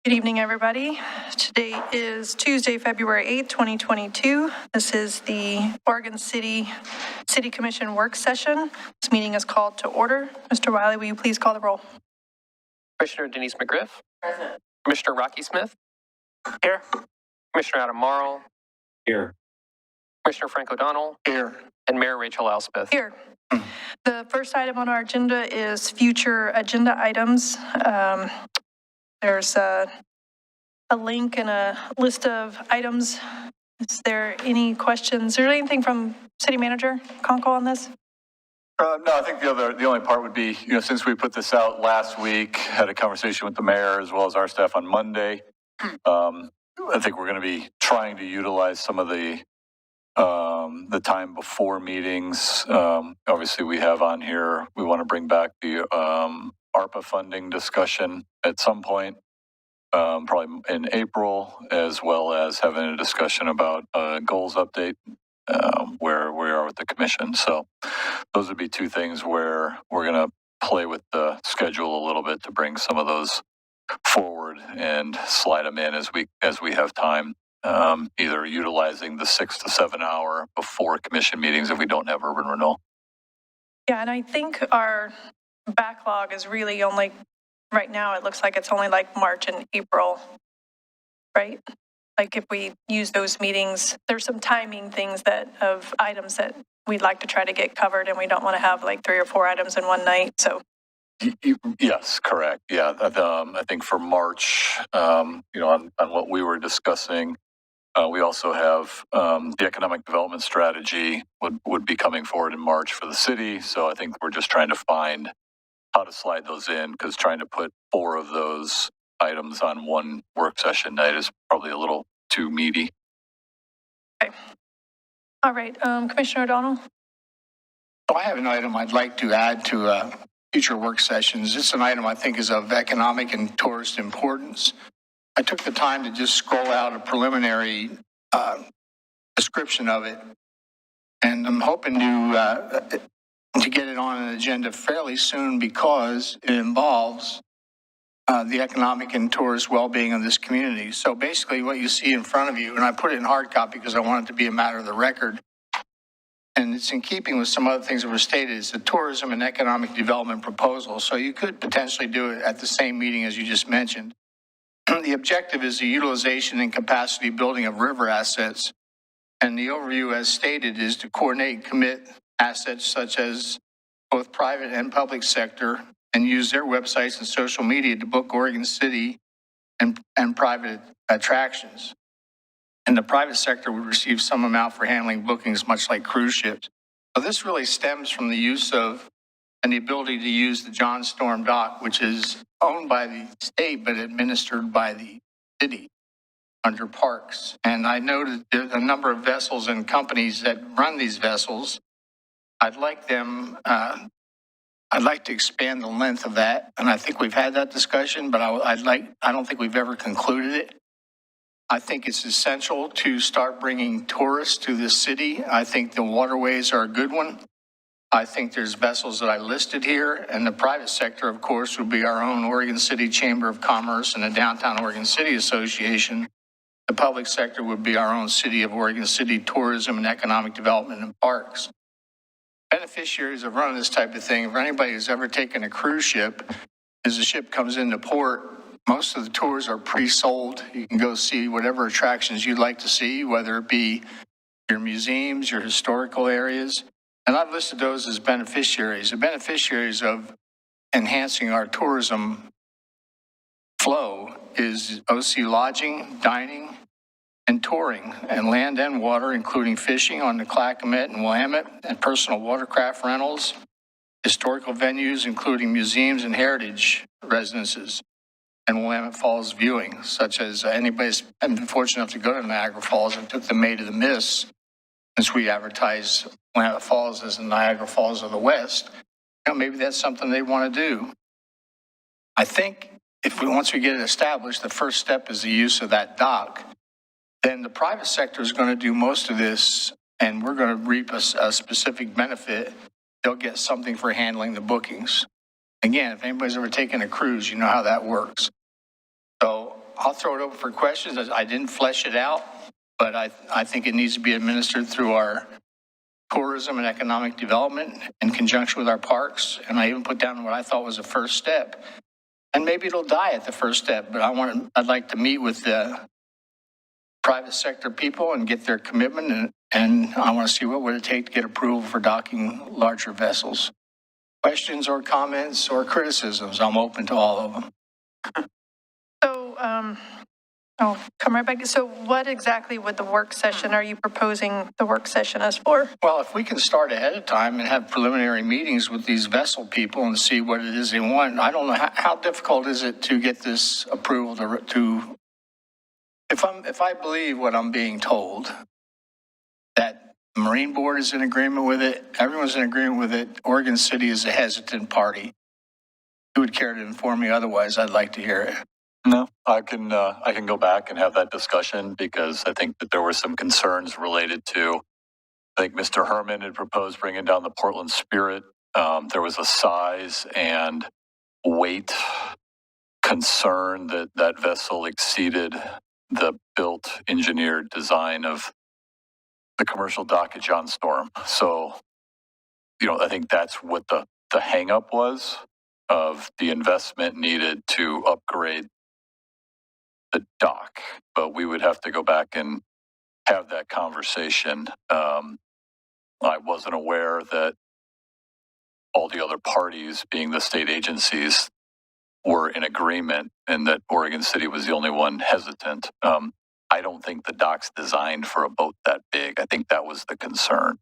Good evening, everybody. Today is Tuesday, February 8th, 2022. This is the Oregon City Commission work session. This meeting is called to order. Mr. Wiley, will you please call the roll? Commissioner Denise McGriff. Present. Commissioner Rocky Smith. Here. Commissioner Adam Morrow. Here. Commissioner Frank O'Donnell. Here. And Mayor Rachel Elspeth. Here. The first item on our agenda is future agenda items. There's a link and a list of items. Is there any questions? Is there anything from City Manager Conkle on this? No, I think the only part would be, since we put this out last week, had a conversation with the mayor as well as our staff on Monday. I think we're going to be trying to utilize some of the time before meetings. Obviously, we have on here, we want to bring back the ARPA funding discussion at some point, probably in April, as well as having a discussion about goals update, where we are with the commission. So those would be two things where we're going to play with the schedule a little bit to bring some of those forward and slide them in as we have time. Either utilizing the 6 to 7 hour before commission meetings if we don't have urban renewal. Yeah, and I think our backlog is really only, right now it looks like it's only like March and April, right? Like if we use those meetings, there's some timing things of items that we'd like to try to get covered, and we don't want to have like 3 or 4 items in one night, so. Yes, correct. Yeah, I think for March, on what we were discussing, we also have the economic development strategy would be coming forward in March for the city. So I think we're just trying to find how to slide those in, because trying to put 4 of those items on one work session night is probably a little too meaty. Okay. All right, Commissioner O'Donnell. So I have an item I'd like to add to future work sessions. It's an item I think is of economic and tourist importance. I took the time to just scroll out a preliminary description of it, and I'm hoping to get it on an agenda fairly soon because it involves the economic and tourist well-being of this community. So basically what you see in front of you, and I put it in hard copy because I want it to be a matter of the record, and it's in keeping with some other things that were stated, it's a tourism and economic development proposal. So you could potentially do it at the same meeting as you just mentioned. The objective is the utilization and capacity building of river assets. And the overview, as stated, is to coordinate and commit assets such as both private and public sector, and use their websites and social media to book Oregon City and private attractions. And the private sector would receive some amount for handling bookings, much like cruise ships. So this really stems from the use of and the ability to use the John Storm Dock, which is owned by the state but administered by the city under parks. And I noted there's a number of vessels and companies that run these vessels. I'd like to expand the length of that, and I think we've had that discussion, but I don't think we've ever concluded it. I think it's essential to start bringing tourists to this city. I think the waterways are a good one. I think there's vessels that I listed here, and the private sector, of course, would be our own Oregon City Chamber of Commerce and the Downtown Oregon City Association. The public sector would be our own City of Oregon City Tourism and Economic Development and Parks. Beneficiaries of running this type of thing, for anybody who's ever taken a cruise ship, as the ship comes into port, most of the tours are pre-sold. You can go see whatever attractions you'd like to see, whether it be your museums, your historical areas. And I've listed those as beneficiaries. The beneficiaries of enhancing our tourism flow is OC lodging, dining, and touring, and land and water, including fishing on the Clackamas and Willamette, and personal watercraft rentals, historical venues, including museums and heritage residences, and Willamette Falls viewing, such as anybody's been fortunate enough to go to Niagara Falls and took the Maid of the Mist, since we advertise Willamette Falls as the Niagara Falls of the West. Maybe that's something they want to do. I think once we get it established, the first step is the use of that dock. Then the private sector is going to do most of this, and we're going to reap a specific benefit. They'll get something for handling the bookings. Again, if anybody's ever taken a cruise, you know how that works. So I'll throw it open for questions. I didn't flesh it out, but I think it needs to be administered through our tourism and economic development in conjunction with our parks. And I even put down what I thought was a first step. And maybe it'll die at the first step, but I'd like to meet with the private sector people and get their commitment. And I want to see what would it take to get approval for docking larger vessels. Questions or comments or criticisms, I'm open to all of them. So, come right back. So what exactly would the work session, are you proposing the work session as for? Well, if we can start ahead of time and have preliminary meetings with these vessel people and see what it is they want, I don't know, how difficult is it to get this approval to if I believe what I'm being told, that the Marine Board is in agreement with it, everyone's in agreement with it, Oregon City is a hesitant party. Who would care to inform me otherwise? I'd like to hear it. No, I can go back and have that discussion because I think that there were some concerns related to, I think Mr. Herman had proposed bringing down the Portland Spirit. There was a size and weight concern that that vessel exceeded the built engineered design of the commercial dock at John Storm. So, I think that's what the hang up was of the investment needed to upgrade the dock, but we would have to go back and have that conversation. I wasn't aware that all the other parties, being the state agencies, were in agreement and that Oregon City was the only one hesitant. I don't think the dock's designed for a boat that big. I think that was the concern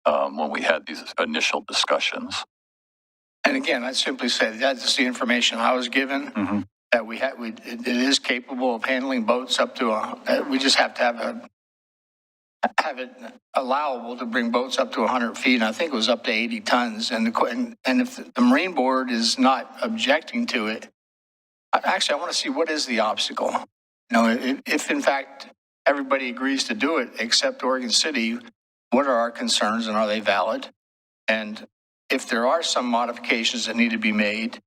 when we had these initial discussions. And again, I'd simply say that's the information I was given. Mm-hmm. That it is capable of handling boats up to we just have to have it allowable to bring boats up to 100 feet. And I think it was up to 80 tons. And if the Marine Board is not objecting to it, actually, I want to see what is the obstacle. If in fact everybody agrees to do it except Oregon City, what are our concerns and are they valid? And if there are some modifications that need to be made,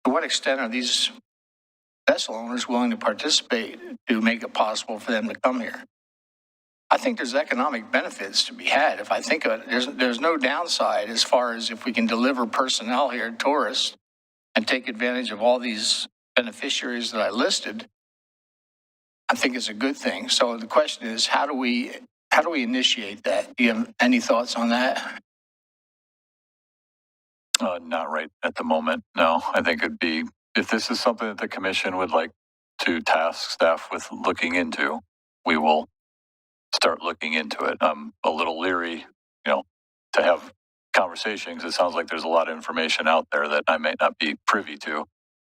to what extent are these vessel owners willing to participate to make it possible for them to come here? I think there's economic benefits to be had. If I think of it, there's no downside as far as if we can deliver personnel here, tourists, and take advantage of all these beneficiaries that I listed. I think it's a good thing. So the question is, how do we initiate that? Do you have any thoughts on that? Not right at the moment. No, I think it'd be, if this is something that the commission would like to task staff with looking into, we will start looking into it. I'm a little leery, to have conversations. It sounds like there's a lot of information out there that I may not be privy to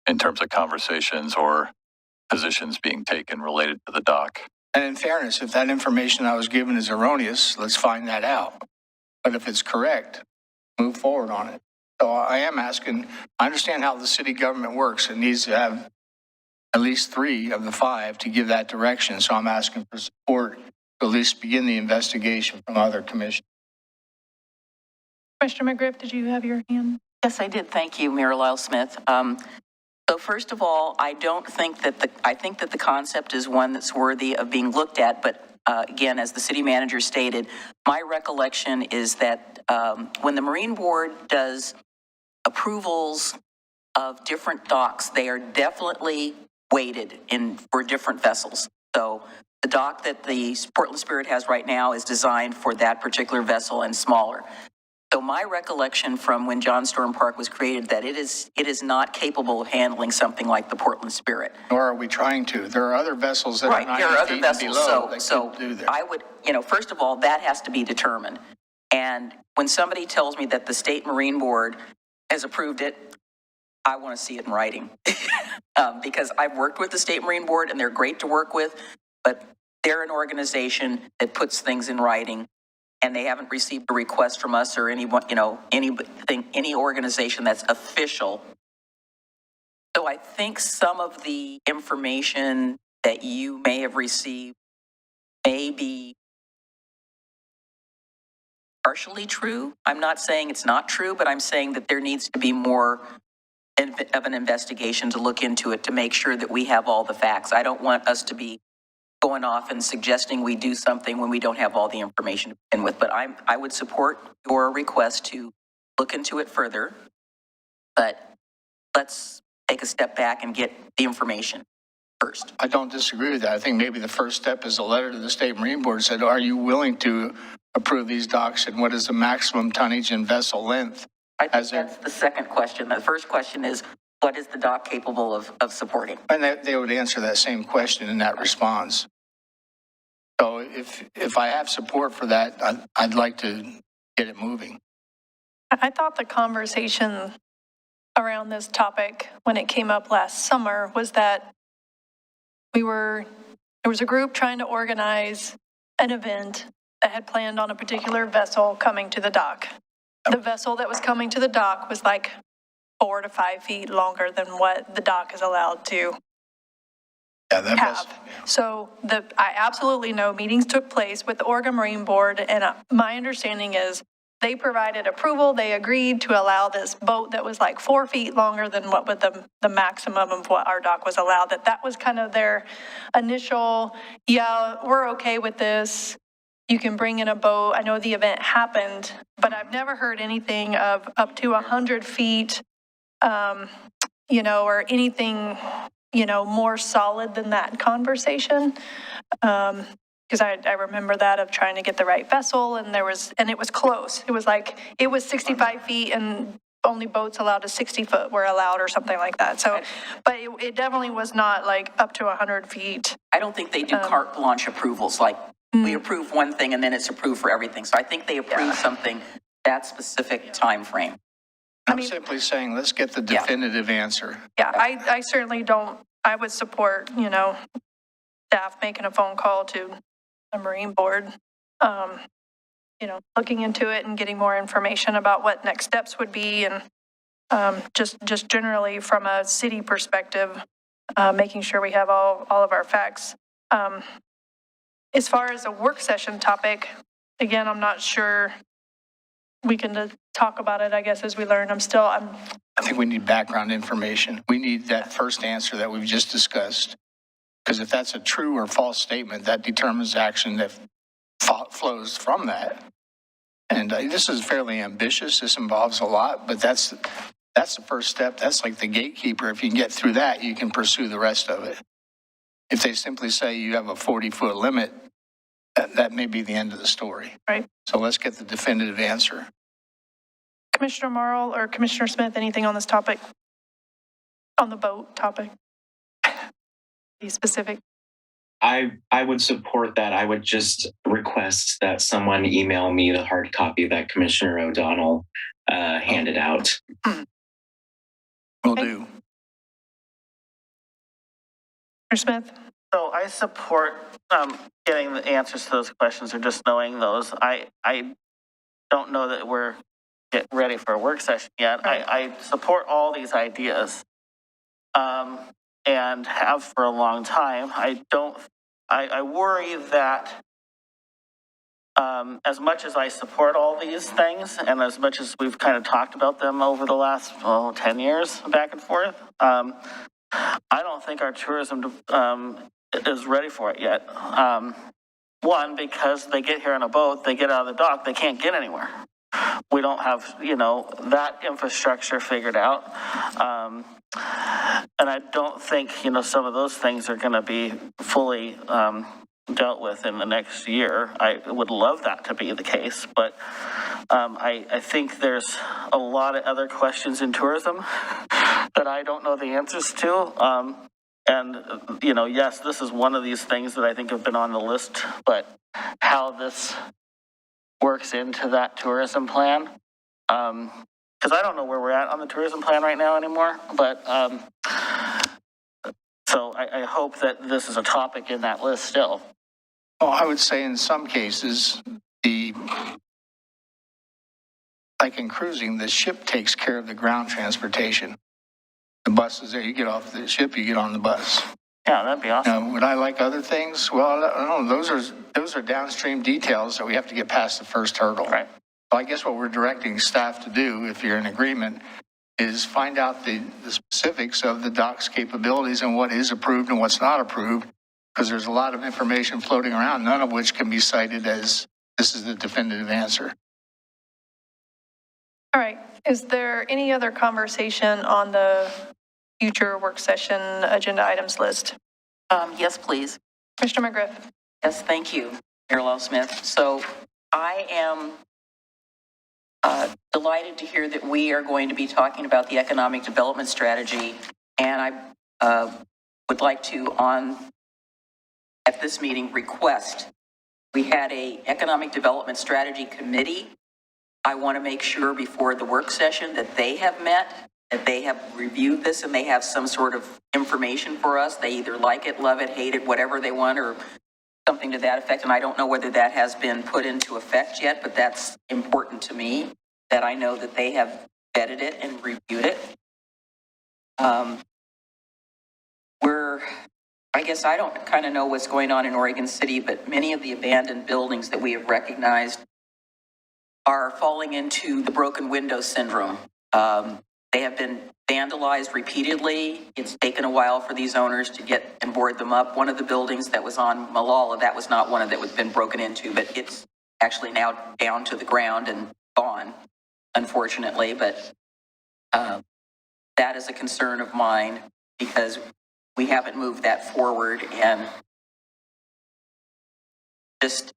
in terms of conversations or positions being taken related to the dock. And in fairness, if that information I was given is erroneous, let's find that out. But if it's correct, move forward on it. So I am asking, I understand how the city government works. It needs to have at least 3 of the 5 to give that direction. So I'm asking for support to at least begin the investigation from other commissions. Commissioner McGriff, did you have your hand? Yes, I did. Thank you, Mayor Lyle Smith. So first of all, I think that the concept is one that's worthy of being looked at, but again, as the city manager stated, my recollection is that when the Marine Board does approvals of different docks, they are definitely weighted for different vessels. So the dock that the Portland Spirit has right now is designed for that particular vessel and smaller. So my recollection from when John Storm Park was created, that it is not capable of handling something like the Portland Spirit. Nor are we trying to. There are other vessels that are 90 there are other feet vessels. and below So that could do that. I would, first of all, that has to be determined. And when somebody tells me that the State Marine Board has approved it, I want to see it in writing. Because I've worked with the State Marine Board and they're great to work with, but they're an organization that puts things in writing. And they haven't received a request from us or anyone, any organization that's official. So I think some of the information that you may have received may be partially true. I'm not saying it's not true, but I'm saying that there needs to be more of an investigation to look into it to make sure that we have all the facts. I don't want us to be going off and suggesting we do something when we don't have all the information to begin with. But I would support your request to look into it further. But let's take a step back and get the information first. I don't disagree with that. I think maybe the first step is a letter to the State Marine Board said, are you willing to approve these docks and what is the maximum tonnage and vessel length? I think that's the second question. The first question is, what is the dock capable of supporting? And they would answer that same question in that response. So if I have support for that, I'd like to get it moving. I thought the conversation around this topic when it came up last summer was that there was a group trying to organize an event that had planned on a particular vessel coming to the dock. The vessel that was coming to the dock was like 4 to 5 feet longer than what the dock is allowed to have. So I absolutely know meetings took place with the Oregon Marine Board, and my understanding is they provided approval. They agreed to allow this boat that was like 4 feet longer than what would the maximum of what our dock was allowed. That was kind of their initial, yeah, we're okay with this. You can bring in a boat. I know the event happened, but I've never heard anything of up to 100 feet, or anything, more solid than that conversation. Because I remember that of trying to get the right vessel, and it was close. It was 65 feet and only boats allowed to 60 foot were allowed or something like that. So, but it definitely was not like up to 100 feet. I don't think they do carte blanche approvals, like we approve one thing and then it's approved for everything. So I think they approve something that specific time frame. I'm simply saying, let's get the definitive answer. Yeah, I certainly don't. I would support, staff making a phone call to the Marine Board, looking into it and getting more information about what next steps would be, and just generally from a city perspective, making sure we have all of our facts. As far as a work session topic, again, I'm not sure we can talk about it, I guess, as we learn. I think we need background information. We need that first answer that we've just discussed. Because if that's a true or false statement, that determines action that flows from that. And this is fairly ambitious. This involves a lot, but that's the first step. That's like the gatekeeper. If you can get through that, you can pursue the rest of it. If they simply say you have a 40-foot limit, that may be the end of the story. Right. So let's get the definitive answer. Commissioner Marl or Commissioner Smith, anything on this topic? On the boat topic? Be specific. I would support that. I would just request that someone email me the hard copy that Commissioner O'Donnell handed out. Will do. Commissioner Smith? So I support getting the answers to those questions or just knowing those. I don't know that we're getting ready for a work session yet. Right. I support all these ideas and have for a long time. I worry that as much as I support all these things and as much as we've kind of talked about them over the last 10 years back and forth, I don't think our tourism is ready for it yet. One, because they get here on a boat, they get out of the dock, they can't get anywhere. We don't have, that infrastructure figured out. And I don't think, some of those things are going to be fully dealt with in the next year. I would love that to be the case, but I think there's a lot of other questions in tourism that I don't know the answers to. And, yes, this is one of these things that I think have been on the list, but how this works into that tourism plan, because I don't know where we're at on the tourism plan right now anymore, but so I hope that this is a topic in that list still. Well, I would say in some cases, like in cruising, the ship takes care of the ground transportation. The bus is there. You get off the ship, you get on the bus. Yeah, that'd be awesome. Would I like other things? Well, I don't know. Those are downstream details that we have to get past the first hurdle. Right. Well, I guess what we're directing staff to do, if you're in agreement, is find out the specifics of the dock's capabilities and what is approved and what's not approved, because there's a lot of information floating around, none of which can be cited as this is the definitive answer. All right. Is there any other conversation on the future work session agenda items list? Yes, please. Commissioner McGriff? Yes, thank you, Mayor Lyle-Smith. So I am delighted to hear that we are going to be talking about the economic development strategy, and I would like to, at this meeting, request we had a economic development strategy committee. I want to make sure before the work session that they have met, that they have reviewed this, and they have some sort of information for us. They either like it, love it, hate it, whatever they want, or something to that effect. And I don't know whether that has been put into effect yet, but that's important to me, that I know that they have vetted it and reviewed it. I guess I don't kind of know what's going on in Oregon City, but many of the abandoned buildings that we have recognized are falling into the broken window syndrome. They have been vandalized repeatedly. It's taken a while for these owners to get and board them up. One of the buildings that was on Malala, that was not one that was been broken into, but it's actually now down to the ground and gone, unfortunately. But that is a concern of mine because we haven't moved that forward, and it's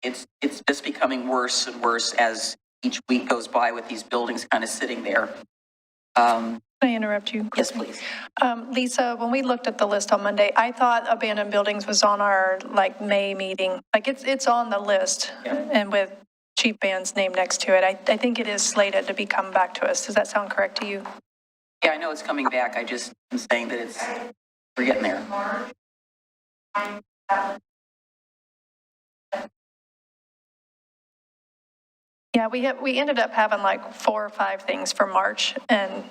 just becoming worse and worse as each week goes by with these buildings kind of sitting there. Can I interrupt you? Yes, please. Lisa, when we looked at the list on Monday, I thought abandoned buildings was on our May meeting. It's on the list, and with Chief Band's name next to it. I think it is slated to be come back to us. Does that sound correct to you? Yeah, I know it's coming back. I just am saying that we're getting there. Yeah, we ended up having 4 or 5 things for March, and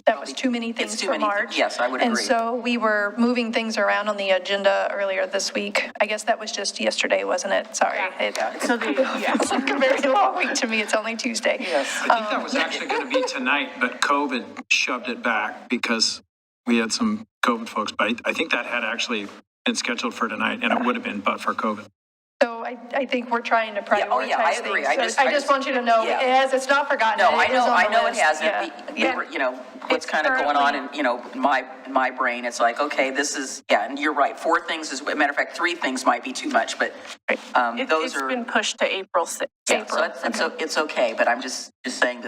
that was too many things for March. Yes, I would agree. And so we were moving things around on the agenda earlier this week. I guess that was just yesterday, wasn't it? Sorry. It's like a very long week to me. It's only Tuesday. Yes. I think that was actually going to be tonight, but COVID shoved it back because we had some COVID folks. But I think that had actually been scheduled for tonight, and it would have been but for COVID. So I think we're trying to prioritize I agree. things. So I just want you to know, it's not forgotten. No, I know it list. hasn't. Yeah. What's kind of going on in, my brain, it's like, okay, this is, and you're right. 4 things is, matter of fact, 3 things might be too much, but those are. It's been pushed to April 6th. Yeah, so it's okay, but I'm just saying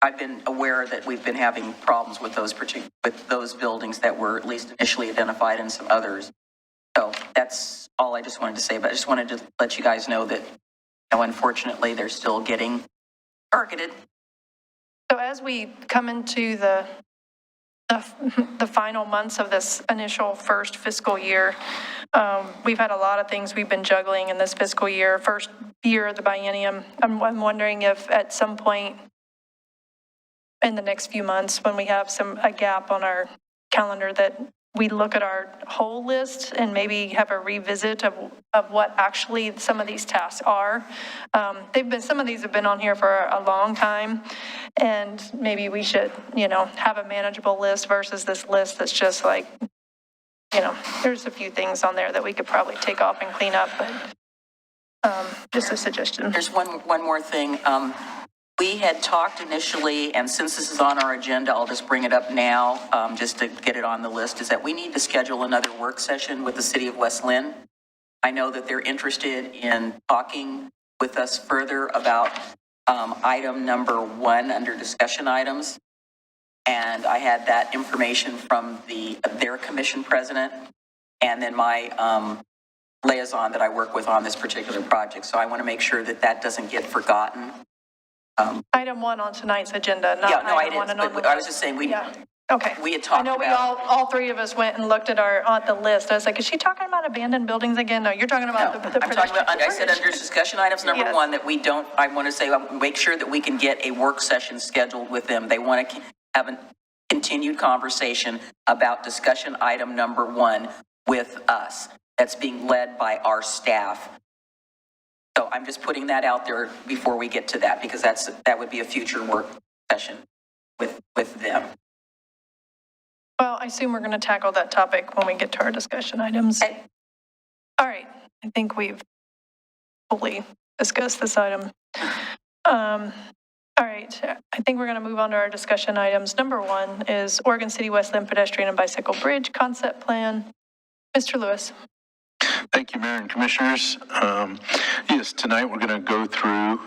I've been aware that we've been having problems with those buildings that were at least initially identified and some others. So that's all I just wanted to say, but I just wanted to let you guys know that, unfortunately, they're still getting targeted. So as we come into the final months of this initial first fiscal year, we've had a lot of things we've been juggling in this fiscal year, first year of the biennium. I'm wondering if at some point in the next few months, when we have a gap on our calendar, that we look at our whole list and maybe have a revisit of what actually some of these tasks are. Some of these have been on here for a long time, and maybe we should, have a manageable list versus this list that's just there's a few things on there that we could probably take off and clean up, but just a suggestion. There's one more thing. We had talked initially, and since this is on our agenda, I'll just bring it up now, just to get it on the list, is that we need to schedule another work session with the city of West Linn. I know that they're interested in talking with us further about item number 1 under discussion items. And I had that information from their commission president and then my liaison that I work with on this particular project. So I want to make sure that doesn't get forgotten. Item 1 on tonight's agenda, not I item 1 didn't, and on but I was just saying Okay. We had talked I know about. all 3 of us went and looked at the list. I was like, is she talking about abandoned buildings again? No, you're talking about the I'm talking about, I said under discussion items number Yes. 1 that I want to say, make sure that we can get a work session scheduled with them. They want to have a continued conversation about discussion item number 1 with us. That's being led by our staff. So I'm just putting that out there before we get to that, because that would be a future work session with them. Well, I assume we're going to tackle that topic when we get to our discussion items. Okay. All right. I think we've fully discussed this item. All right. I think we're going to move on to our discussion items. Number 1 is Oregon City West Linn Pedestrian and Bicycle Bridge Concept Plan. Mr. Lewis. Thank you, Mayor and Commissioners. Yes, tonight we're going to go through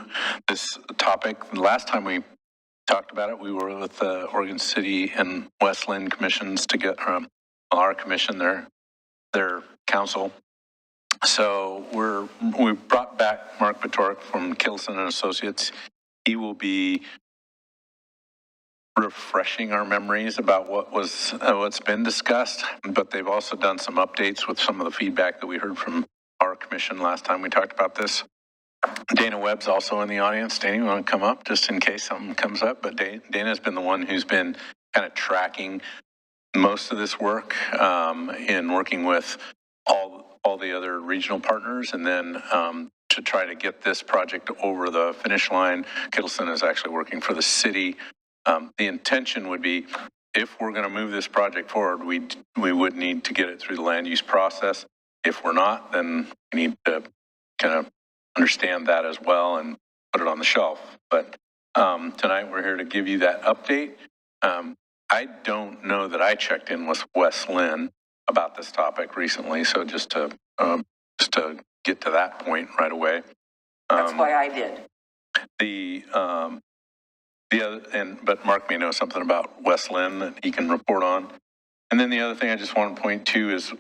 this topic. Last time we talked about it, we were with the Oregon City and West Linn commissions to get our commission, their council. So we brought back Mark Batorik from Kilson and Associates. He will be refreshing our memories about what's been discussed, but they've also done some updates with some of the feedback that we heard from our commission last time we talked about this. Dana Webb's also in the audience. Dana, you want to come up just in case something comes up? But Dana's been the one who's been kind of tracking most of this work in working with all the other regional partners, and then to try to get this project over the finish line. Kittleson is actually working for the city. The intention would be, if we're going to move this project forward, we would need to get it through the land use process. If we're not, then we need to kind of understand that as well and put it on the shelf. But tonight we're here to give you that update. I don't know that I checked in with West Linn about this topic recently, so just to get to that point right away. That's why I did. But Mark may know something about West Linn that he can report on. And then the other thing I just want to point to is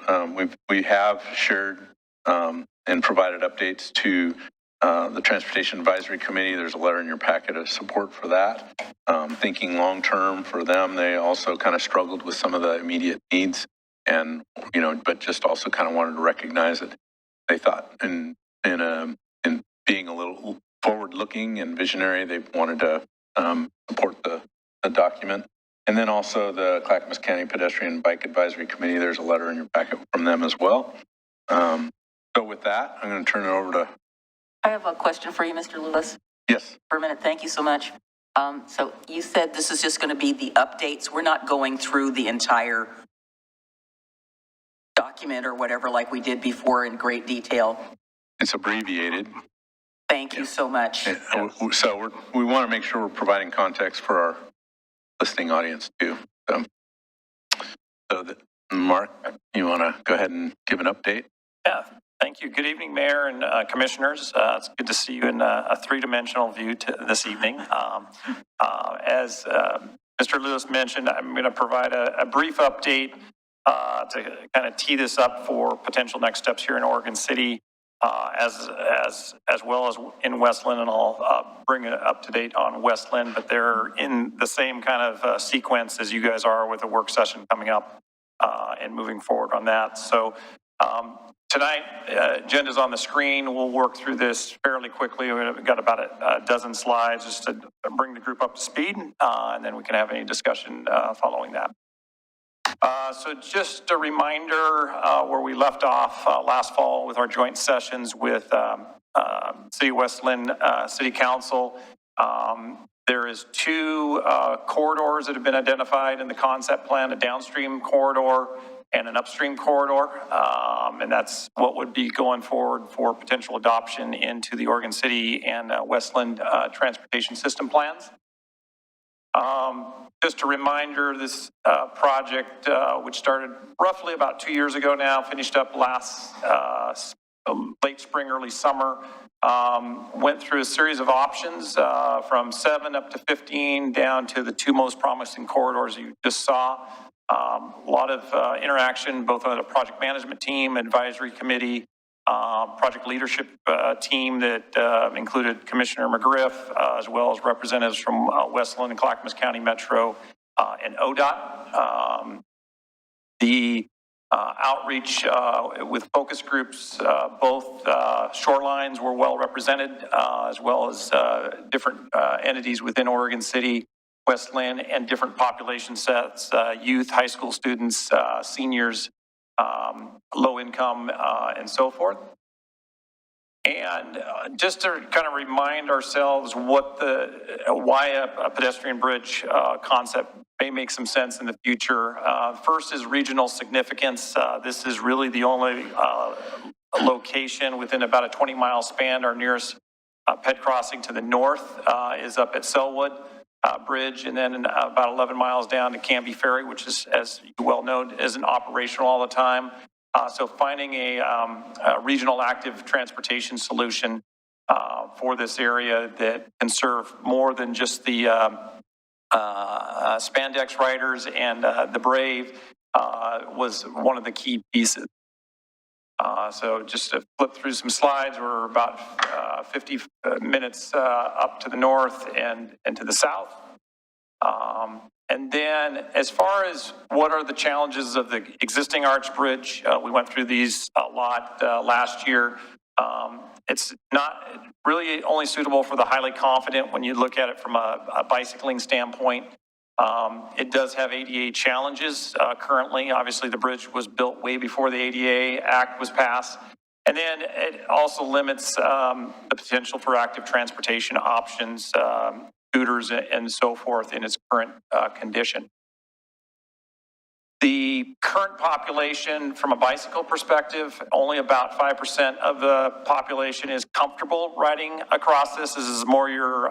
we have shared and provided updates to the Transportation Advisory Committee. There's a letter in your packet of support for that. Thinking long-term for them, they also kind of struggled with some of the immediate needs, and but just also kind of wanted to recognize that they thought in being a little forward-looking and visionary, they wanted to support the document. And then also the Clackamas County Pedestrian Bike Advisory Committee, there's a letter in your packet from them as well. So with that, I'm going to turn it over to... I have a question for you, Mr. Lewis. Yes. For a minute, thank you so much. So you said this is just going to be the updates. We're not going through the entire document or whatever like we did before in great detail. It's abbreviated. Thank you so much. So we want to make sure we're providing context for our listening audience too. So Mark, you want to go ahead and give an update? Yeah, thank you. Good evening, Mayor and Commissioners. It's good to see you in a three-dimensional view this evening. As Mr. Lewis mentioned, I'm going to provide a brief update to kind of tee this up for potential next steps here in Oregon City, as well as in West Linn, and I'll bring it up to date on West Linn, but they're in the same kind of sequence as you guys are with a work session coming up and moving forward on that. So tonight, agenda's on the screen. We'll work through this fairly quickly. We've got about a dozen slides just to bring the group up to speed, and then we can have any discussion following that. So just a reminder where we left off last fall with our joint sessions with City of West Linn City Council. There is two corridors that have been identified in the concept plan, a downstream corridor and an upstream corridor. And that's what would be going forward for potential adoption into the Oregon City and West Linn transportation system plans. Just a reminder, this project, which started roughly about 2 years ago now, finished up last late spring, early summer, went through a series of options from 7 up to 15 down to the two most promising corridors you just saw. A lot of interaction, both on the project management team, advisory committee, project leadership team that included Commissioner McGriff, as well as representatives from West Linn and Clackamas County Metro and ODOT. The outreach with focus groups, both shorelines were well represented, as well as different entities within Oregon City, West Linn, and different population sets, youth, high school students, seniors, low income, and so forth. And just to kind of remind ourselves why a pedestrian bridge concept may make some sense in the future. First is regional significance. This is really the only location within about a 20-mile span. Our nearest ped crossing to the north is up at Selwood Bridge, and then about 11 miles down to Canby Ferry, which is, as you well know, isn't operational all the time. So finding a regional active transportation solution for this area that can serve more than just the spandex riders and the Brave was one of the key pieces. So just to flip through some slides, we're about 50 minutes up to the north and to the south. And then as far as what are the challenges of the existing arch bridge, we went through these a lot last year. It's not really only suitable for the highly confident when you look at it from a bicycling standpoint. It does have ADA challenges currently. Obviously, the bridge was built way before the ADA Act was passed. And then it also limits the potential for active transportation options, scooters and so forth in its current condition. The current population from a bicycle perspective, only about 5% of the population is comfortable riding across this. This is more your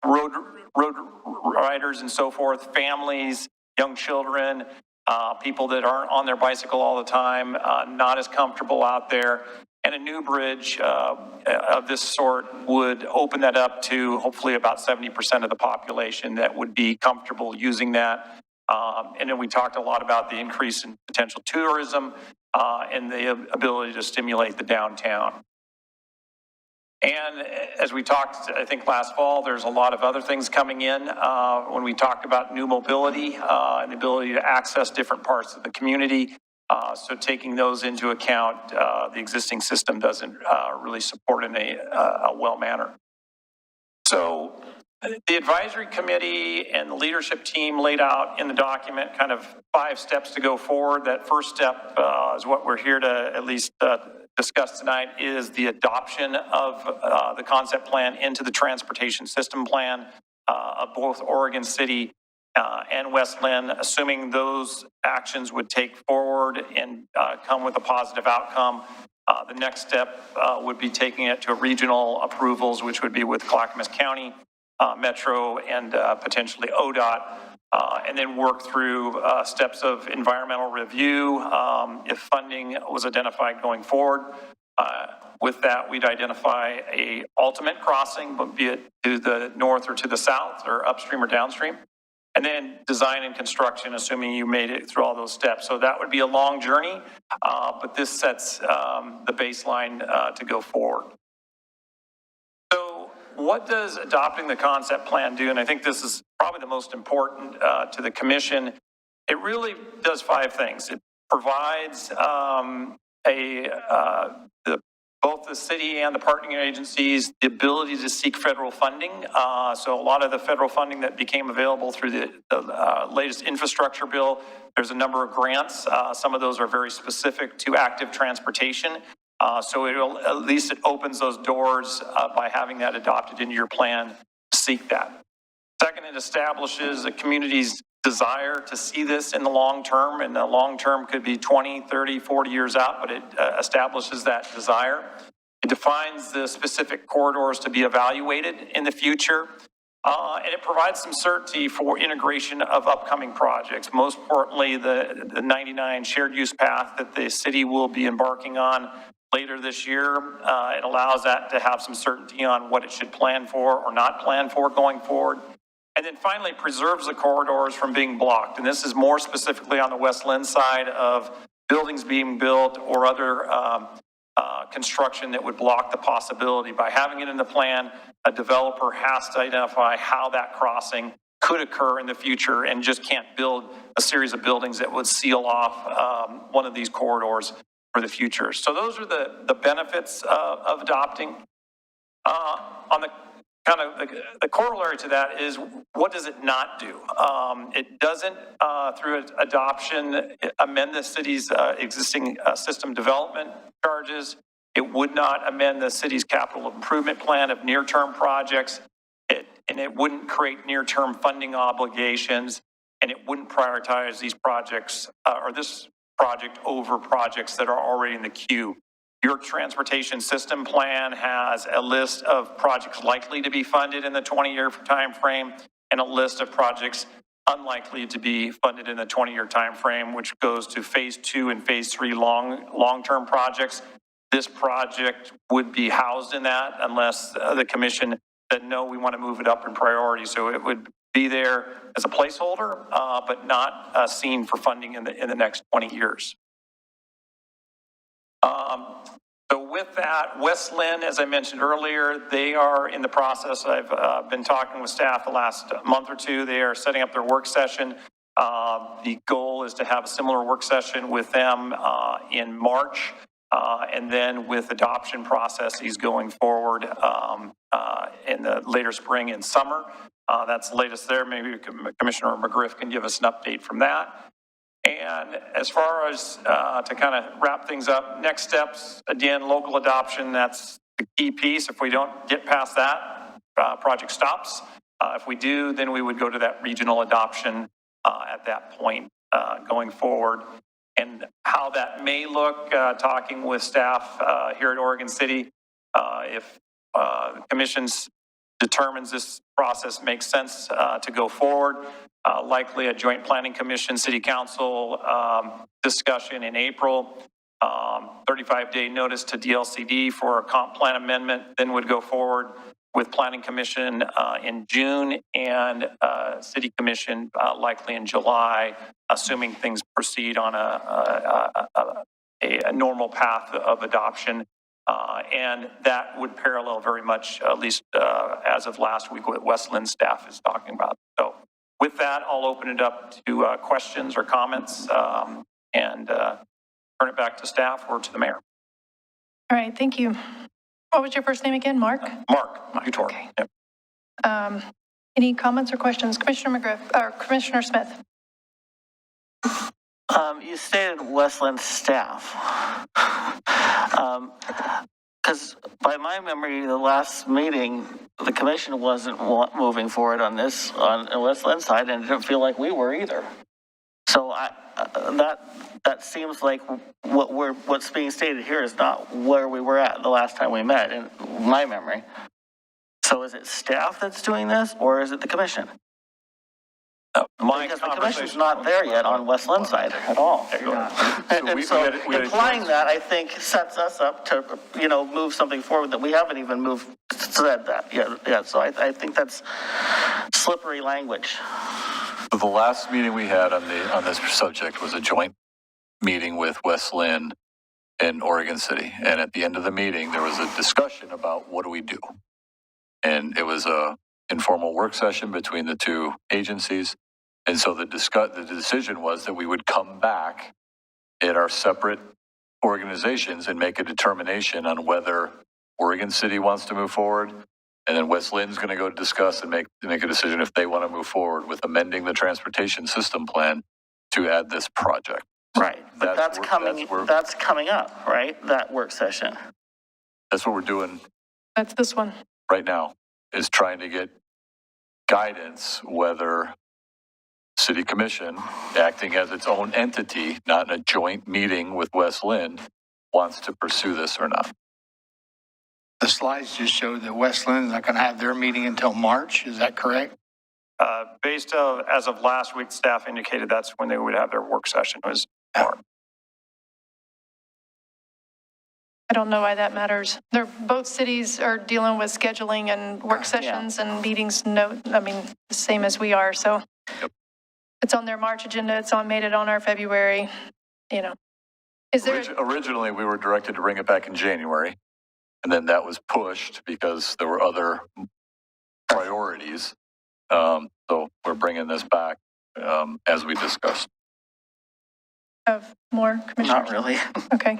road riders and so forth, families, young children, people that aren't on their bicycle all the time, not as comfortable out there. And a new bridge of this sort would open that up to hopefully about 70% of the population that would be comfortable using that. And then we talked a lot about the increase in potential tourism and the ability to stimulate the downtown. And as we talked, I think last fall, there's a lot of other things coming in when we talked about new mobility and the ability to access different parts of the community. So taking those into account, the existing system doesn't really support in a well manner. So the advisory committee and the leadership team laid out in the document kind of 5 steps to go forward. That first step is what we're here to at least discuss tonight, is the adoption of the concept plan into the transportation system plan of both Oregon City and West Linn, assuming those actions would take forward and come with a positive outcome. The next step would be taking it to regional approvals, which would be with Clackamas County, Metro, and potentially ODOT, and then work through steps of environmental review if funding was identified going forward. With that, we'd identify a ultimate crossing, but be it to the north or to the south or upstream or downstream. And then design and construction, assuming you made it through all those steps. So that would be a long journey, but this sets the baseline to go forward. So what does adopting the concept plan do? And I think this is probably the most important to the commission. It really does 5 things. It provides both the city and the partnering agencies the ability to seek federal funding. So a lot of the federal funding that became available through the latest infrastructure bill, there's a number of grants. Some of those are very specific to active transportation. So at least it opens those doors by having that adopted into your plan to seek that. Second, it establishes a community's desire to see this in the long term, and the long term could be 20, 30, 40 years out, but it establishes that desire. It defines the specific corridors to be evaluated in the future, and it provides some certainty for integration of upcoming projects. Most importantly, the 99 shared use path that the city will be embarking on later this year. It allows that to have some certainty on what it should plan for or not plan for going forward. And then finally, preserves the corridors from being blocked. And this is more specifically on the West Linn side of buildings being built or other construction that would block the possibility. By having it in the plan, a developer has to identify how that crossing could occur in the future and just can't build a series of buildings that would seal off one of these corridors for the future. So those are the benefits of adopting. On the kind of the corollary to that is, what does it not do? It doesn't, through adoption, amend the city's existing system development charges. It would not amend the city's capital improvement plan of near-term projects. And it wouldn't create near-term funding obligations, and it wouldn't prioritize these projects or this project over projects that are already in the queue. Your transportation system plan has a list of projects likely to be funded in the 20-year time frame and a list of projects unlikely to be funded in the 20-year time frame, which goes to phase 2 and phase 3 long-term projects. This project would be housed in that unless the commission said, no, we want to move it up in priority. So it would be there as a placeholder, but not seen for funding in the next 20 years. So with that, West Linn, as I mentioned earlier, they are in the process. I've been talking with staff the last month or two. They are setting up their work session. The goal is to have a similar work session with them in March, and then with adoption processes going forward in the later spring and summer. That's the latest there. Maybe Commissioner McGriff can give us an update from that. And as far as to kind of wrap things up, next steps, again, local adoption, that's the key piece. If we don't get past that, project stops. If we do, then we would go to that regional adoption at that point going forward. And how that may look, talking with staff here at Oregon City, if commissions determines this process makes sense to go forward, likely a joint planning commission, city council discussion in April, 35-day notice to DLCD for a comp plan amendment, then would go forward with planning commission in June and city commission likely in July, assuming things proceed on a normal path of adoption. And that would parallel very much, at least as of last week, what West Linn staff is talking about. So with that, I'll open it up to questions or comments and turn it back to staff or to the mayor. All right, thank you. What was your first name again? Mark? Mark Utor. Okay. Yep. Any comments or questions? Commissioner McGriff, or Commissioner Smith? You stated Westland staff. Because by my memory, the last meeting, the commission wasn't moving forward on this on the Westland side, and it didn't feel like we were either. So that seems like what's being stated here is not where we were at the last time we met, in my memory. So is it staff that's doing this, or is it the commission? Because the commission's not there yet on Westland side at all. And so implying that, I think, sets us up to, move something forward that we haven't even said that yet. Yeah, so I think that's slippery language. So the last meeting we had on this subject was a joint meeting with West Linn and Oregon City. And at the end of the meeting, there was a discussion about what do we do? And it was a informal work session between the two agencies. And so the decision was that we would come back at our separate organizations and make a determination on whether Oregon City wants to move forward, and then West Lynn's going to go discuss and make a decision if they want to move forward with amending the transportation system plan to add this project. Right, but that's coming up, right? That work session. That's what we're doing. That's this one. Right now, is trying to get guidance whether City Commission, acting as its own entity, not in a joint meeting with West Linn, wants to pursue this or not. The slides just show that West Linn is not going to have their meeting until March. Is that correct? As of last week, staff indicated that's when they would have their work session, was March. I don't know why that matters. Both cities are dealing with scheduling and work sessions and meetings. The same as we are. So it's on their March agenda. It's made it on our February. Is there? Originally, we were directed to bring it back in January, and then that was pushed because there were other priorities. So we're bringing this back as we discussed. Have more, Commissioner? Not really. Okay.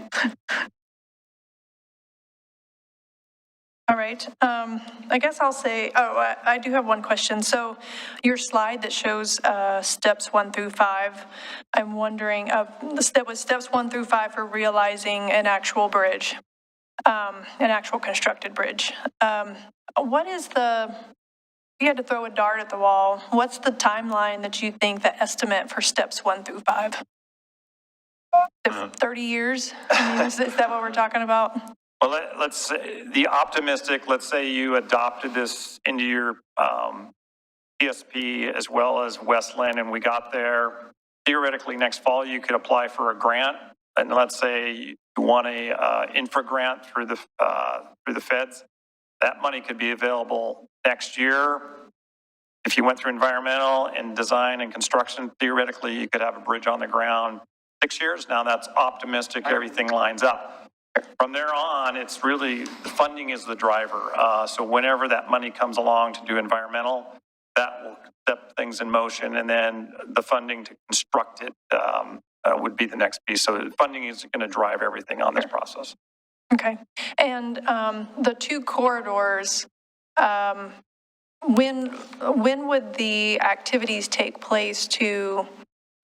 All right. I guess I'll say, I do have one question. So your slide that shows steps 1 through 5, I'm wondering, that was steps 1 through 5 for realizing an actual bridge, an actual constructed bridge. What is if you had to throw a dart at the wall, what's the timeline that you think the estimate for steps 1 through 5? 30 years? I mean, is that what we're talking about? Well, let's say the optimistic, let's say you adopted this into your PSP as well as West Linn, and we got there. Theoretically, next fall, you could apply for a grant. And let's say you want a infra grant through the feds. That money could be available next year. If you went through environmental and design and construction, theoretically, you could have a bridge on the ground 6 years. Now that's optimistic. Everything lines up. From there on, it's really, the funding is the driver. So whenever that money comes along to do environmental, that will set things in motion, and then the funding to construct it would be the next piece. So funding is going to drive everything on this process. Okay. And the 2 corridors, when would the activities take place to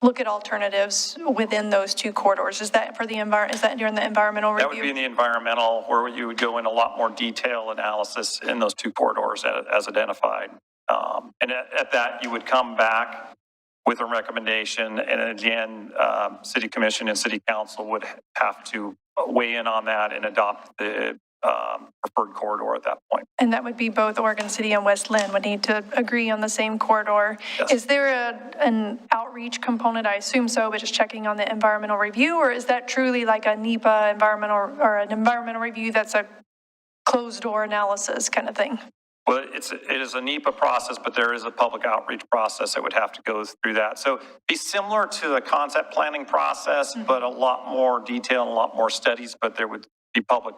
look at alternatives within those 2 corridors? Is that for the is that during the environmental review? That would be in the environmental, where you would go in a lot more detail analysis in those 2 corridors as identified. And at that, you would come back with a recommendation, and again, City Commission and City Council would have to weigh in on that and adopt the preferred corridor at that point. And that would be both Oregon City and West Linn would need to agree on the same corridor. Yes. Is there an outreach component? I assume so, but just checking on the environmental review, or is that truly like a NEPA environmental or an environmental review that's a closed door analysis kind of thing? Well, it is a NEPA process, but there is a public outreach process that would have to go through that. So be similar to the concept planning process, but a lot more detail and a lot more studies, but there would be public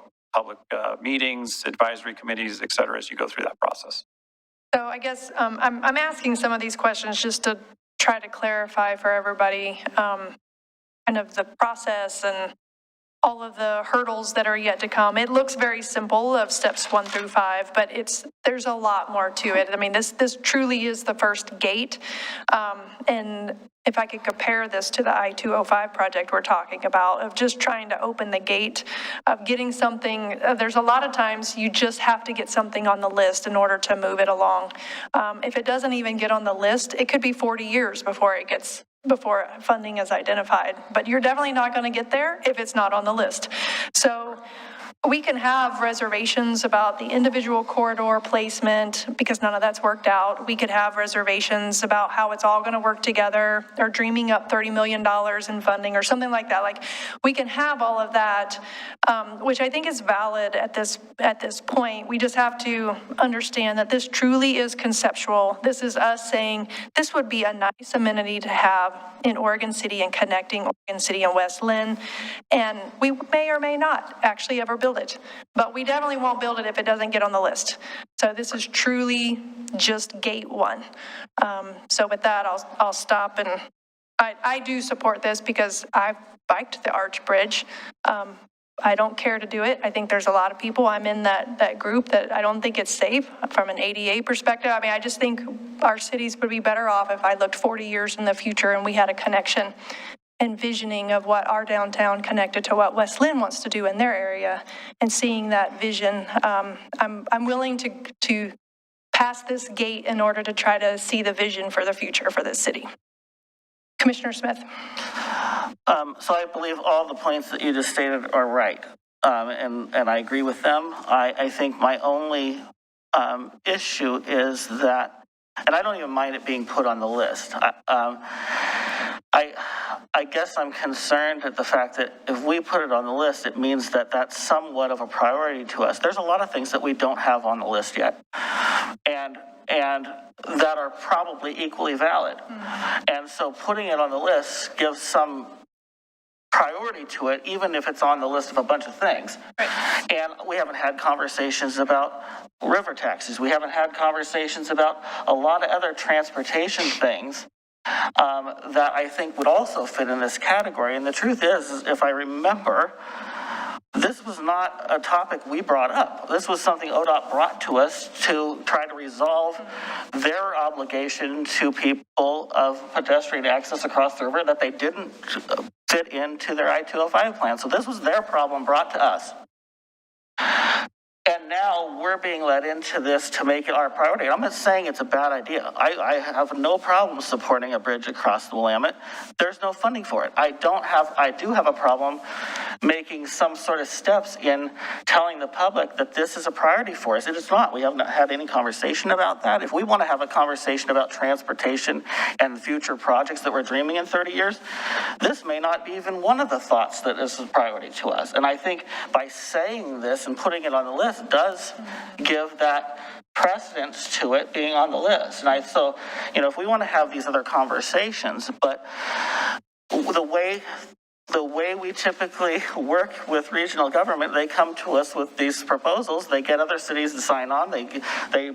meetings, advisory committees, et cetera, as you go through that process. So I guess I'm asking some of these questions just to try to clarify for everybody kind of the process and all of the hurdles that are yet to come. It looks very simple of steps 1 through 5, but there's a lot more to it. I mean, this truly is the first gate. And if I could compare this to the I-205 project we're talking about, of just trying to open the gate, of getting something, there's a lot of times you just have to get something on the list in order to move it along. If it doesn't even get on the list, it could be 40 years before funding is identified, but you're definitely not going to get there if it's not on the list. So we can have reservations about the individual corridor placement because none of that's worked out. We could have reservations about how it's all going to work together, or dreaming up $30 million in funding or something like that. Like, we can have all of that, which I think is valid at this point. We just have to understand that this truly is conceptual. This is us saying this would be a nice amenity to have in Oregon City and connecting Oregon City and West Linn. And we may or may not actually ever build it, but we definitely won't build it if it doesn't get on the list. So this is truly just gate 1. So with that, I'll stop, and I do support this because I've biked the Arch Bridge. I don't care to do it. I think there's a lot of people, I'm in that group, that I don't think it's safe from an ADA perspective. I mean, I just think our cities would be better off if I looked 40 years in the future and we had a connection, envisioning of what our downtown connected to what West Linn wants to do in their area, and seeing that vision. I'm willing to pass this gate in order to try to see the vision for the future for this city. Commissioner Smith. So I believe all the points that you just stated are right, and I agree with them. I think my only issue is that, and I don't even mind it being put on the list. I guess I'm concerned at the fact that if we put it on the list, it means that that's somewhat of a priority to us. There's a lot of things that we don't have on the list yet, and that are probably equally valid. And so putting it on the list gives some priority to it, even if it's on the list of a bunch of things. Right. And we haven't had conversations about river taxis. We haven't had conversations about a lot of other transportation things that I think would also fit in this category. And the truth is if I remember, this was not a topic we brought up. This was something ODOT brought to us to try to resolve their obligation to people of pedestrian access across the river that they didn't fit into their I-205 plan. So this was their problem brought to us. And now we're being led into this to make it our priority. I'm not saying it's a bad idea. I have no problem supporting a bridge across the Willamette. There's no funding for it. I do have a problem making some sort of steps in telling the public that this is a priority for us. It is not. We haven't had any conversation about that. If we want to have a conversation about transportation and future projects that we're dreaming in 30 years, this may not be even one of the thoughts that is a priority to us. And I think by saying this and putting it on the list does give that precedence to it being on the list. And so, if we want to have these other conversations, but the way we typically work with regional government, they come to us with these proposals, they get other cities to sign on, they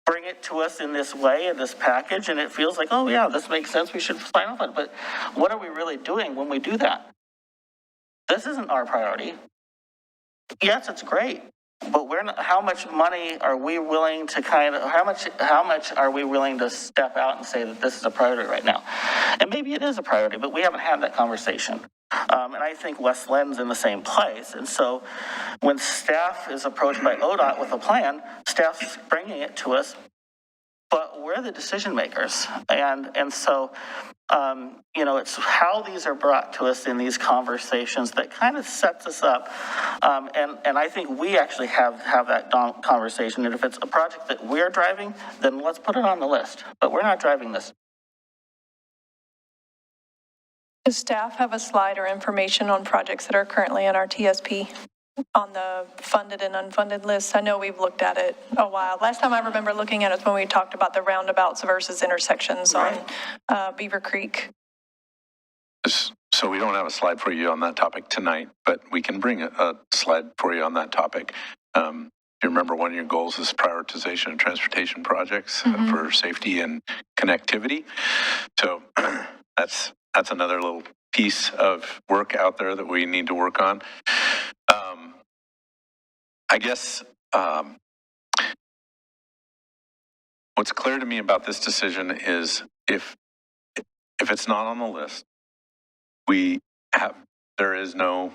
bring it to us in this way, in this package, and it feels like, oh yeah, this makes sense, we should sign off on it. But what are we really doing when we do that? This isn't our priority. Yes, it's great. But how much money are we willing to how much are we willing to step out and say that this is a priority right now? And maybe it is a priority, but we haven't had that conversation. And I think West Lynn's in the same place. And so when staff is approached by ODOT with a plan, staff's bringing it to us, but we're the decision makers. And so, it's how these are brought to us in these conversations that kind of sets us up. And I think we actually have that conversation. And if it's a project that we're driving, then let's put it on the list. But we're not driving this. Does staff have a slide or information on projects that are currently in our TSP on the funded and unfunded list? I know we've looked at it a while. Last time I remember looking at it was when we talked about the roundabouts versus intersections on Beavercreek. So we don't have a slide for you on that topic tonight, but we can bring a slide for you on that topic. You remember one of your goals is prioritization of transportation projects for safety and connectivity. So that's another little piece of work out there that we need to work on. I guess what's clear to me about this decision is if it's not on the list, there is no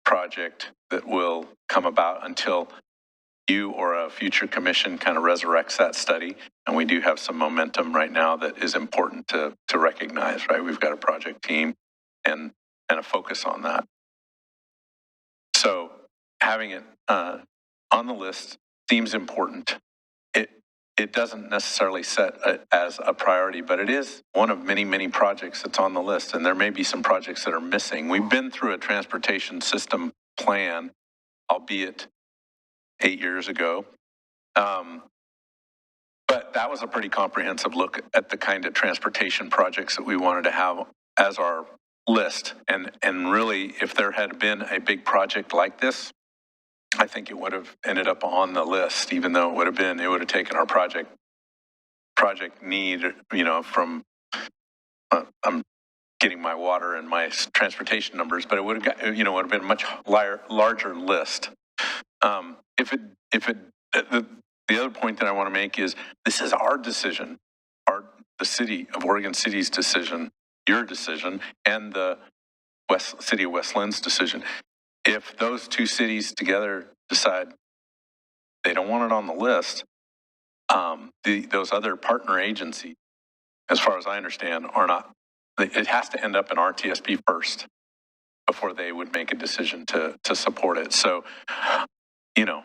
project that will come about until you or a future commission kind of resurrects that study. And we do have some momentum right now that is important to recognize, right? We've got a project team and a focus on that. So having it on the list seems important. It doesn't necessarily set as a priority, but it is one of many, many projects that's on the list. And there may be some projects that are missing. We've been through a transportation system plan, albeit 8 years ago. But that was a pretty comprehensive look at the kind of transportation projects that we wanted to have as our list. And really, if there had been a big project like this, I think it would have ended up on the list, even though it would have taken our project need, from, I'm getting my water and my transportation numbers, but it would have would have been a much larger list. The other point that I want to make is this is our decision, the city of Oregon City's decision, your decision, and the city of West Lynn's decision. If those two cities together decide they don't want it on the list, those other partner agencies, as far as I understand, are not. It has to end up in our TSP first before they would make a decision to support it. So, the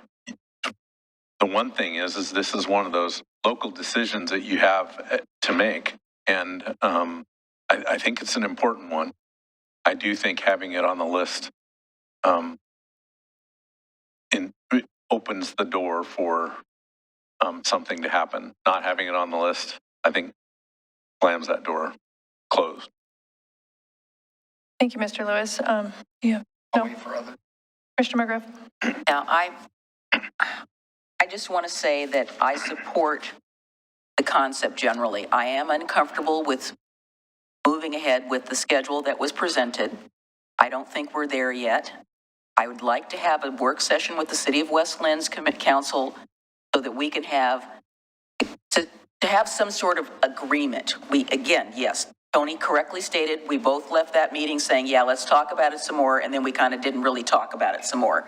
one thing is this is one of those local decisions that you have to make, and I think it's an important one. I do think having it on the list it opens the door for something to happen. Not having it on the list, I think, slams that door closed. Thank you, Mr. Lewis. I'll wait for others. Commissioner McGriff. Now, I just want to say that I support the concept generally. I am uncomfortable with moving ahead with the schedule that was presented. I don't think we're there yet. I would like to have a work session with the City of West Lynn's council so that we can have, to have some sort of agreement. We, again, yes, Tony correctly stated, we both left that meeting saying, yeah, let's talk about it some more, and then we kind of didn't really talk about it some more.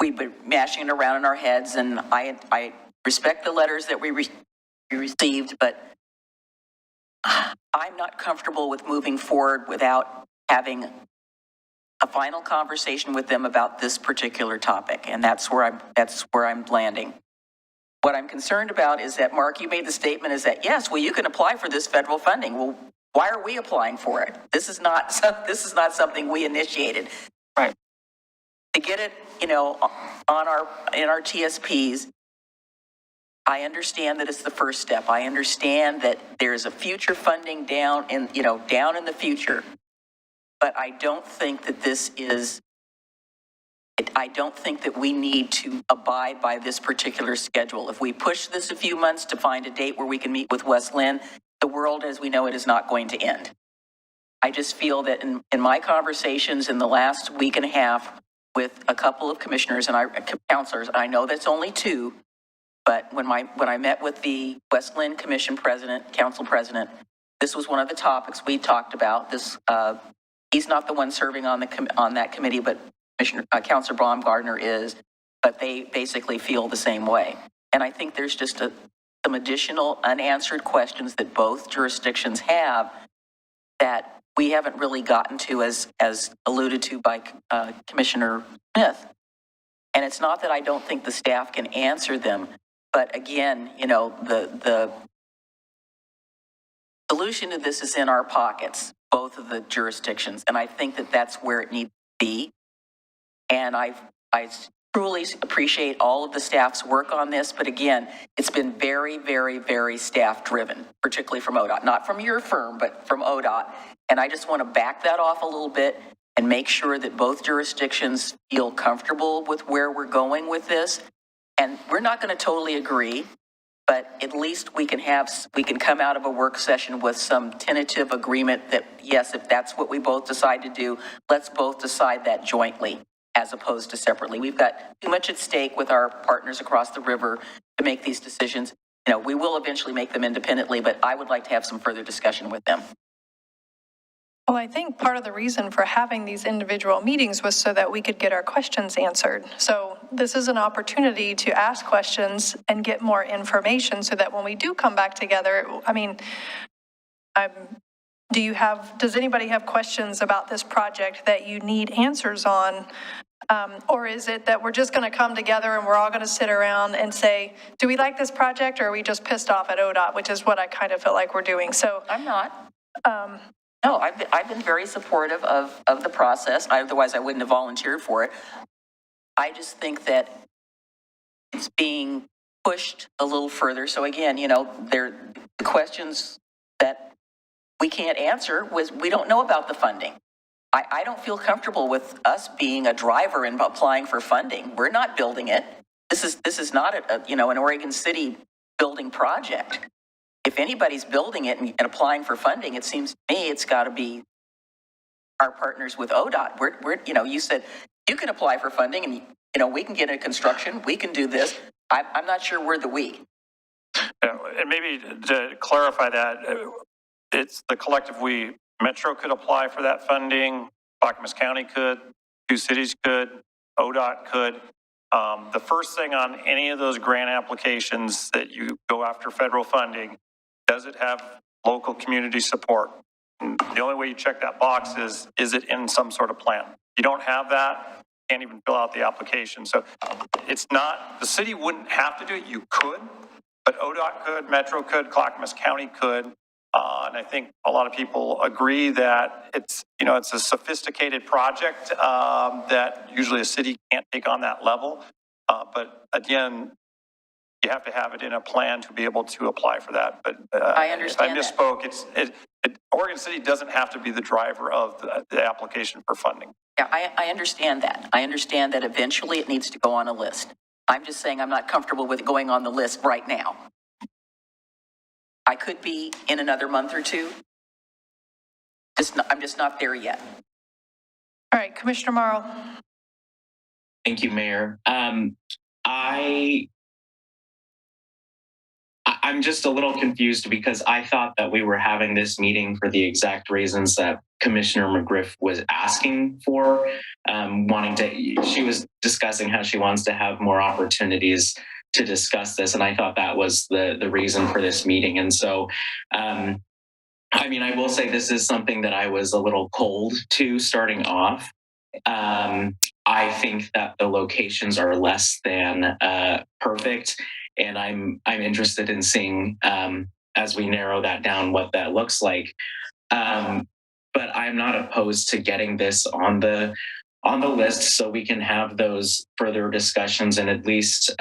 We've been mashing it around in our heads, and I respect the letters that we received, but I'm not comfortable with moving forward without having a final conversation with them about this particular topic, and that's where I'm landing. What I'm concerned about is that, Mark, you made the statement is that, yes, well, you can apply for this federal funding. Well, why are we applying for it? This is not something we initiated. Right. To get it, in our TSPs, I understand that it's the first step. I understand that there's a future funding down in the future. But I don't think that I don't think that we need to abide by this particular schedule. If we push this a few months to find a date where we can meet with West Linn, the world as we know it is not going to end. I just feel that in my conversations in the last week and a half with a couple of commissioners and counselors, I know that's only two, but when I met with the West Linn Commission president, council president, this was one of the topics we talked about. This, he's not the one serving on that committee, but Councilor Baumgartner is, but they basically feel the same way. And I think there's just some additional unanswered questions that both jurisdictions have that we haven't really gotten to, as alluded to by Commissioner Smith. And it's not that I don't think the staff can answer them, but again, the solution to this is in our pockets, both of the jurisdictions. And I think that that's where it needs to be. And I truly appreciate all of the staff's work on this. But again, it's been very, very, very staff driven, particularly from ODOT, not from your firm, but from ODOT. And I just want to back that off a little bit and make sure that both jurisdictions feel comfortable with where we're going with this. And we're not going to totally agree, but at least we can come out of a work session with some tentative agreement that, yes, if that's what we both decide to do, let's both decide that jointly as opposed to separately. We've got too much at stake with our partners across the river to make these decisions. We will eventually make them independently, but I would like to have some further discussion with them. Well, I think part of the reason for having these individual meetings was so that we could get our questions answered. So this is an opportunity to ask questions and get more information so that when we do come back together, does anybody have questions about this project that you need answers on? Or is it that we're just going to come together and we're all going to sit around and say, do we like this project, or are we just pissed off at ODOT, which is what I kind of feel like we're doing. So I'm not. No, I've been very supportive of the process. Otherwise, I wouldn't have volunteered for it. I just think that it's being pushed a little further. So again, the questions that we can't answer was we don't know about the funding. I don't feel comfortable with us being a driver in applying for funding. We're not building it. This is not an Oregon City building project. If anybody's building it and applying for funding, it seems to me it's got to be our partners with ODOT. We're you said you can apply for funding and we can get into construction. We can do this. I'm not sure we're the we. And maybe to clarify that, it's the collective we. Metro could apply for that funding. Clackamas County could. Two cities could. ODOT could. The first thing on any of those grant applications that you go after federal funding, does it have local community support? And the only way you check that box is it in some sort of plan? You don't have that, you can't even fill out the application. So it's not, the city wouldn't have to do it. You could, but ODOT could, Metro could, Clackamas County could. And I think a lot of people agree that it's a sophisticated project that usually a city can't take on that level. But again, you have to have it in a plan to be able to apply for that. But I understand. If I misspoke, Oregon City doesn't have to be the driver of the application for funding. Yeah, I understand that. I understand that eventually it needs to go on a list. I'm just saying I'm not comfortable with it going on the list right now. I could be in another month or two. I'm just not there yet. All right, Commissioner Morrow. Thank you, Mayor. I'm just a little confused because I thought that we were having this meeting for the exact reasons that Commissioner McGriff was asking for, she was discussing how she wants to have more opportunities to discuss this. And I thought that was the reason for this meeting. And so, I mean, I will say this is something that I was a little cold to starting off. I think that the locations are less than perfect, and I'm interested in seeing as we narrow that down what that looks like. But I'm not opposed to getting this on the list so we can have those further discussions and at least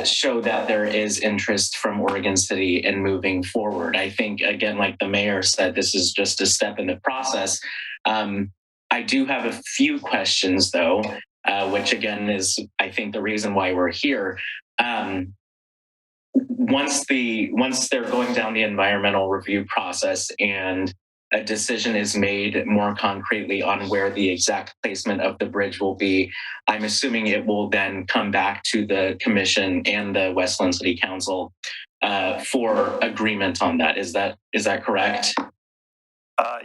show that there is interest from Oregon City in moving forward. I think, again, like the mayor said, this is just a step in the process. I do have a few questions, though, which again is, I think, the reason why we're here. Once they're going down the environmental review process and a decision is made more concretely on where the exact placement of the bridge will be, I'm assuming it will then come back to the commission and the Westland City Council for agreement on that. Is that correct?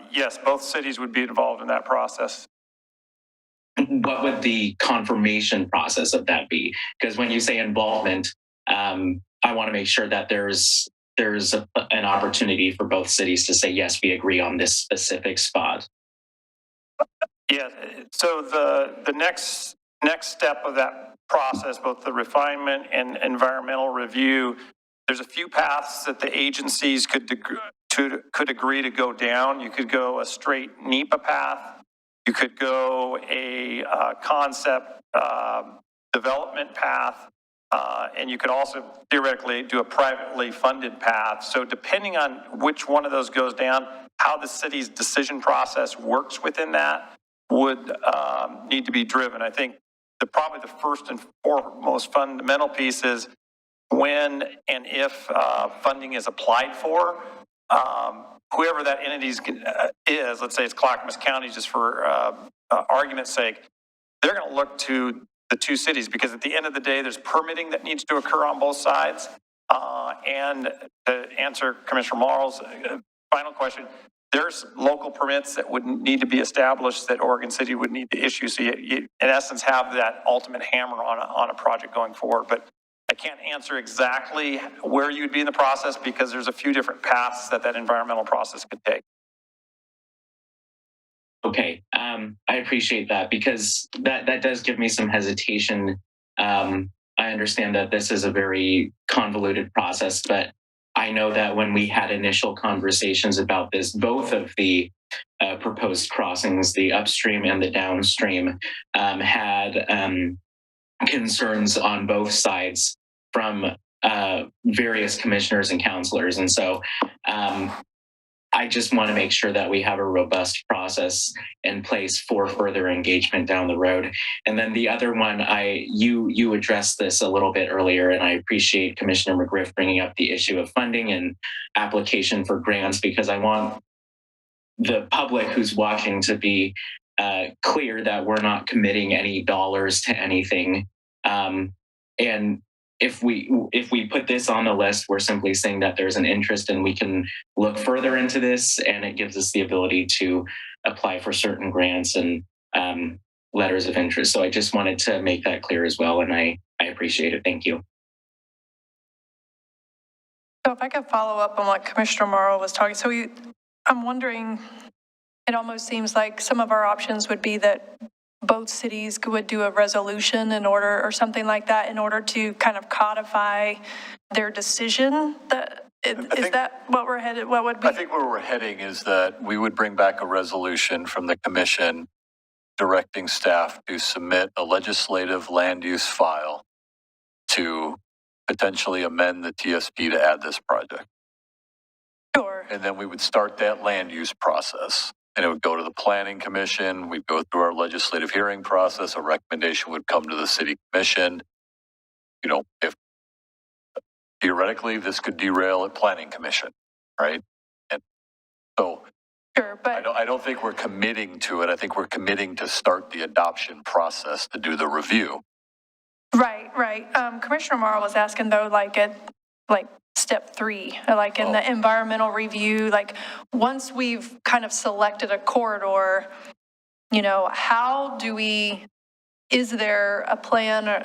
Yes, both cities would be involved in that process. What would the confirmation process of that be? Because when you say involvement, I want to make sure that there's an opportunity for both cities to say, yes, we agree on this specific spot. Yeah, so the next step of that process, both the refinement and environmental review, there's a few paths that the agencies could agree to go down. You could go a straight NEPA path. You could go a concept development path. And you could also theoretically do a privately funded path. So depending on which one of those goes down, how the city's decision process works within that would need to be driven. I think probably the first and foremost fundamental piece is when and if funding is applied for, whoever that entity is, let's say it's Clackamas County, just for argument's sake, they're going to look to the two cities because at the end of the day, there's permitting that needs to occur on both sides. And to answer Commissioner Morrow's final question, there's local permits that would need to be established that Oregon City would need to issue. So you in essence have that ultimate hammer on a project going forward. But I can't answer exactly where you'd be in the process because there's a few different paths that environmental process could take. Okay, I appreciate that because that does give me some hesitation. I understand that this is a very convoluted process, but I know that when we had initial conversations about this, both of the proposed crossings, the upstream and the downstream, had concerns on both sides from various commissioners and councilors. And so I just want to make sure that we have a robust process in place for further engagement down the road. And then the other one, you addressed this a little bit earlier, and I appreciate Commissioner McGriff bringing up the issue of funding and application for grants, because I want the public who's watching to be clear that we're not committing any dollars to anything. And if we put this on the list, we're simply saying that there's an interest and we can look further into this, and it gives us the ability to apply for certain grants and letters of interest. So I just wanted to make that clear as well, and I appreciate it. Thank you. So if I could follow up on what Commissioner Morrow was talking, I'm wondering, it almost seems like some of our options would be that both cities would do a resolution in order, or something like that, in order to kind of codify their decision. Is that what we're headed? What would be? I think where we're heading is that we would bring back a resolution from the commission directing staff to submit a legislative land use file to potentially amend the TSP to add this project. Sure. And then we would start that land use process. And it would go to the planning commission. We'd go through our legislative hearing process. A recommendation would come to the city commission. You know, if theoretically this could derail at planning commission, right? And so, Sure, but. I don't think we're committing to it. I think we're committing to start the adoption process to do the review. Right, right. Commissioner Morrow was asking though, like at, like step 3, like in the environmental review, like once we've kind of selected a corridor, you know, how do we, is there a plan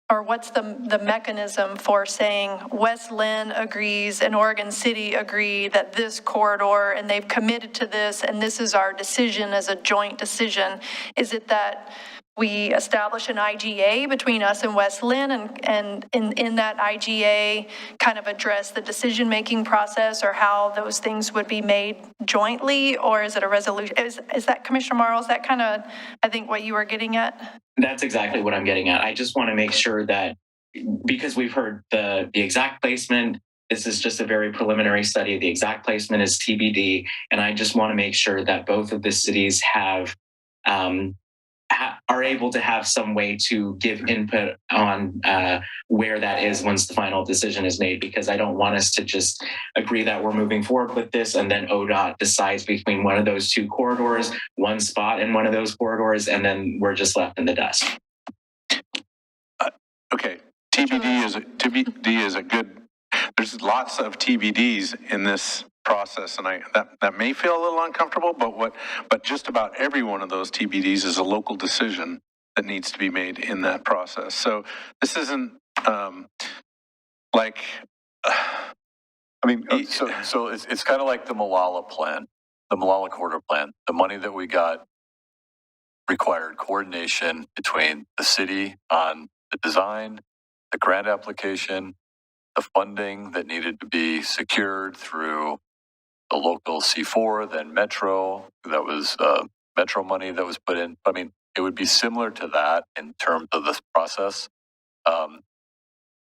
or what's the mechanism for saying West Linn agrees and Oregon City agree that this corridor and they've committed to this and this is our decision as a joint decision? Is it that we establish an IGA between us and West Linn and in that IGA kind of address the decision-making process or how those things would be made jointly? Or is it a resolution? Is that, Commissioner Morrow, is that kind of, I think, what you were getting at? That's exactly what I'm getting at. I just want to make sure that, because we've heard the exact placement, this is just a very preliminary study. The exact placement is TBD. And I just want to make sure that both of the cities have, are able to have some way to give input on where that is once the final decision is made, because I don't want us to just agree that we're moving forward with this and then ODOT decides between one of those two corridors, one spot in one of those corridors, and then we're just left in the dust. Okay, TBD is a good, there's lots of TBDs in this process, and that may feel a little uncomfortable, but just about every one of those TBDs is a local decision that needs to be made in that process. So this isn't like, I mean, so it's kind of like the Malala plan, the Malala corridor plan. The money that we got required coordination between the city on the design, the grant application, the funding that needed to be secured through the local C4, then Metro, that was Metro money that was put in. I mean, it would be similar to that in terms of this process. You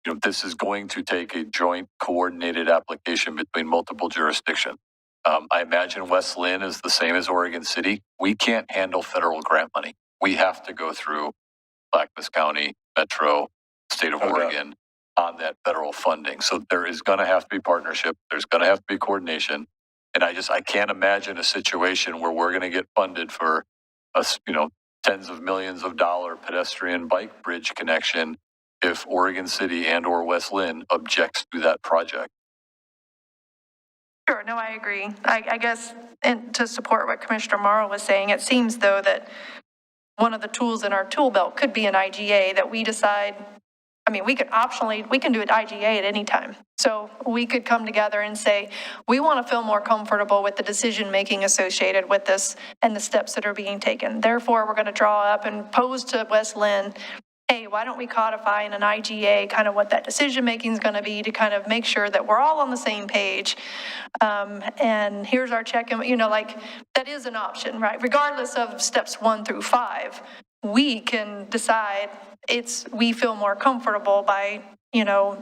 know, this is going to take a joint coordinated application between multiple jurisdictions. I imagine West Linn is the same as Oregon City. We can't handle federal grant money. We have to go through Clackamas County, Metro, State of Oregon on that federal funding. So there is going to have to be partnership. There's going to have to be coordination. And I can't imagine a situation where we're going to get funded for a, tens of millions of dollar pedestrian bike bridge connection if Oregon City and or West Linn objects to that project. Sure, no, I agree. I guess, and to support what Commissioner Morrow was saying, it seems though that one of the tools in our tool belt could be an IGA that we decide. I mean, we could optionally, we can do an IGA at any time. So we could come together and say, we want to feel more comfortable with the decision-making associated with this and the steps that are being taken. Therefore, we're going to draw up and pose to West Linn, hey, why don't we codify in an IGA kind of what that decision-making is going to be to kind of make sure that we're all on the same page. And here's our check. And, like that is an option, right? Regardless of steps 1 through 5, we can decide we feel more comfortable by,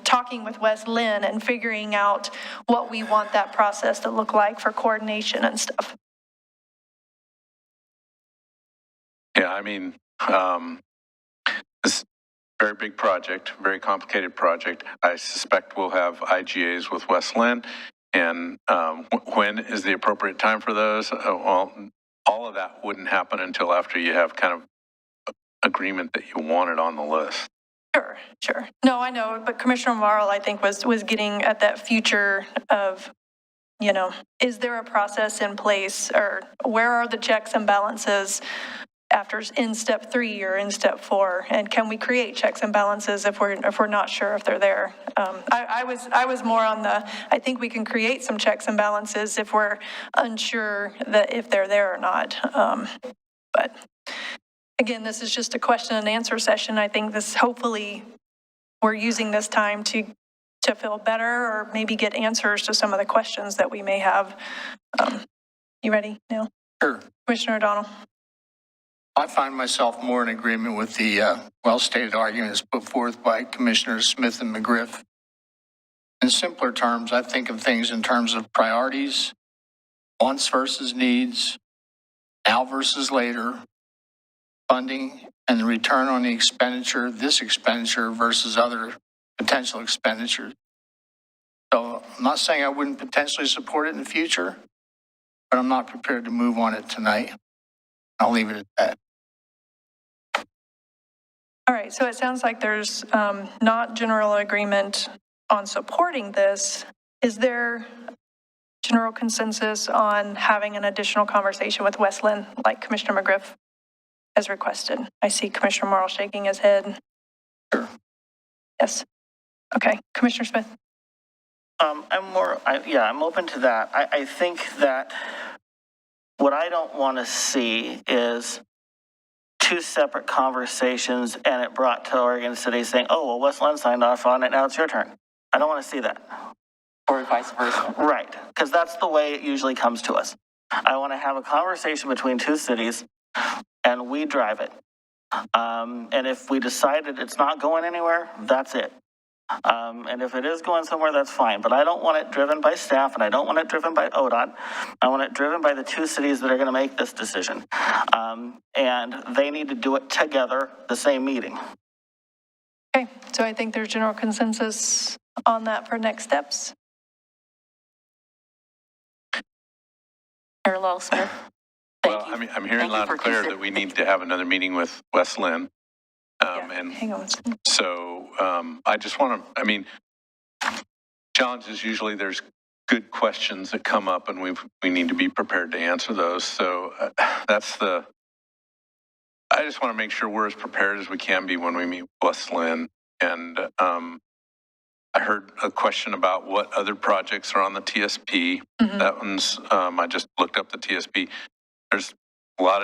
talking with West Linn and figuring out what we want that process to look like for coordination and stuff. yeah, I mean, this very big project, very complicated project. I suspect we'll have IGAs with West Linn. And when is the appropriate time for those? Well, all of that wouldn't happen until after you have kind of agreement that you wanted on the list. Sure. No, I know, but Commissioner Morrow, I think, was getting at that future of, is there a process in place or where are the checks and balances after in step 3 or in step 4? And can we create checks and balances if we're not sure if they're there? I was more on I think we can create some checks and balances if we're unsure that if they're there or not. But again, this is just a question and answer session. I think hopefully we're using this time to feel better or maybe get answers to some of the questions that we may have. You ready now? Sure. Commissioner O'Donnell. I find myself more in agreement with the well-stated arguments put forth by Commissioners Smith and McGriff. In simpler terms, I think of things in terms of priorities, wants versus needs, now versus later, funding, and the return on the expenditure, this expenditure versus other potential expenditures. So I'm not saying I wouldn't potentially support it in the future, but I'm not prepared to move on it tonight. I'll leave it at that. All right, so it sounds like there's not general agreement on supporting this. Is there general consensus on having an additional conversation with West Linn, like Commissioner McGriff has requested? I see Commissioner Morrill shaking his head. Sure. Yes. Okay, Commissioner Smith. I'm open to that. I think that what I don't want to see is two separate conversations and it brought to Oregon City saying, oh, well, West Linn signed off on it, now it's your turn. I don't want to see that. Or vice versa. Right, because that's the way it usually comes to us. I want to have a conversation between two cities and we drive it. And if we decided it's not going anywhere, that's it. And if it is going somewhere, that's fine. But I don't want it driven by staff and I don't want it driven by ODOT. I want it driven by the two cities that are going to make this decision. And they need to do it together, the same meeting. Okay, so I think there's general consensus on that for next steps. Mayor Smith. Thank Well, you. I'm hearing Thank you loud for and clear that we need to have another meeting with West Linn. And Hang on one second. so I just want to, challenges usually there's good questions that come up and we need to be prepared to answer those. So I just want to make sure we're as prepared as we can be when we meet with West Linn. And I heard a question about what other projects are on the TSP. Mm-hmm. That one's, I just looked up the TSP. There's a lot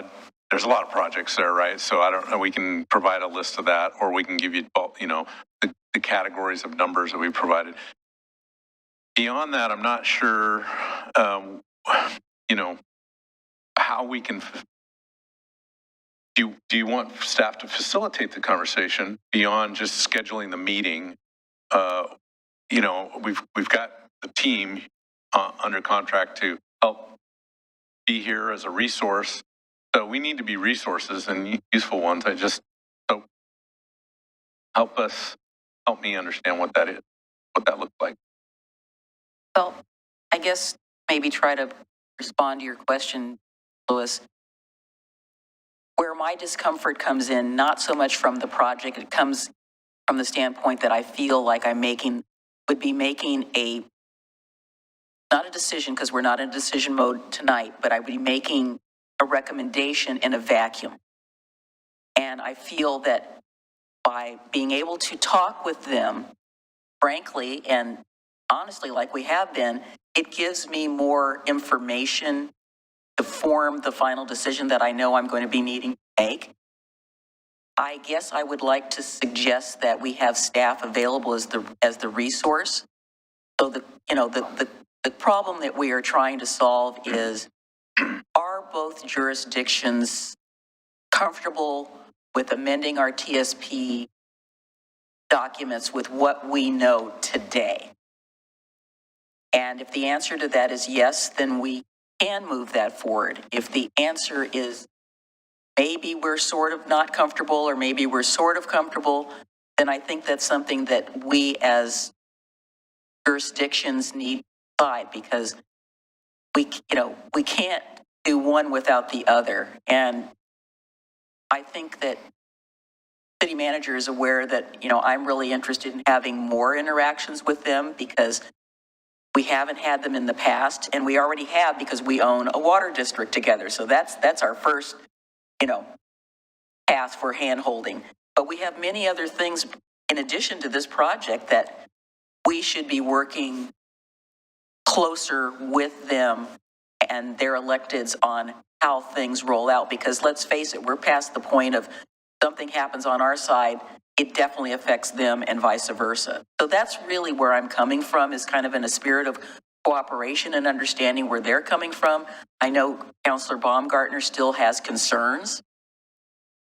of projects there, right? So I don't know, we can provide a list of that, or we can give you, the categories of numbers that we provided. Beyond that, I'm not sure, how we can, do you want staff to facilitate the conversation beyond just scheduling the meeting? We've got the team under contract to help be here as a resource. So we need to be resources and useful ones. So help me understand what that is, what that looks like. Well, I guess maybe try to respond to your question, Louis. Where my discomfort comes in, not so much from the project, it comes from the standpoint that I feel like would be making not a decision, because we're not in decision mode tonight, but I would be making a recommendation in a vacuum. And I feel that by being able to talk with them, frankly, and honestly, like we have been, it gives me more information to form the final decision that I know I'm going to be needing to make. I guess I would like to suggest that we have staff available as the resource. So the problem that we are trying to solve is, are both jurisdictions comfortable with amending our TSP documents with what we know today? And if the answer to that is yes, then we can move that forward. If the answer is maybe we're sort of not comfortable or maybe we're sort of comfortable, then I think that's something that we as jurisdictions need to decide, because we can't do one without the other. And I think that city manager is aware that, I'm really interested in having more interactions with them, because we haven't had them in the past, and we already have because we own a water district together. So that's our first, path for hand holding. But we have many other things in addition to this project that we should be working closer with them and their electeds on how things roll out. Because let's face it, we're past the point of something happens on our side, it definitely affects them and vice versa. So that's really where I'm coming from, is kind of in a spirit of cooperation and understanding where they're coming from. I know Councillor Baumgartner still has concerns.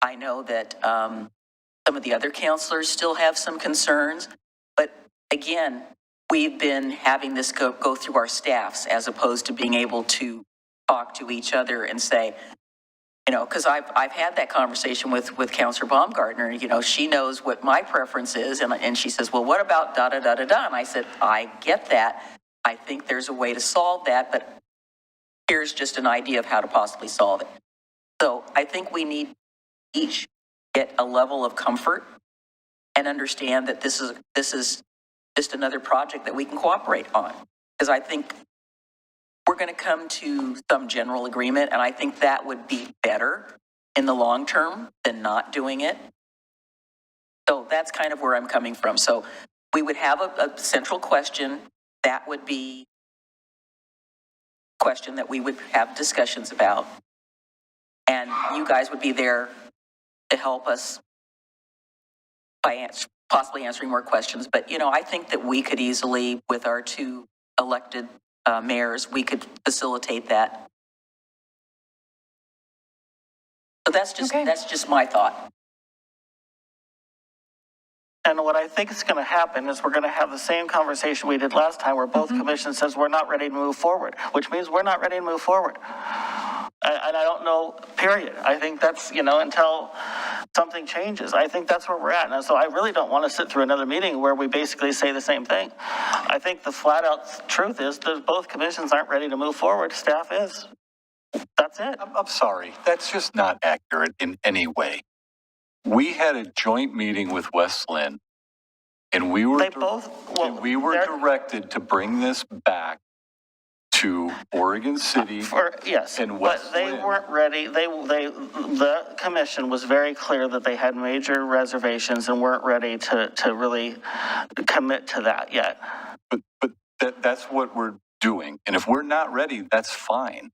I know that some of the other councillors still have some concerns. But again, we've been having this go through our staffs as opposed to being able to talk to each other and say, because I've had that conversation with Councillor Baumgartner. She knows what my preference is, and she says, well, what about da-da-da-da-da? And I said, I get that. I think there's a way to solve that, but here's just an idea of how to possibly solve it. So I think we need each get a level of comfort and understand that this is just another project that we can cooperate on. Because I think we're going to come to some general agreement, and I think that would be better in the long term than not doing it. So that's kind of where I'm coming from. So we would have a central question that would be a question that we would have discussions about. And you guys would be there to help us by possibly answering more questions. But, you know, I think that we could easily, with our two elected mayors, we could facilitate that. So that's just my thought. And what I think is going to happen is we're going to have the same conversation we did last time where both commissions says we're not ready to move forward, which means we're not ready to move forward. And I don't know, period. I think that's, you know, until something changes. I think that's where we're at. And so I really don't want to sit through another meeting where we basically say the same thing. I think the flat out truth is that both commissions aren't ready to move forward. Staff is. That's it. I'm sorry, that's just not accurate in any way. We had a joint meeting with West Linn, and we were directed to bring this back to Oregon City and West but they Linn. weren't ready. The commission was very clear that they had major reservations and weren't ready to really commit to that yet. But that's what we're doing. And if we're not ready, that's fine.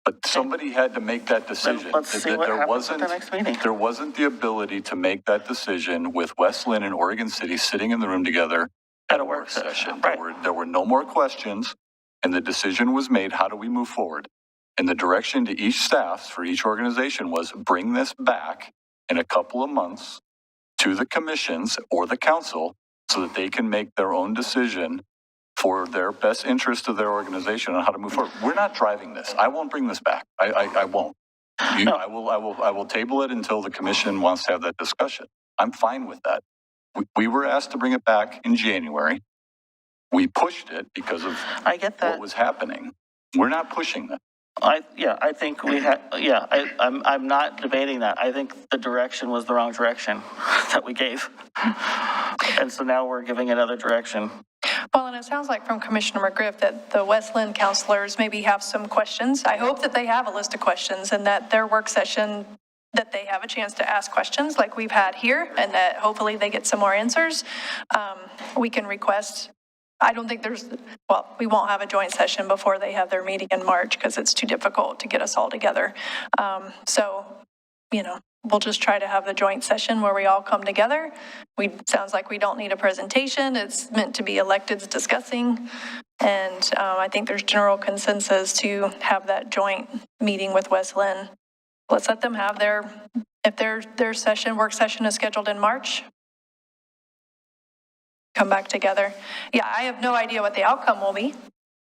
But somebody had to make that decision. Let's see what happens at the next meeting. There wasn't the ability to make that decision with West Linn and Oregon City sitting in the room together at a work session. Right. There were no more questions, and the decision was made, how do we move forward? And the direction to each staff for each organization was bring this back in a couple of months to the commissions or the council so that they can make their own decision for their best interest of their organization on how to move forward. We're not driving this. I won't bring this back. I won't. I will table it until the commission wants to have that discussion. I'm fine with that. We were asked to bring it back in January. We pushed it because of I get that. what was happening. We're not pushing that. I think we had, I'm not debating that. I think the direction was the wrong direction that we gave. And so now we're giving another direction. Well, and it sounds like from Commissioner McGriff that the West Linn counselors maybe have some questions. I hope that they have a list of questions and that their work session, that they have a chance to ask questions like we've had here, and that hopefully they get some more answers. We can request, I don't think we won't have a joint session before they have their meeting in March because it's too difficult to get us all together. So, you know, we'll just try to have the joint session where we all come together. Sounds like we don't need a presentation. It's meant to be electeds discussing. And I think there's general consensus to have that joint meeting with West Linn. Let's let them have if their work session is scheduled in March, come back together. Yeah, I have no idea what the outcome will be.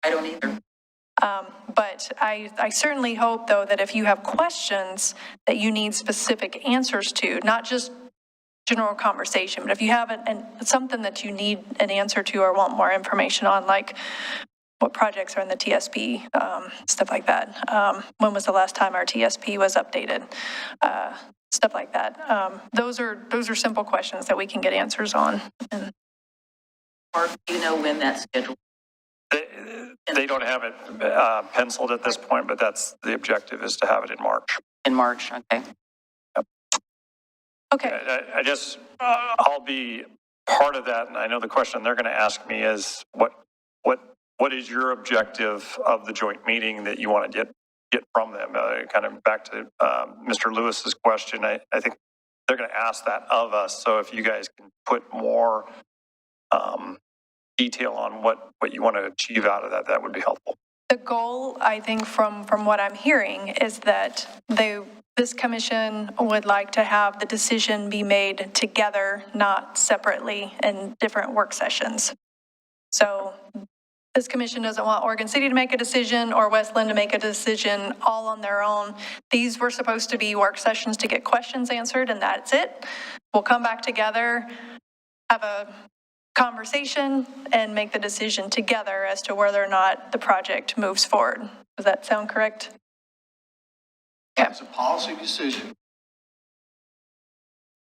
I don't either. But I certainly hope, though, that if you have questions that you need specific answers to, not just general conversation, but if you have something that you need an answer to or want more information on, like what projects are in the TSP, stuff like that. When was the last time our TSP was updated? Stuff like that. Those are simple questions that we can get answers on. Mark, do you know when that's scheduled? They don't have it penciled at this point, but that's the objective, is to have it in March. In March, okay. Yep. Okay. I'll be part of that, and I know the question they're going to ask me is, what is your objective of the joint meeting that you want to get from them? Kind of back to Mr. Lewis's question, I think they're going to ask that of us. So if you guys can put more detail on what you want to achieve out of that, that would be helpful. The goal, I think, from what I'm hearing, is that this commission would like to have the decision be made together, not separately in different work sessions. So this commission doesn't want Oregon City to make a decision or West Linn to make a decision all on their own. These were supposed to be work sessions to get questions answered, and that's it. We'll come back together, have a conversation, and make the decision together as to whether or not the project moves forward. Does that sound correct? It's a policy decision.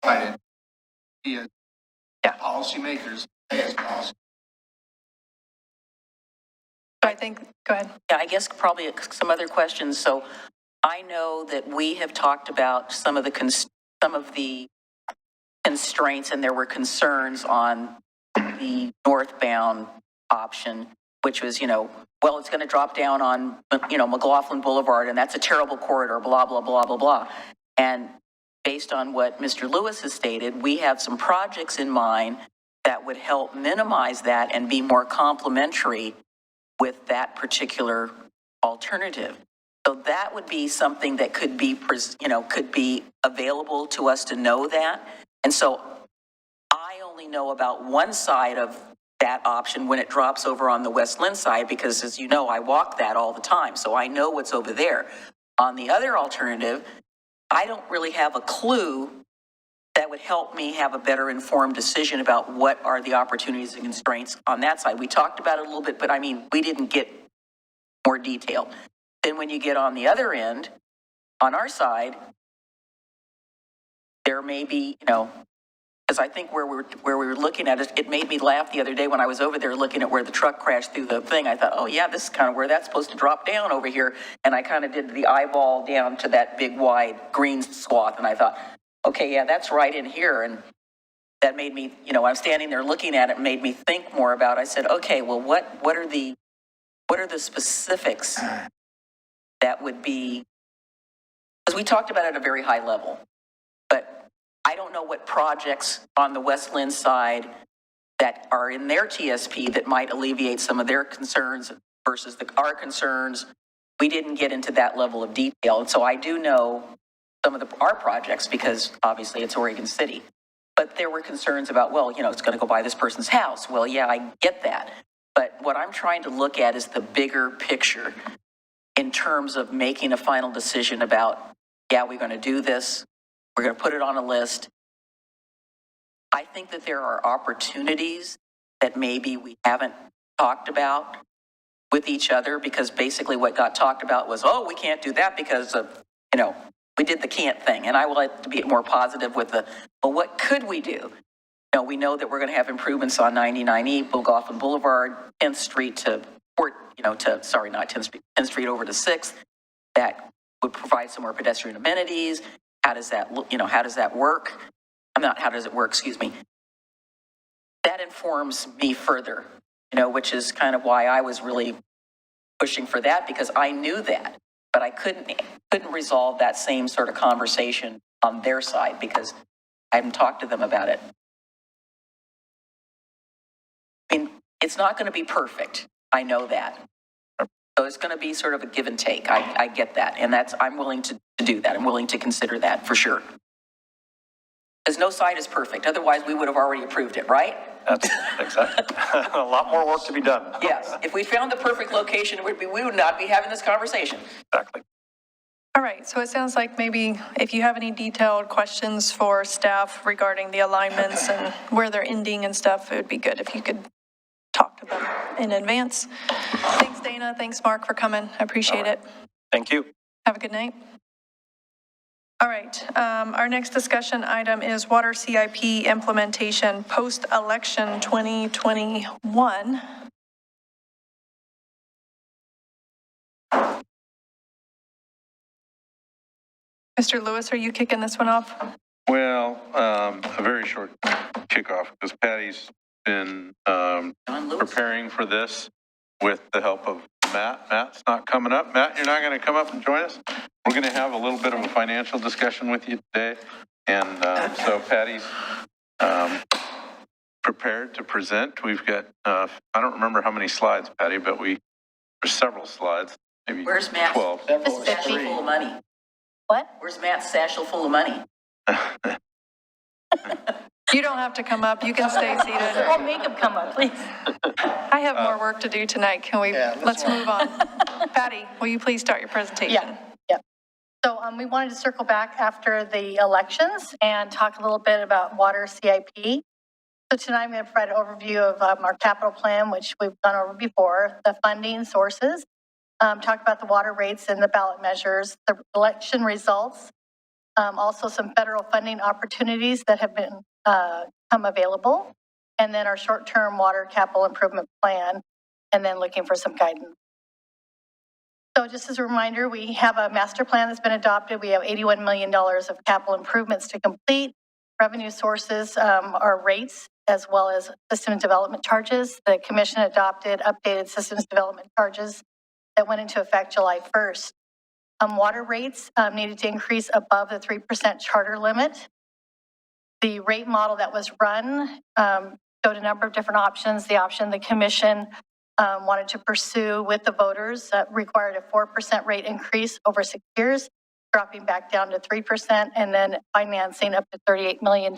Right. The policymakers, as policy. So I think, go ahead. Yeah, I guess probably some other questions. So I know that we have talked about some of the constraints, and there were concerns on the northbound option, which was, well, it's going to drop down on, McLaughlin Boulevard, and that's a terrible corridor, blah, blah, blah, blah, blah. And based on what Mr. Lewis has stated, we have some projects in mind that would help minimize that and be more complementary with that particular alternative. So that would be something that could be, could be available to us to know that. And so I only know about one side of that option when it drops over on the West Linn side, because as you know, I walk that all the time. So I know what's over there. On the other alternative, I don't really have a clue that would help me have a better informed decision about what are the opportunities and constraints on that side. We talked about it a little bit, but we didn't get more detail. Then when you get on the other end, on our side, there may be, because I think where we were looking at it, it made me laugh the other day when I was over there looking at where the truck crashed through the thing. I thought, oh yeah, this is kind of where that's supposed to drop down over here. And I kind of did the eyeball down to that big wide green swath. And I thought, okay, yeah, that's right in here. And that made me, I'm standing there looking at it, made me think more about it. I said, okay, well, what are the specifics that would be, because we talked about it at a very high level, but I don't know what projects on the West Linn side that are in their TSP that might alleviate some of their concerns versus our concerns. We didn't get into that level of detail. And so I do know some of our projects because obviously it's Oregon City, but there were concerns about, well, it's going to go by this person's house. Well, yeah, I get that. But what I'm trying to look at is the bigger picture in terms of making a final decision about, yeah, we're going to do this. We're going to put it on a list. I think that there are opportunities that maybe we haven't talked about with each other, because basically what got talked about was, oh, we can't do that because of, we did the can't thing. And I would like to be more positive with well, what could we do? We know that we're going to have improvements on 99E, McLaughlin Boulevard, 10th Street to not 10th Street, 10th Street over to 6th. That would provide some more pedestrian amenities. How does that look? How does that work? How does it work? Excuse me. That informs me further, which is kind of why I was really pushing for that, because I knew that, but I couldn't resolve that same sort of conversation on their side because I haven't talked to them about it. It's not going to be perfect. I know that. So it's going to be sort of a give and take. I get that. And I'm willing to do that. I'm willing to consider that for sure. Because no side is perfect. Otherwise, we would have already approved it, right? That's exactly. A lot more work to be done. Yes. If we found the perfect location, we would not be having this conversation. Exactly. All right, so it sounds like maybe if you have any detailed questions for staff regarding the alignments and where they're ending and stuff, it would be good if you could talk to them in advance. Thanks, Dana. Thanks, Mark, for coming. I appreciate it. Thank you. Have a good night. All right, our next discussion item is water CIP implementation post-election 2021. Mr. Lewis, are you kicking this one off? Well, a very short kickoff because Patty's been preparing for this with the help of Matt. Matt's not coming up. Matt, you're not going to come up and join us? We're going to have a little bit of a financial discussion with you today. And so Patty's prepared to present. We've got, I don't remember how many slides, Patty, but there's several slides. Maybe Where's Matt's 12. satchel full of money? What? Where's Matt's satchel full of money? You don't have to come up. You can stay seated. I'll make him come up, please. I have more work to do tonight. Can we, let's move on. Patty, will you please start your presentation? Yeah. So we wanted to circle back after the elections and talk a little bit about water CIP. So tonight I'm going to provide an overview of our capital plan, which we've gone over before, the funding sources, talk about the water rates and the ballot measures, the election results, also some federal funding opportunities that have been come available, and then our short-term water capital improvement plan, and then looking for some guidance. So just as a reminder, we have a master plan that's been adopted. We have $81 million of capital improvements to complete. Revenue sources are rates as well as systems development charges. The commission adopted updated systems development charges that went into effect July 1st. Water rates needed to increase above the 3% charter limit. The rate model that was run showed a number of different options. The option the commission wanted to pursue with the voters required a 4% rate increase over 6 years, dropping back down to 3%, and then financing up to $38 million.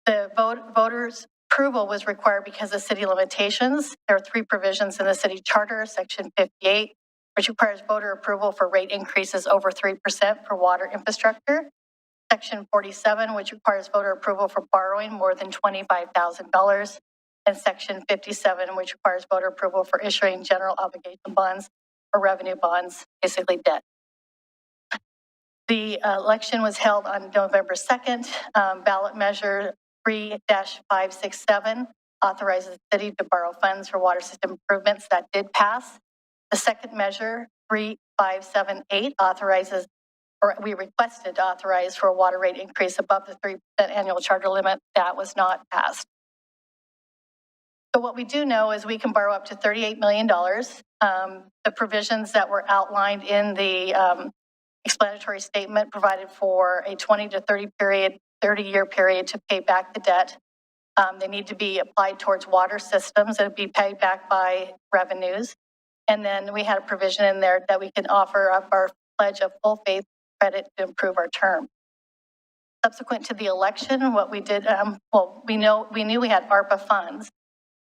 The voters' approval was required because of city limitations. There are 3 provisions in the city charter, section 58, which requires voter approval for rate increases over 3% for water infrastructure. Section 47, which requires voter approval for borrowing more than $25,000. And section 57, which requires voter approval for issuing general obligation bonds or revenue bonds, basically debt. The election was held on November 2nd. Ballot measure 3-567 authorizes the city to borrow funds for water system improvements. That did pass. The second measure, 3578, authorizes, or we requested to authorize for a water rate increase above the 3% annual charter limit. That was not passed. So what we do know is we can borrow up to $38 million. The provisions that were outlined in the explanatory statement provided for a 20 to 30-year period to pay back the debt. They need to be applied towards water systems and be paid back by revenues. And then we had a provision in there that we can offer up our pledge of full faith credit to improve our term. Subsequent to the election, what we did, we knew we had ARPA funds.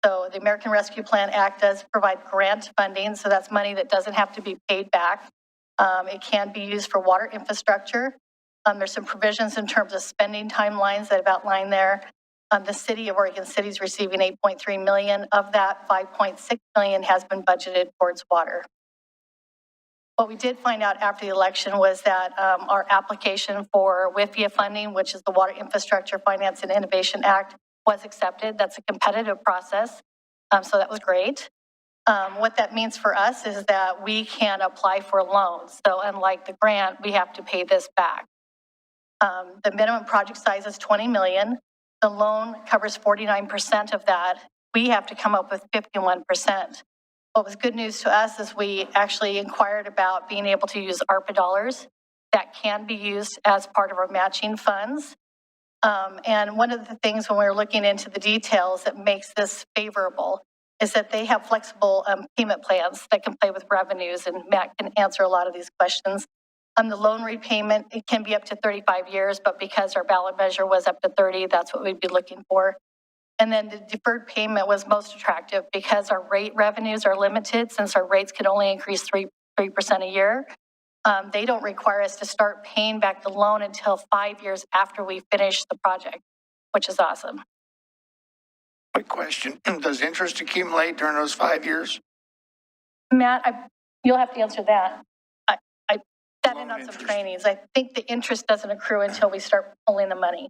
So the American Rescue Plan Act does provide grant funding, so that's money that doesn't have to be paid back. It can be used for water infrastructure. There's some provisions in terms of spending timelines that I've outlined there. The city of Oregon City is receiving $8.3 million. Of that, $5.6 million has been budgeted towards water. What we did find out after the election was that our application for WIFIA funding, which is the Water Infrastructure Finance and Innovation Act, was accepted. That's a competitive process, so that was great. What that means for us is that we can apply for loans. So unlike the grant, we have to pay this back. The minimum project size is $20 million. The loan covers 49% of that. We have to come up with 51%. What was good news to us is we actually inquired about being able to use ARPA dollars that can be used as part of our matching funds. And one of the things when we're looking into the details that makes this favorable is that they have flexible payment plans that can play with revenues, and Matt can answer a lot of these questions. The loan repayment, it can be up to 35 years, but because our ballot measure was up to 30, that's what we'd be looking for. And then the deferred payment was most attractive because our rate revenues are limited since our rates can only increase 3% a year. They don't require us to start paying back the loan until 5 years after we finish the project, which is awesome. Quick question. Does interest accumulate during those 5 years? Matt, you'll have to answer that. I sat in on some trainings. I think the interest doesn't accrue until we start pulling the money.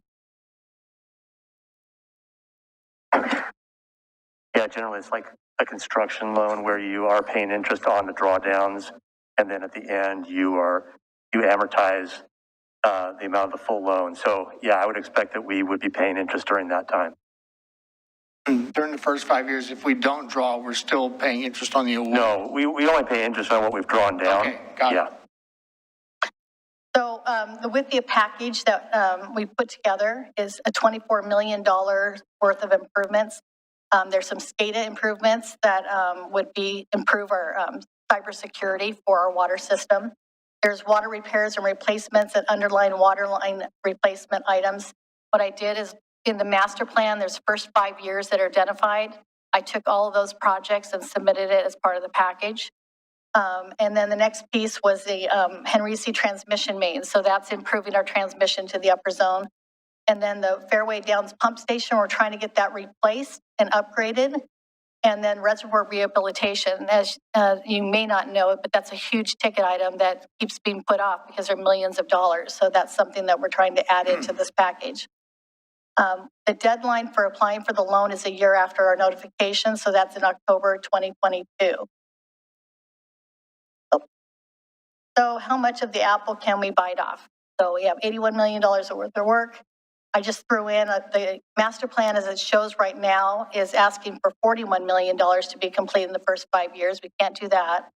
Yeah, generally it's like a construction loan where you are paying interest on the drawdowns, and then at the end you amortize the amount of the full loan. So yeah, I would expect that we would be paying interest during that time. During the first 5 years, if we don't draw, we're still paying interest on the award? No, we only pay interest on what we've drawn down. Okay, got it. So the WIFIA package that we put together is a $24 million worth of improvements. There's some Scada improvements that would improve our cybersecurity for our water system. There's water repairs and replacements and underlying water line replacement items. What I did is in the master plan, there's first 5 years that are identified. I took all of those projects and submitted it as part of the package. And then the next piece was the Henry C. transmission main. So that's improving our transmission to the upper zone. And then the Fairway Downs pump station, we're trying to get that replaced and upgraded. And then reservoir rehabilitation, as you may not know it, but that's a huge ticket item that keeps being put off because they're millions of dollars. So that's something that we're trying to add into this package. The deadline for applying for the loan is a year after our notification, so that's in October 2022. So how much of the apple can we bite off? So we have $81 million worth of work. I just threw in the master plan as it shows right now is asking for $41 million to be complete in the first 5 years. We can't do that.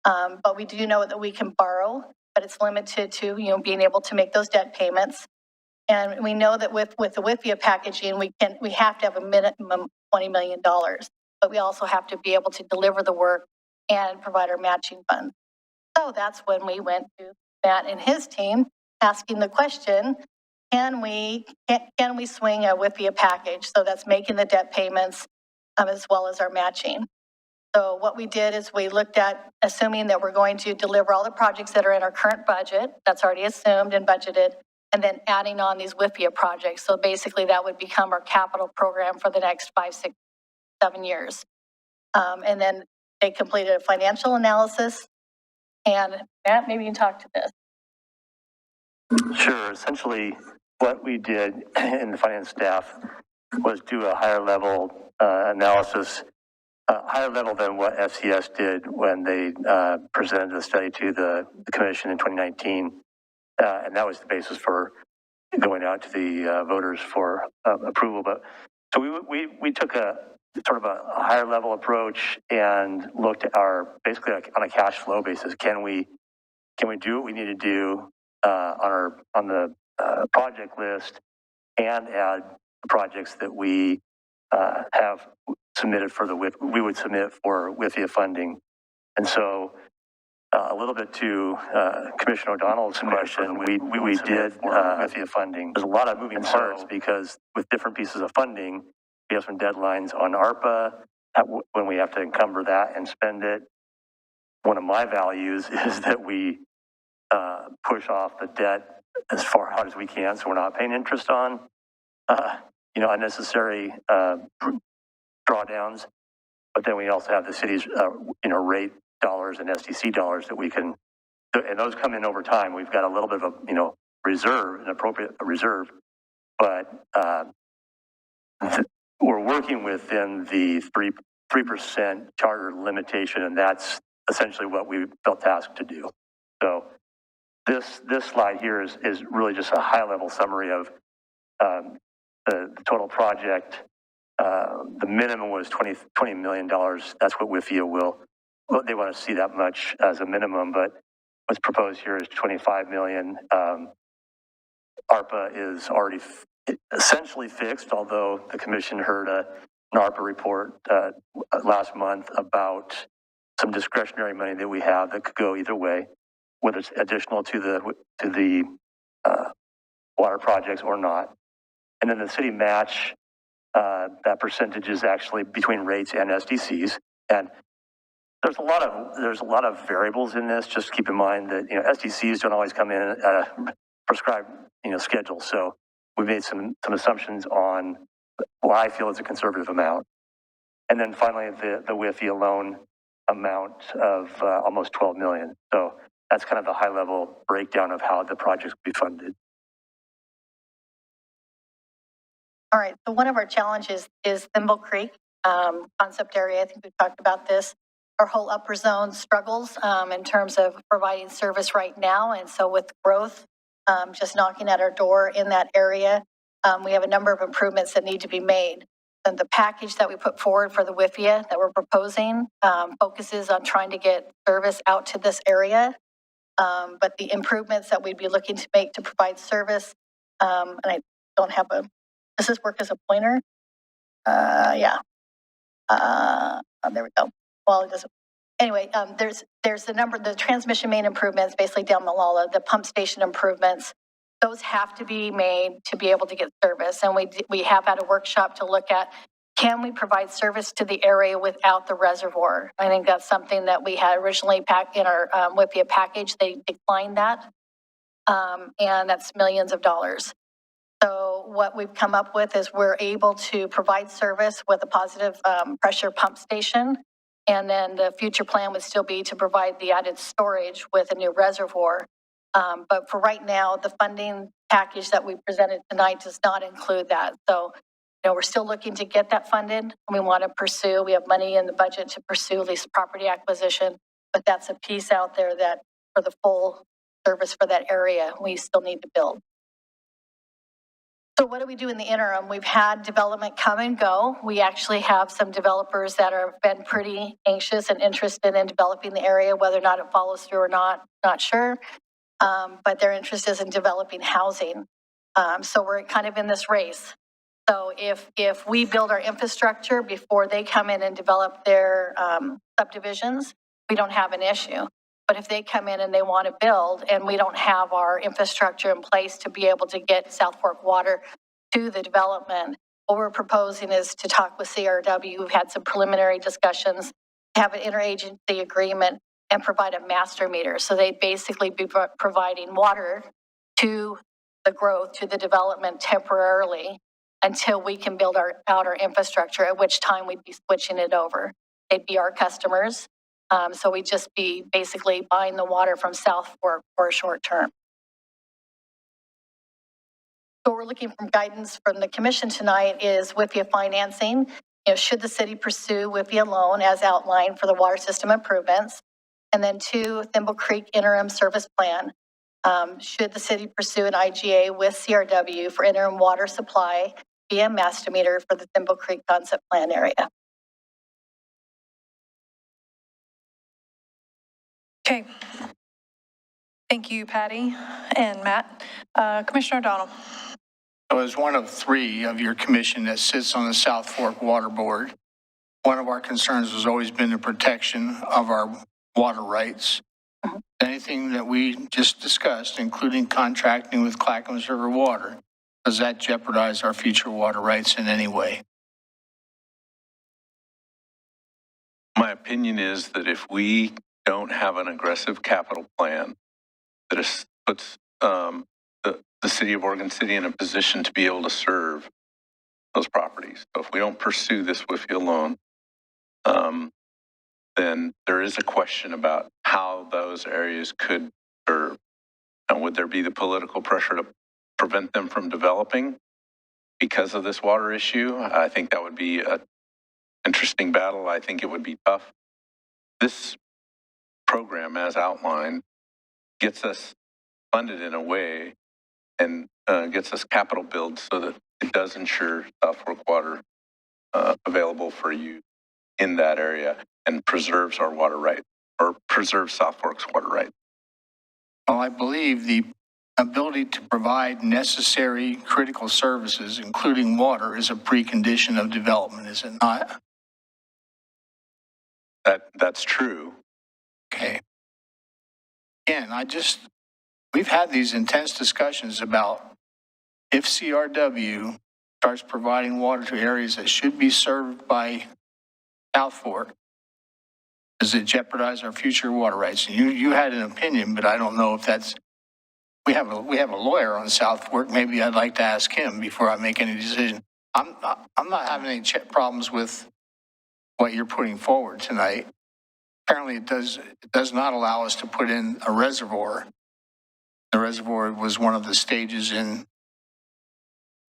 But we do know that we can borrow, but it's limited to, being able to make those debt payments. And we know that with the WIFIA packaging, we have to have a minimum $20 million, but we also have to be able to deliver the work and provide our matching funds. So that's when we went to Matt and his team asking the question, can we swing a WIFIA package? So that's making the debt payments as well as our matching. So what we did is we looked at assuming that we're going to deliver all the projects that are in our current budget, that's already assumed and budgeted, and then adding on these WIFIA projects. So basically that would become our capital program for the next 5, 6, 7 years. And then they completed a financial analysis. And Matt, maybe you can talk to this. Sure. Essentially, what we did in the finance staff was do a higher level analysis, higher level than what FCS did when they presented the study to the commission in 2019. And that was the basis for going out to the voters for approval. But so we took a sort of a higher level approach and looked at basically on a cash flow basis. Can we do what we need to do on the project list and add the projects that we have submitted for we would submit for WIFIA funding. And so a little bit to Commissioner O'Donnell's question, we did WIFIA funding. There's a lot of moving parts because with different pieces of funding, we have some deadlines on ARPA when we have to encumber that and spend it. One of my values is that we push off the debt as far out as we can, so we're not paying interest on, unnecessary drawdowns. But then we also have the city's, rate dollars and SDC dollars that we can, and those come in over time. We've got a little bit of a, reserve, an appropriate reserve, but we're working within the 3% charter limitation, and that's essentially what we felt tasked to do. So this slide here is really just a high level summary of the total project. The minimum was $20 million. That's what WIFIA they want to see that much as a minimum, but what's proposed here is 25 million. ARPA is already essentially fixed, although the commission heard an ARPA report last month about some discretionary money that we have that could go either way, whether it's additional to the water projects or not. And then the city match, that percentage is actually between rates and SDCs. And there's a lot of variables in this. Just keep in mind that SDCs don't always come in at a prescribed schedule. So we made some assumptions on what I feel is a conservative amount. And then finally, the WIFIA loan amount of almost 12 million. So that's kind of the high level breakdown of how the projects will be funded. All right, so one of our challenges is Thimble Creek concept area. I think we've talked about this. Our whole upper zone struggles in terms of providing service right now. And so with growth just knocking at our door in that area, we have a number of improvements that need to be made. And the package that we put forward for the WIFIA that we're proposing focuses on trying to get service out to this area. But the improvements that we'd be looking to make to provide service, and I don't have does this work as a pointer? Yeah. There we go. Well, it doesn't. Anyway, there's the transmission main improvements, basically down Malala, the pump station improvements. Those have to be made to be able to get service. And we have had a workshop to look at, can we provide service to the area without the reservoir? I think that's something that we had originally packed in our WIFIA package. They declined that. And that's millions of dollars. So what we've come up with is we're able to provide service with a positive pressure pump station. And then the future plan would still be to provide the added storage with a new reservoir. But for right now, the funding package that we presented tonight does not include that. So, we're still looking to get that funded. We want to pursue, we have money in the budget to pursue lease property acquisition, but that's a piece out there that for the full service for that area, we still need to build. So what do we do in the interim? We've had development come and go. We actually have some developers that have been pretty anxious and interested in developing the area, whether or not it follows through or not sure. But their interest is in developing housing. So we're kind of in this race. So if we build our infrastructure before they come in and develop their subdivisions, we don't have an issue. But if they come in and they want to build and we don't have our infrastructure in place to be able to get South Fork water to the development, what we're proposing is to talk with CRW. We've had some preliminary discussions, have an interagency agreement and provide a master meter. So they'd basically be providing water to the growth, to the development temporarily until we can build out our infrastructure, at which time we'd be switching it over. They'd be our customers. So we'd just be basically buying the water from South Fork for a short term. So we're looking for guidance from the commission tonight is WIFIA financing. Should the city pursue WIFIA loan as outlined for the water system improvements? And then 2, Thimble Creek interim service plan. Should the city pursue an IGA with CRW for interim water supply via master meter for the Thimble Creek concept plan area? Okay. Thank you, Patty and Matt. Commissioner O'Donnell. So as one of 3 of your commission that sits on the South Fork Water Board, one of our concerns has always been the protection of our water rights. Anything that we just discussed, including contracting with Clackamas River Water, does that jeopardize our future water rights in any way? My opinion is that if we don't have an aggressive capital plan that puts the city of Oregon City in a position to be able to serve those properties. So if we don't pursue this WIFIA loan, then there is a question about how those areas could serve. And would there be the political pressure to prevent them from developing because of this water issue? I think that would be an interesting battle. I think it would be tough. This program, as outlined, gets us funded in a way and gets us capital build so that it does ensure South Fork water available for you in that area and preserves our water right, or preserves South Fork's water right. Well, I believe the ability to provide necessary critical services, including water, is a precondition of development, is it not? That's true. Okay. Again, we've had these intense discussions about if CRW starts providing water to areas that should be served by South Fork, does it jeopardize our future water rights? You had an opinion, but I don't know if that's, we have a lawyer on South Fork. Maybe I'd like to ask him before I make any decision. I'm not having any problems with what you're putting forward tonight. Apparently it does not allow us to put in a reservoir. The reservoir was one of the stages in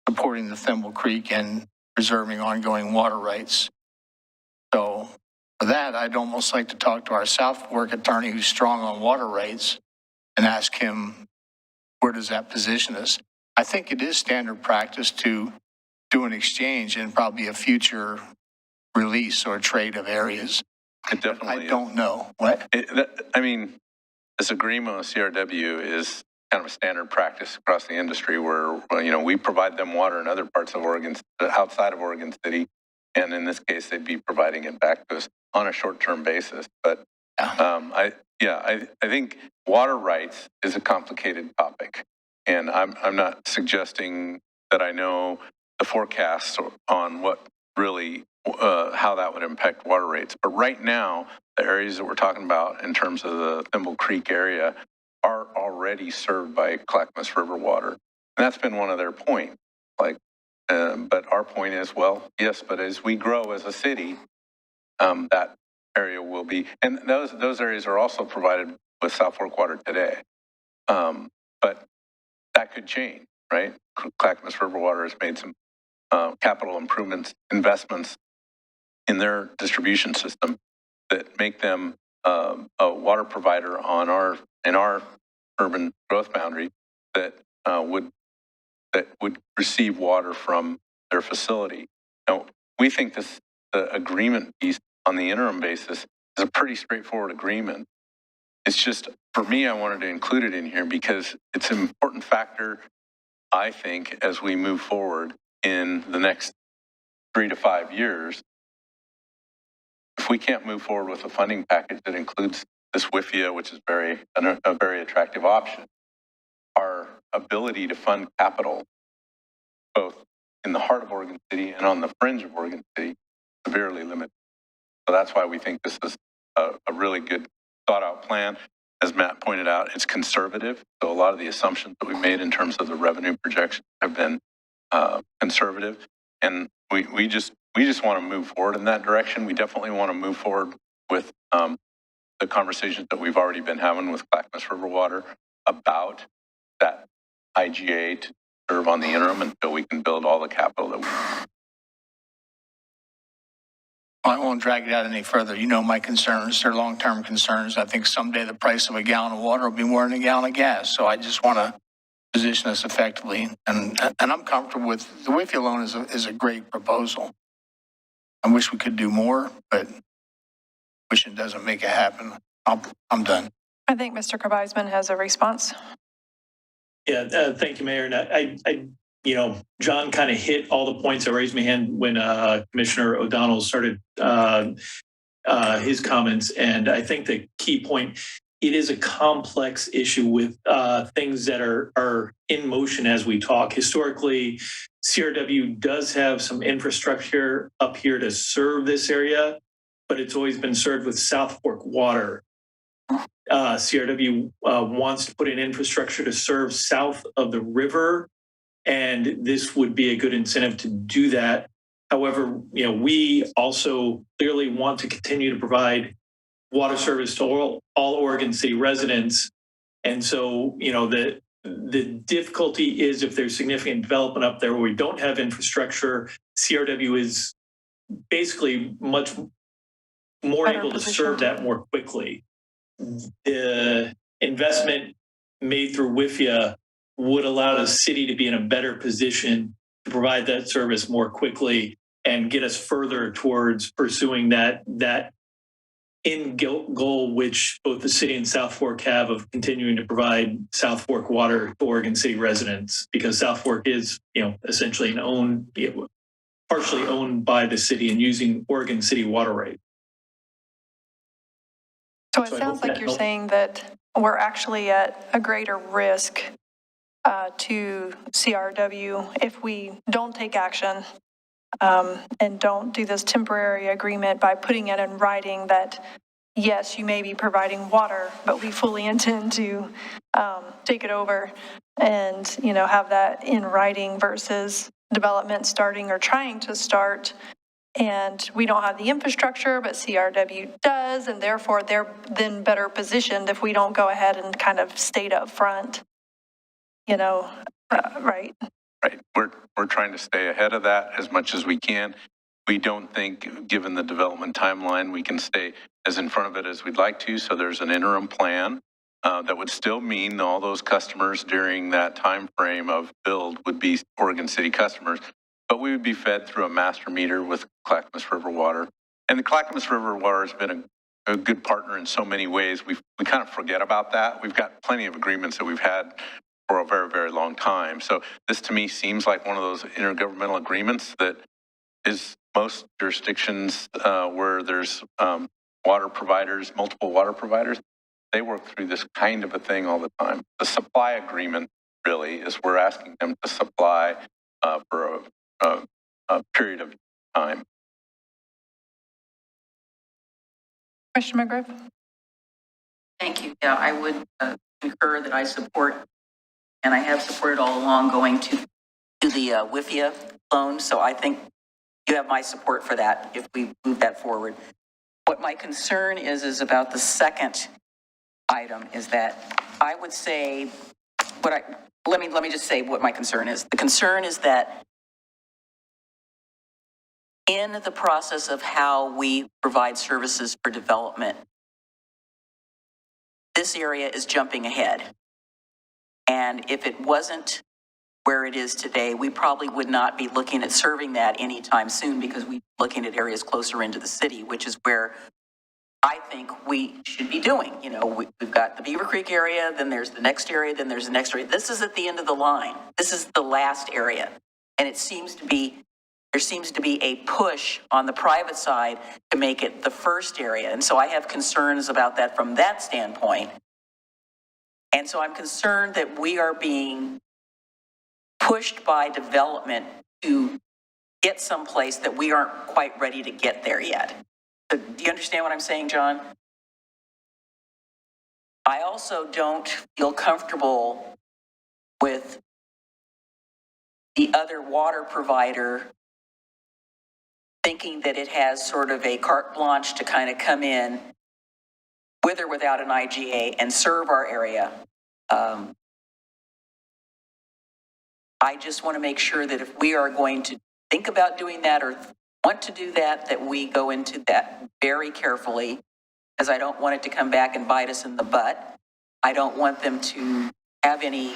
supporting the Thimble Creek and preserving ongoing water rights. So for that, I'd almost like to talk to our South Fork attorney who's strong on water rights and ask him, where does that position us? I think it is standard practice to do an exchange and probably a future release or trade of areas. It definitely I don't know. What? This agreement with CRW is kind of a standard practice across the industry where, we provide them water in other parts of Oregon, outside of Oregon City. And in this case, they'd be providing it back to us on a short-term basis. But I think water rights is a complicated topic. And I'm not suggesting that I know the forecasts on what really, how that would impact water rates. But right now, the areas that we're talking about in terms of the Thimble Creek area are already served by Clackamas River water. And that's been one of their points. But our point is, well, yes, but as we grow as a city, that area will be, and those areas are also provided with South Fork water today. But that could change, right? Clackamas River Water has made some capital improvements, investments in their distribution system that make them a water provider in our urban growth boundary that would receive water from their facility. Now, we think the agreement piece on the interim basis is a pretty straightforward agreement. It's just, for me, I wanted to include it in here because it's an important factor, I think, as we move forward in the next 3 to 5 years. If we can't move forward with a funding package that includes this WIFIA, which is a very attractive option, our ability to fund capital, both in the heart of Oregon City and on the fringe of Oregon City, severely limited. So that's why we think this is a really good thought out plan. As Matt pointed out, it's conservative. So a lot of the assumptions that we made in terms of the revenue projection have been conservative. And we just want to move forward in that direction. We definitely want to move forward with the conversations that we've already been having with Clackamas River Water about that IGA to serve on the interim until we can build all the capital that we need. I won't drag it out any further. You know my concerns. They're long-term concerns. I think someday the price of a gallon of water will be more than a gallon of gas. So I just want to position us effectively. And I'm comfortable with the WIFIA loan is a great proposal. I wish we could do more, but wish it doesn't make it happen. I'm done. I think Mr. Kreisman has a response. Yeah, thank you, Mayor. And John kind of hit all the points. I raised my hand when Commissioner O'Donnell started his comments. And I think the key point, it is a complex issue with things that are in motion as we talk. Historically, CRW does have some infrastructure up here to serve this area, but it's always been served with South Fork water. CRW wants to put in infrastructure to serve south of the river, and this would be a good incentive to do that. However, we also clearly want to continue to provide water service to all Oregon City residents. And so, the difficulty is if there's significant development up there where we don't have infrastructure, CRW is basically much more able to serve that more quickly. The investment made through WIFIA would allow the city to be in a better position to provide that service more quickly and get us further towards pursuing that end goal, which both the city and South Fork have, of continuing to provide South Fork water to Oregon City residents, because South Fork is, essentially partially owned by the city and using Oregon City water rights. So it sounds like you're saying that we're actually at a greater risk to CRW if we don't take action and don't do this temporary agreement by putting it in writing that, yes, you may be providing water, but we fully intend to take it over and, have that in writing versus development starting or trying to start. And we don't have the infrastructure, but CRW does, and therefore they're then better positioned if we don't go ahead and kind of state up front, right? Right. We're trying to stay ahead of that as much as we can. We don't think, given the development timeline, we can stay as in front of it as we'd like to. So there's an interim plan that would still mean all those customers during that time frame of build would be Oregon City customers. But we would be fed through a master meter with Clackamas River Water. And the Clackamas River Water has been a good partner in so many ways. We kind of forget about that. We've got plenty of agreements that we've had for a very, very long time. So this to me seems like one of those intergovernmental agreements that is most jurisdictions where there's water providers, multiple water providers, they work through this kind of a thing all the time. The supply agreement really is we're asking them to supply for a period of time. Commissioner McGriff? Thank you. Yeah, I would concur that I support and I have supported all along going to the WIFIA loan. So I think you have my support for that if we move that forward. What my concern is about the second item is that I would say, let me just say what my concern is. The concern is that in the process of how we provide services for development, this area is jumping ahead. And if it wasn't where it is today, we probably would not be looking at serving that anytime soon because we're looking at areas closer into the city, which is where I think we should be doing. You know, we've got the Beavercreek area, then there's the next area, then there's the next area. This is at the end of the line. This is the last area. And there seems to be a push on the private side to make it the first area. And so I have concerns about that from that standpoint. And so I'm concerned that we are being pushed by development to get someplace that we aren't quite ready to get there yet. So do you understand what I'm saying, John? I also don't feel comfortable with the other water provider thinking that it has sort of a carte blanche to kind of come in with or without an IGA and serve our area. I just want to make sure that if we are going to think about doing that or want to do that, that we go into that very carefully, because I don't want it to come back and bite us in the butt. I don't want them to have any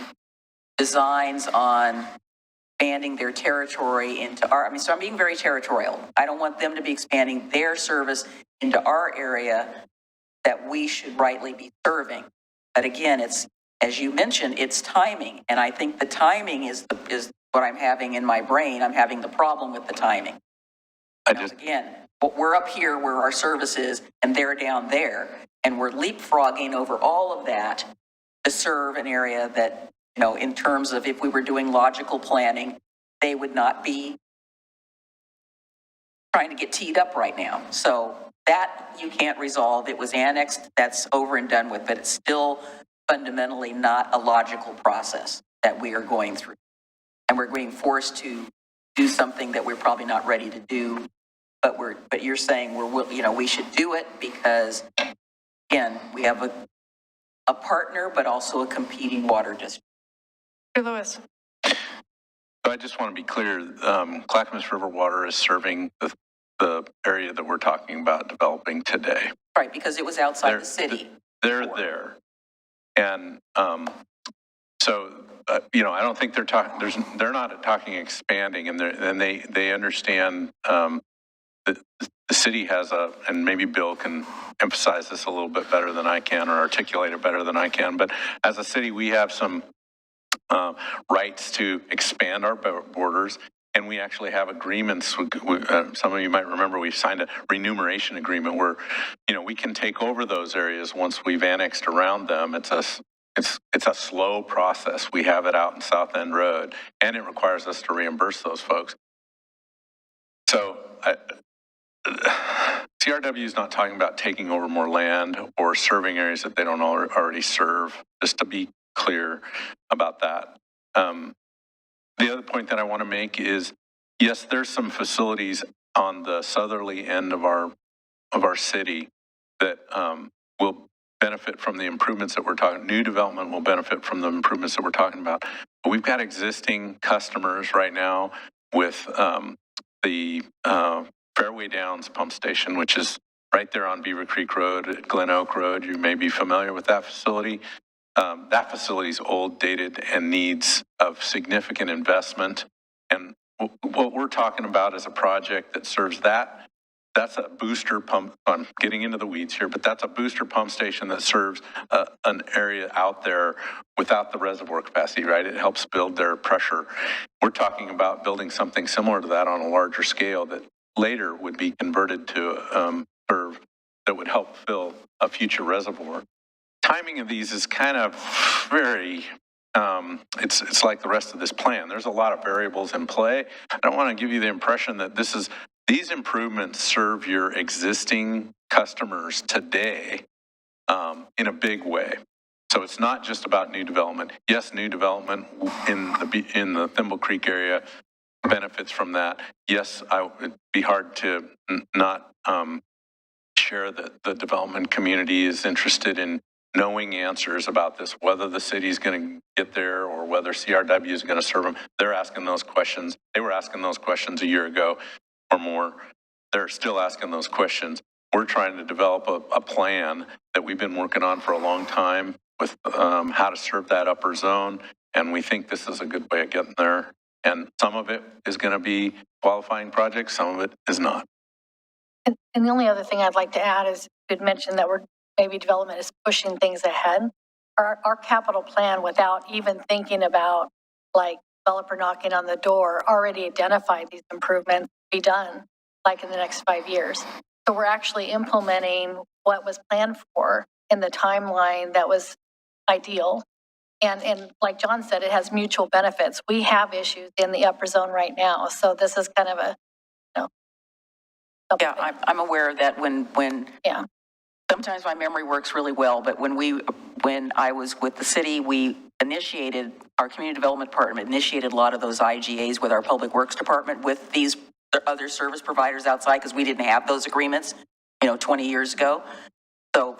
designs on expanding their territory into our, so I'm being very territorial. I don't want them to be expanding their service into our area that we should rightly be serving. But again, it's, as you mentioned, it's timing. And I think the timing is what I'm having in my brain. I'm having the problem with the timing. Again, we're up here where our service is and they're down there. And we're leapfrogging over all of that to serve an area that, you know, in terms of if we were doing logical planning, they would not be trying to get teed up right now. So that you can't resolve. It was annexed, that's over and done with, but it's still fundamentally not a logical process that we are going through. And we're being forced to do something that we're probably not ready to do, but you're saying we should do it because, again, we have a partner, but also a competing water district. Lewis. I just want to be clear, Clackamas River Water is serving the area that we're talking about developing today. Right, because it was outside the city. They're there. And I don't think they're talking, they're not talking expanding, and they understand that the city has and maybe Bill can emphasize this a little bit better than I can or articulate it better than I can, but as a city, we have some rights to expand our borders, and we actually have agreements. Some of you might remember we signed a remuneration agreement where, we can take over those areas once we've annexed around them. It's a slow process. We have it out in South End Road, and it requires us to reimburse those folks. So CRW is not talking about taking over more land or serving areas that they don't already serve, just to be clear about that. The other point that I want to make is, yes, there's some facilities on the southerly end of our city that will benefit from the improvements that we're talking. New development will benefit from the improvements that we're talking about. But we've got existing customers right now with the Fairway Downs pump station, which is right there on Beavercreek Road at Glen Oak Road. You may be familiar with that facility. That facility is old, dated, and needs of significant investment. And what we're talking about is a project that serves that. That's a booster pump. I'm getting into the weeds here, but that's a booster pump station that serves an area out there without the reservoir capacity, right? It helps build their pressure. We're talking about building something similar to that on a larger scale that later would be converted to serve, that would help fill a future reservoir. Timing of these is kind of very, it's like the rest of this plan. There's a lot of variables in play. I don't want to give you the impression that these improvements serve your existing customers today in a big way. So it's not just about new development. Yes, new development in the Thimble Creek area benefits from that. Yes, it'd be hard to not share that the development community is interested in knowing answers about this, whether the city's going to get there or whether CRW is going to serve them. They're asking those questions. They were asking those questions a year ago or more. They're still asking those questions. We're trying to develop a plan that we've been working on for a long time with how to serve that upper zone. And we think this is a good way of getting there. And some of it is going to be qualifying projects. Some of it is not. And the only other thing I'd like to add is you had mentioned that maybe development is pushing things ahead. Our capital plan, without even thinking about like developer knocking on the door, already identified these improvements to be done like in the next 5 years. So we're actually implementing what was planned for in the timeline that was ideal. And like John said, it has mutual benefits. We have issues in the upper zone right now. So this is kind of a, Yeah, I'm aware of that when sometimes my memory works really well, but when I was with the city, our community development department initiated a lot of those IGAs with our public works department with these other service providers outside because we didn't have those agreements, 20 years ago. So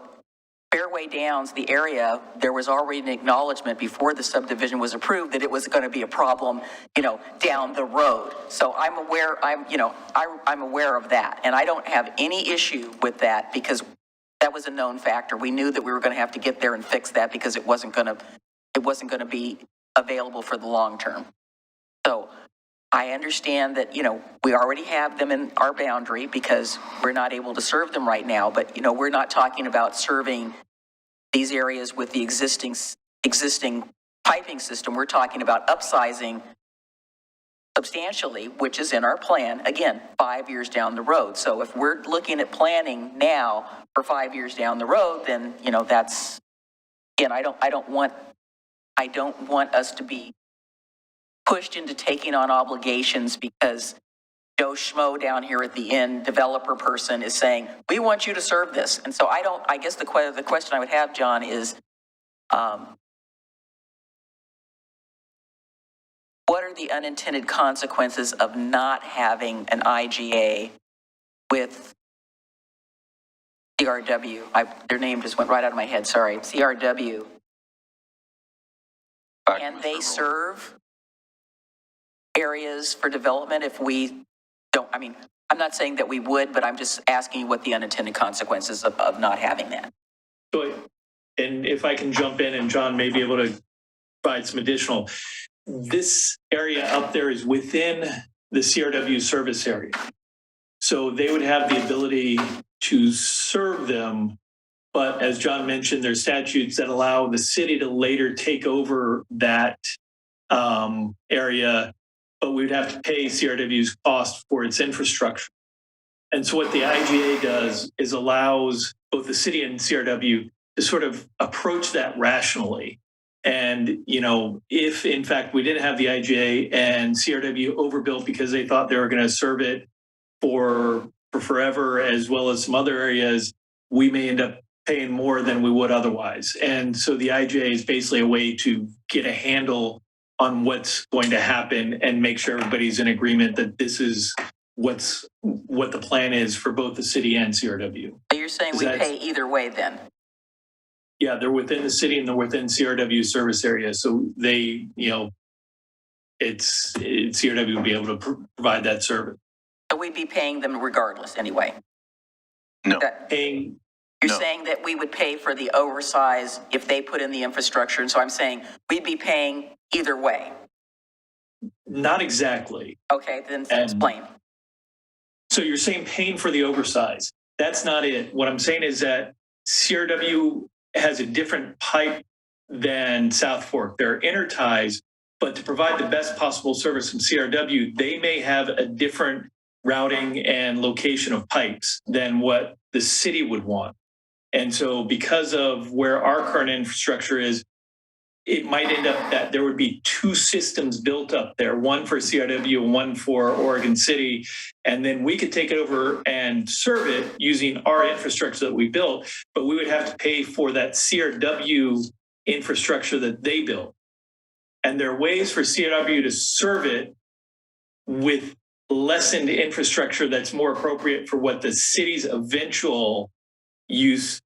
Fairway Downs, the area, there was already an acknowledgement before the subdivision was approved that it was going to be a problem, down the road. So I'm aware, I'm aware of that. And I don't have any issue with that because that was a known factor. We knew that we were going to have to get there and fix that because it wasn't going to be available for the long term. So I understand that, we already have them in our boundary because we're not able to serve them right now, but, we're not talking about serving these areas with the existing piping system. We're talking about upsizing substantially, which is in our plan, again, 5 years down the road. So if we're looking at planning now for 5 years down the road, then, that's, again, I don't want us to be pushed into taking on obligations because Joe Schmo down here at the end, developer person, is saying, we want you to serve this. And so I guess the question I would have, John, is what are the unintended consequences of not having an IGA with CRW? Their name just went right out of my head, sorry, CRW. Can they serve areas for development if we don't? I mean, I'm not saying that we would, but I'm just asking you what the unintended consequences of not having that. So, and if I can jump in, and John may be able to provide some additional, this area up there is within the CRW service area. So they would have the ability to serve them. But as John mentioned, there's statutes that allow the city to later take over that area, but we'd have to pay CRW's cost for its infrastructure. And so what the IGA does is allows both the city and CRW to sort of approach that rationally. And, if in fact we didn't have the IGA and CRW overbuilt because they thought they were going to serve it for forever, as well as some other areas, we may end up paying more than we would otherwise. And so the IGA is basically a way to get a handle on what's going to happen and make sure everybody's in agreement that this is what the plan is for both the city and CRW. So you're saying we pay either way then? Yeah, they're within the city and they're within CRW service area. So they, CRW will be able to provide that service. So we'd be paying them regardless anyway? No. You're saying that we would pay for the oversize if they put in the infrastructure. And so I'm saying we'd be paying either way. Not exactly. Okay, then explain. So you're saying paying for the oversize. That's not it. What I'm saying is that CRW has a different pipe than South Fork. They're interties, but to provide the best possible service from CRW, they may have a different routing and location of pipes than what the city would want. And so because of where our current infrastructure is, it might end up that there would be two systems built up there, one for CRW and one for Oregon City. And then we could take it over and serve it using our infrastructure that we built, but we would have to pay for that CRW infrastructure that they built. And there are ways for CRW to serve it with lessened infrastructure that's more appropriate for what the city's eventual service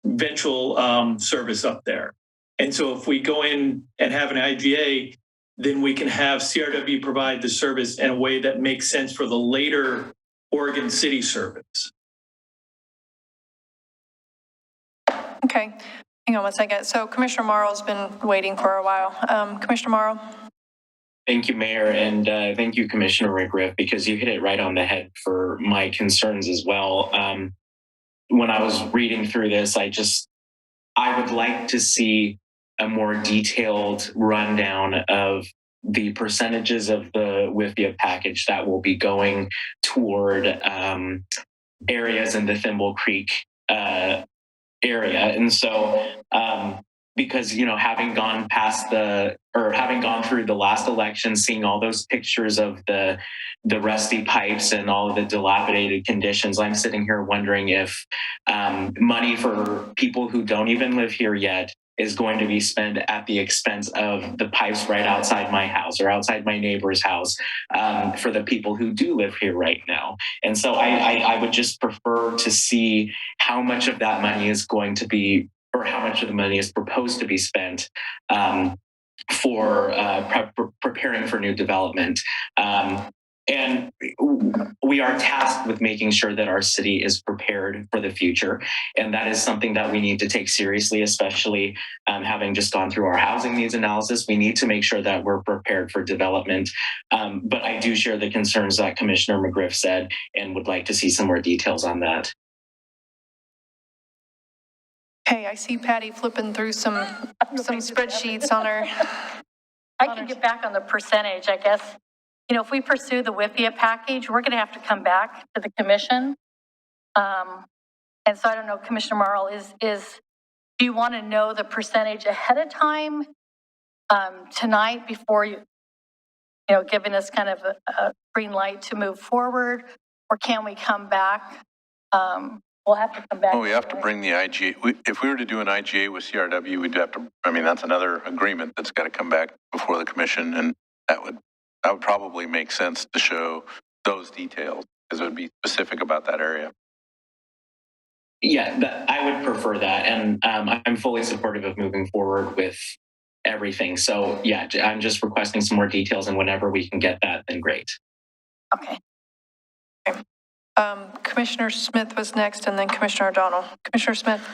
up there. And so if we go in and have an IGA, then we can have CRW provide the service in a way that makes sense for the later Oregon City service. Okay, hang on one second. So Commissioner Morrow's been waiting for a while. Commissioner Morrow? Thank you, Mayor, and thank you, Commissioner McGriff, because you hit it right on the head for my concerns as well. When I was reading through this, I would like to see a more detailed rundown of the percentages of the WIFIA package that will be going toward areas in the Thimble Creek area. And so, because, having gone through the last election, seeing all those pictures of the rusty pipes and all of the dilapidated conditions, I'm sitting here wondering if money for people who don't even live here yet is going to be spent at the expense of the pipes right outside my house or outside my neighbor's house for the people who do live here right now. And so I would just prefer to see how much of that money is going to be, or how much of the money is proposed to be spent for preparing for new development. And we are tasked with making sure that our city is prepared for the future. And that is something that we need to take seriously, especially having just gone through our housing needs analysis. We need to make sure that we're prepared for development. But I do share the concerns that Commissioner McGriff said and would like to see some more details on that. Hey, I see Patty flipping through some spreadsheets on her. I can get back on the percentage, I guess. If we pursue the WIFIA package, we're going to have to come back to the commission. And so I don't know, Commissioner Marl, do you want to know the percentage ahead of time tonight before giving us kind of a green light to move forward? Or can we come back? We'll have to come back. Oh, we have to bring the IGA. If we were to do an IGA with CRW, we'd have to, that's another agreement that's got to come back before the commission. And that would probably make sense to show those details because it would be specific about that area. Yeah, I would prefer that. And I'm fully supportive of moving forward with everything. So yeah, I'm just requesting some more details, and whenever we can get that, then great. Okay. Commissioner Smith was next, and then Commissioner O'Donnell. Commissioner Smith.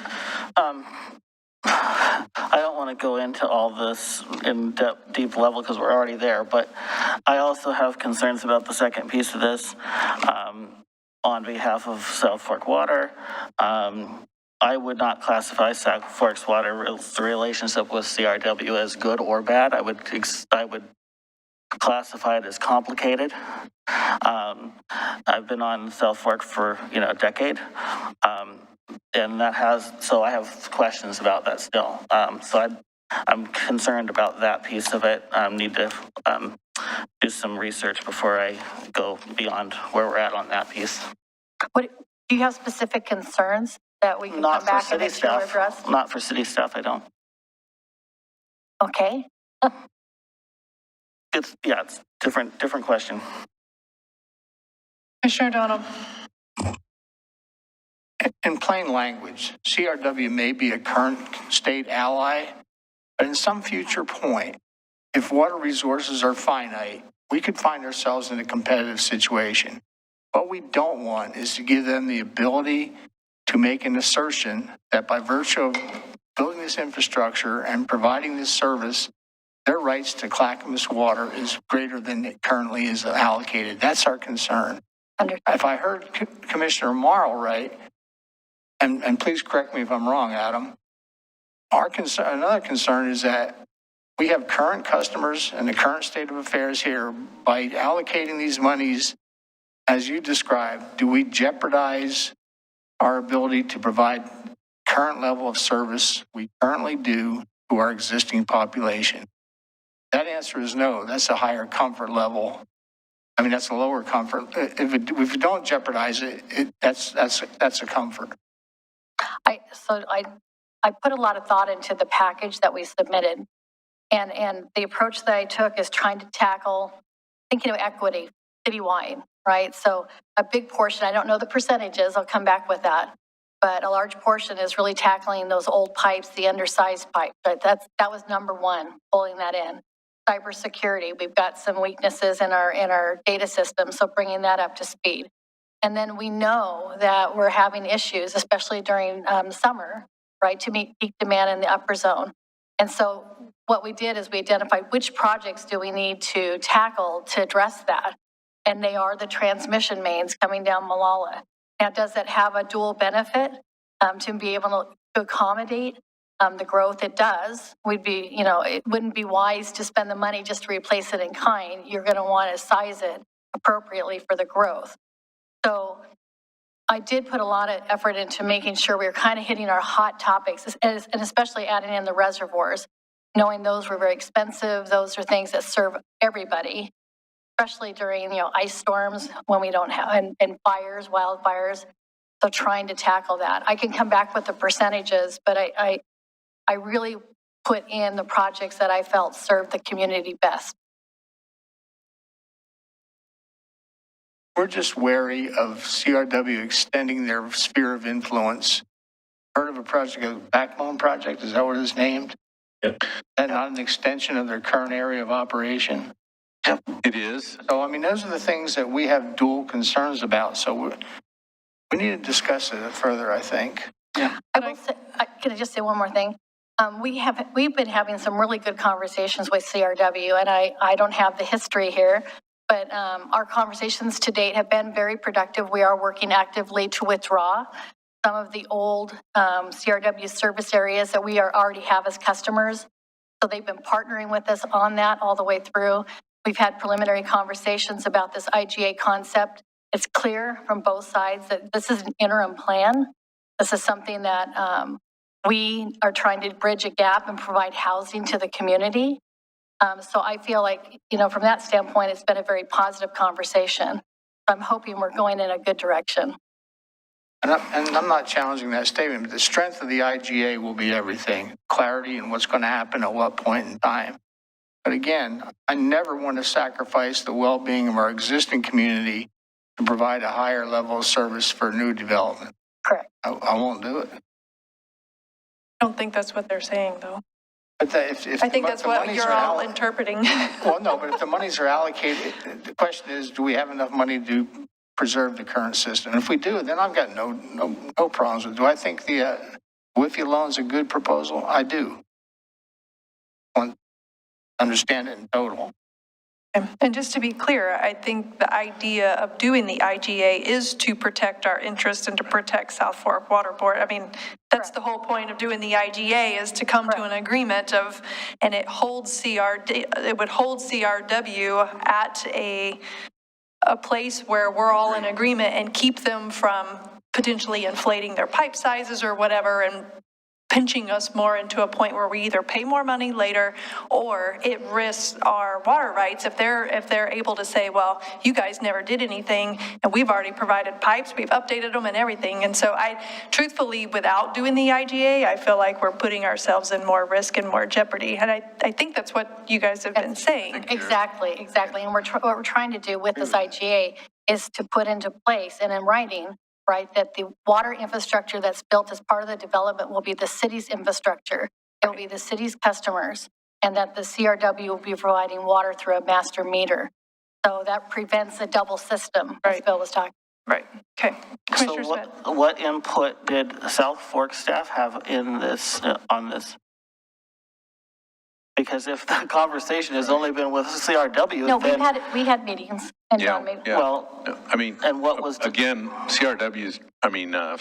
I don't want to go into all this in deep level because we're already there, but I also have concerns about the second piece of this on behalf of South Fork Water. I would not classify South Fork's water's relationship with CRW as good or bad. I would classify it as complicated. I've been on South Fork for a decade, and so I have questions about that still. So I'm concerned about that piece of it. Need to do some research before I go beyond where we're at on that piece. Do you have specific concerns that we can come back and make sure we're addressed? Not for city staff, I don't. Okay. It's different question. Commissioner O'Donnell. In plain language, CRW may be a current state ally, but in some future point, if water resources are finite, we could find ourselves in a competitive situation. What we don't want is to give them the ability to make an assertion that by virtue of building this infrastructure and providing this service, their rights to Clackamas water is greater than it currently is allocated. That's our concern. If I heard Commissioner Marl right, and please correct me if I'm wrong, Adam, another concern is that we have current customers and the current state of affairs here. By allocating these monies, as you described, do we jeopardize our ability to provide current level of service we currently do to our existing population? That answer is no. That's a higher comfort level. That's a lower comfort. If you don't jeopardize it, that's a comfort. So I I put a lot of thought into the package that we submitted. And the approach that I took is trying to tackle, thinking of equity citywide, right? So a big portion, I don't know the percentages, I'll come back with that, but a large portion is really tackling those old pipes, the undersized pipes, right? That was number one, pulling that in. Cybersecurity, we've got some weaknesses in our data system, so bringing that up to speed. And then we know that we're having issues, especially during summer, right, to meet peak demand in the upper zone. And so what we did is we identified which projects do we need to tackle to address that. And they are the transmission mains coming down Malala. Now, does that have a dual benefit to be able to accommodate the growth? It does. It wouldn't be wise to spend the money just to replace it in kind. You're going to want to size it appropriately for the growth. So I did put a lot of effort into making sure we were kind of hitting our hot topics, and especially adding in the reservoirs, knowing those were very expensive. Those are things that serve everybody, especially during, ice storms when we don't have, and fires, wildfires. So trying to tackle that. I can come back with the percentages, but I really put in the projects that I felt served the community best. We're just wary of CRW extending their sphere of influence. Heard of a project, a backbone project? Is that what it's named? Yep. And not an extension of their current area of operation? Yep, it is. So, those are the things that we have dual concerns about. So we need to discuss it further, I think. Yeah. Can I just say one more thing? We've been having some really good conversations with CRW, and I don't have the history here, but our conversations to date have been very productive. We are working actively to withdraw some of the old CRW service areas that we already have as customers. So they've been partnering with us on that all the way through. We've had preliminary conversations about this IGA concept. It's clear from both sides that this is an interim plan. This is something that we are trying to bridge a gap and provide housing to the community. So I feel like, from that standpoint, it's been a very positive conversation. I'm hoping we're going in a good direction. And I'm not challenging that statement, but the strength of the IGA will be everything. Clarity and what's going to happen at what point in time. But again, I never want to sacrifice the well-being of our existing community to provide a higher level of service for new development. Correct. I won't do it. I don't think that's what they're saying, though. But I think that's what you're all interpreting. Well, no, but if the monies are allocated, the question is, do we have enough money to preserve the current system? And if we do, then I've got no problems with it. Do I think the WIFI loan is a good proposal? I do. I want to understand it in total. And just to be clear, I think the idea of doing the IGA is to protect our interests and to protect South Fork Water Board. That's the whole point of doing the IGA, is to come to an agreement and it would hold CRW at a place where we're all in agreement and keep them from potentially inflating their pipe sizes or whatever and pinching us more into a point where we either pay more money later or it risks our water rights if they're able to say, well, you guys never did anything and we've already provided pipes, we've updated them and everything. And so truthfully, without doing the IGA, I feel like we're putting ourselves in more risk and more jeopardy. And I think that's what you guys have been saying. Exactly. And what we're trying to do with this IGA is to put into place and in writing, right, that the water infrastructure that's built as part of the development will be the city's infrastructure. It will be the city's customers, and that the CRW will be providing water through a master meter. So that prevents a double system, as Bill was talking. Right. Okay. Commissioner So Smith. what input did South Fork staff have in this, on this? Because if the conversation has only been with CRW, No, then... we had meetings. And Well, and what was... Again, CRW's,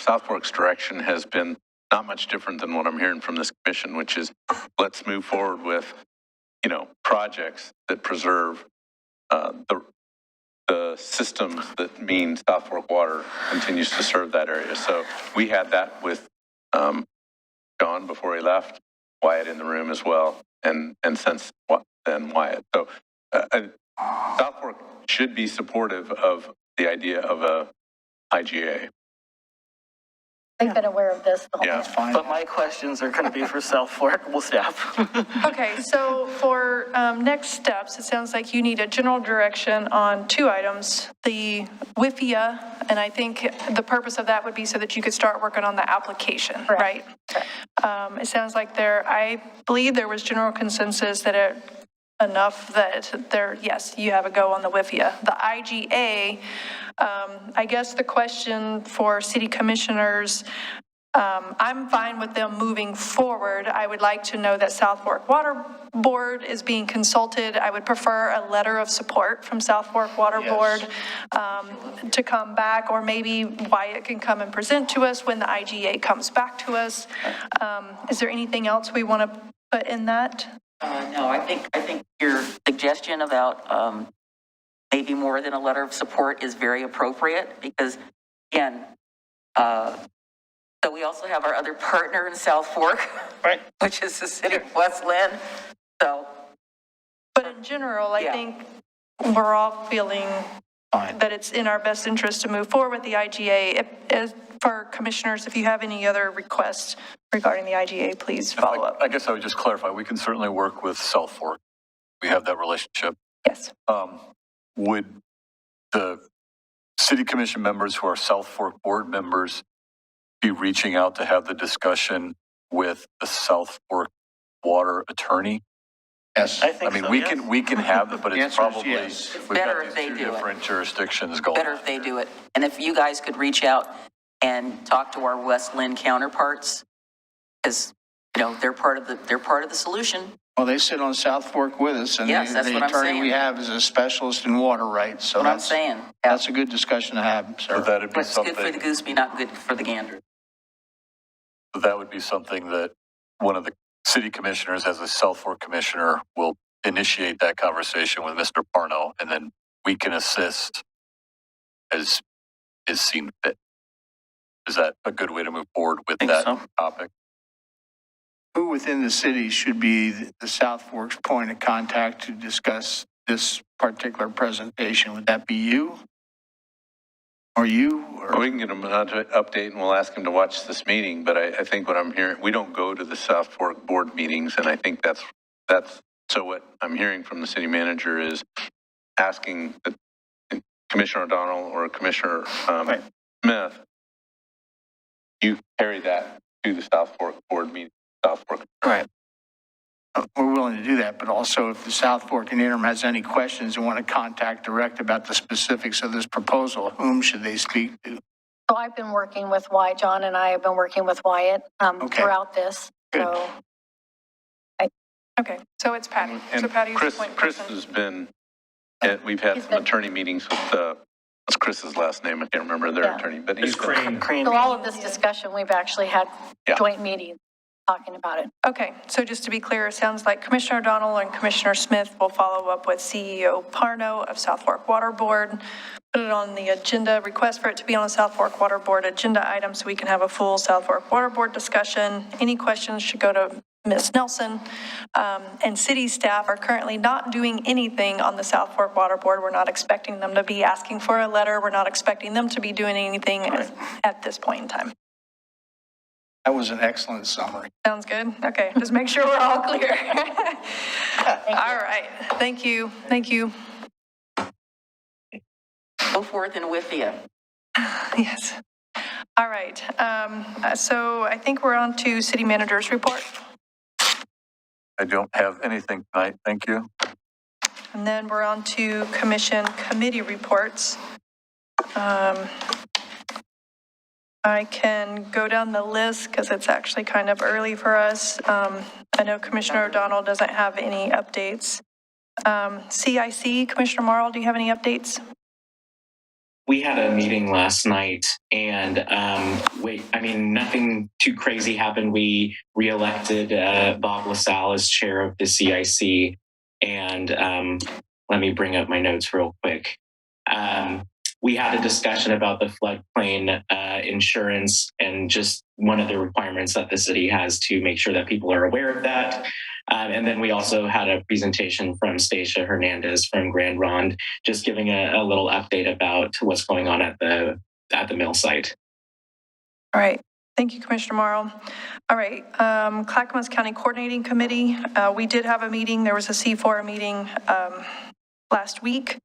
South Fork's direction has been not much different than what I'm hearing from this commission, which is let's move forward with, projects that preserve the systems that mean South Fork Water continues to serve that area. So we had that with John before he left, Wyatt in the room as well. And since then Wyatt. So South Fork should be supportive of the idea of a IGA. They've been aware of this the whole Yeah. time. But my questions are going to be for South Fork staff. Okay, so for next steps, it sounds like you need a general direction on 2 items. The WIFIA, and I think the purpose of that would be so that you could start working on the application, right? It sounds like I believe there was general consensus that enough that yes, you have a go on the WIFIA. The IGA, I guess the question for city commissioners, I'm fine with them moving forward. I would like to know that South Fork Water Board is being consulted. I would prefer a letter of support from South Fork Water Board to come back, or maybe Wyatt can come and present to us when the IGA comes back to us. Is there anything else we want to put in that? No, I think your suggestion about maybe more than a letter of support is very appropriate because, again, so we also have our other partner in South Fork, Right. which is the city of West Linn. So, but in general, I think we're all feeling that it's in our best interest to move forward with the IGA. For commissioners, if you have any other requests regarding the IGA, please follow up. I guess I would just clarify, we can certainly work with South Fork. We have that relationship. Yes. Would the city commission members who are South Fork board members be reaching out to have the discussion with the South Fork water attorney? Yes. I think so, yes. we can have it, but The it's answer is probably, yes. we've better got if these they 2 do it. different jurisdictions going. better if they do it. And if you guys could reach out and talk to our West Linn counterparts, because, they're part of the solution. Well, they sit on South Fork with us, and Yes, that's the what I'm attorney we saying. have is a specialist in water rights. So What I'm saying. that's a good discussion to have, sir. But that'd be What's good for the something, goose be not good for the gander. that would be something that one of the city commissioners, as a South Fork commissioner, will initiate that conversation with Mr. Parno, and then we can assist as is seen fit. Is that a good way to move forward with Think that so. topic? Who within the city should be the South Fork's point of contact to discuss this particular presentation? Would that be you? Or you? Or we can get him an update and we'll ask him to watch this meeting, but I think what I'm hearing, we don't go to the South Fork board meetings, and I think that's, so what I'm hearing from the city manager is asking Commissioner O'Donnell or Commissioner Smith, you carry that to the South Fork board meeting, South Fork. Right. We're willing to do that, but also if the South Fork and interim has any questions and want to contact direct about the specifics of this proposal, whom should they speak to? So I've been working with Wyatt, John and I have been working with Wyatt throughout this. Good. So Okay, so it's Patty. And So Patty's the Chris point Chris person. has been, we've had some attorney meetings with, what's Chris's last name? I can't remember their attorney, but he's It's been, Crane. So all of this discussion, we've actually had joint meetings talking about it. Okay, so just to be clear, it sounds like Commissioner O'Donnell and Commissioner Smith will follow up with CEO Parno of South Fork Water Board, put it on the agenda, request for it to be on the South Fork Water Board agenda item so we can have a full South Fork Water Board discussion. Any questions should go to Ms. Nelson. And city staff are currently not doing anything on the South Fork Water Board. We're not expecting them to be asking for a letter. We're not expecting them to be doing anything at this point in time. That was an excellent summary. Sounds good? Okay, just make sure we're all clear. All right, thank you, thank you. Go forth and WIFIA. Yes. All right, so I think we're on to city manager's report. I don't have anything tonight, thank you. And then we're on to commission committee reports. I can go down the list because it's actually kind of early for us. I know Commissioner O'Donnell doesn't have any updates. CIC, Commissioner Marl, do you have any updates? We had a meeting last night and nothing too crazy happened. We reelected Bob LaSalle as chair of the CIC. And let me bring up my notes real quick. We had a discussion about the floodplain insurance and just one of the requirements that the city has to make sure that people are aware of that. And then we also had a presentation from Stacia Hernandez from Grand Ronde, just giving a little update about what's going on at the mill site. All right. Thank you, Commissioner Morrow. All right, Clackamas County Coordinating Committee, we did have a meeting. There was a C4 meeting last week.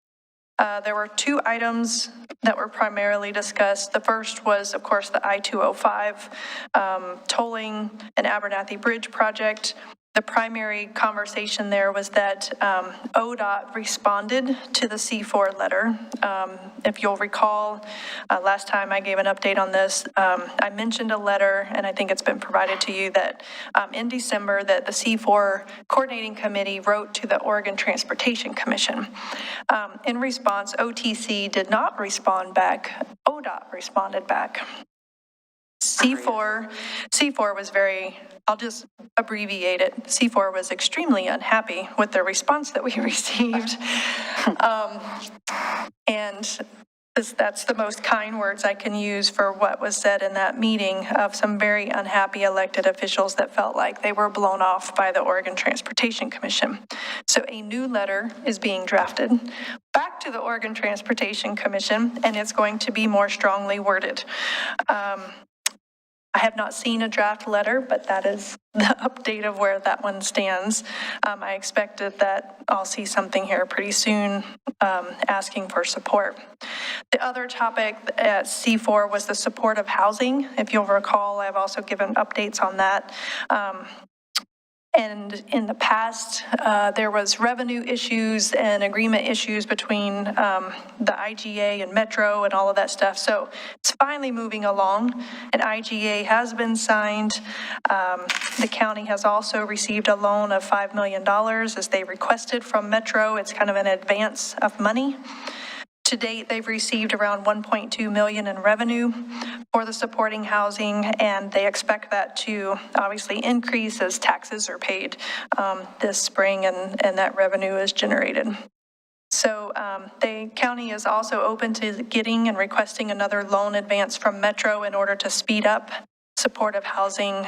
There were two items that were primarily discussed. The first was, of course, the I-205 tolling and Abernathy Bridge project. The primary conversation there was that ODOT responded to the C4 letter. If you'll recall, last time I gave an update on this, I mentioned a letter, and I think it's been provided to you, that in December that the C4 Coordinating Committee wrote to the Oregon Transportation Commission. In response, OTC did not respond back. ODOT responded back. C4 was very, I'll just abbreviate it. C4 was extremely unhappy with the response that we received. And that's the most kind words I can use for what was said in that meeting, of some very unhappy elected officials that felt like they were blown off by the Oregon Transportation Commission. So a new letter is being drafted back to the Oregon Transportation Commission, and it's going to be more strongly worded. I have not seen a draft letter, but that is the update of where that one stands. I expected that I'll see something here pretty soon asking for support. The other topic at C4 was the support of housing. If you'll recall, I've also given updates on that. And in the past, there was revenue issues and agreement issues between the IGA and Metro and all of that stuff. So it's finally moving along. An IGA has been signed. The county has also received a loan of $5 million as they requested from Metro. It's kind of an advance of money. To date, they've received around $1.2 million in revenue for the supporting housing, and they expect that to obviously increase as taxes are paid this spring and that revenue is generated. So the county is also open to getting and requesting another loan advance from Metro in order to speed up supportive housing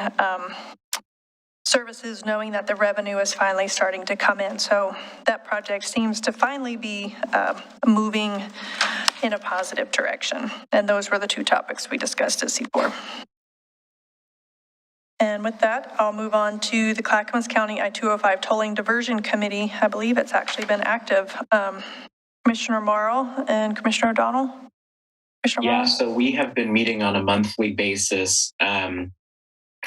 services, knowing that the revenue is finally starting to come in. So that project seems to finally be moving in a positive direction. And those were the two topics we discussed at C4. And with that, I'll move on to the Clackamas County I-205 Tolling Diversion Committee. I believe it's actually been active. Commissioner Morrow and Commissioner O'Donnell. Commissioner Morrow? So we have been meeting on a monthly basis.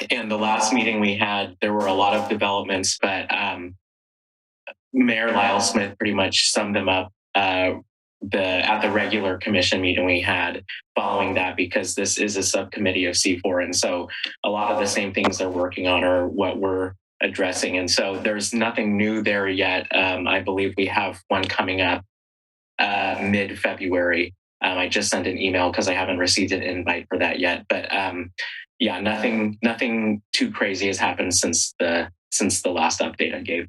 And the last meeting we had, there were a lot of developments, but Mayor Lyle Smith pretty much summed them up at the regular commission meeting we had following that, because this is a subcommittee of C4. And so a lot of the same things they're working on are what we're addressing. And so there's nothing new there yet. I believe we have one coming up mid-February. I just sent an email because I haven't received an invite for that yet. But yeah, nothing too crazy has happened since the last update I gave.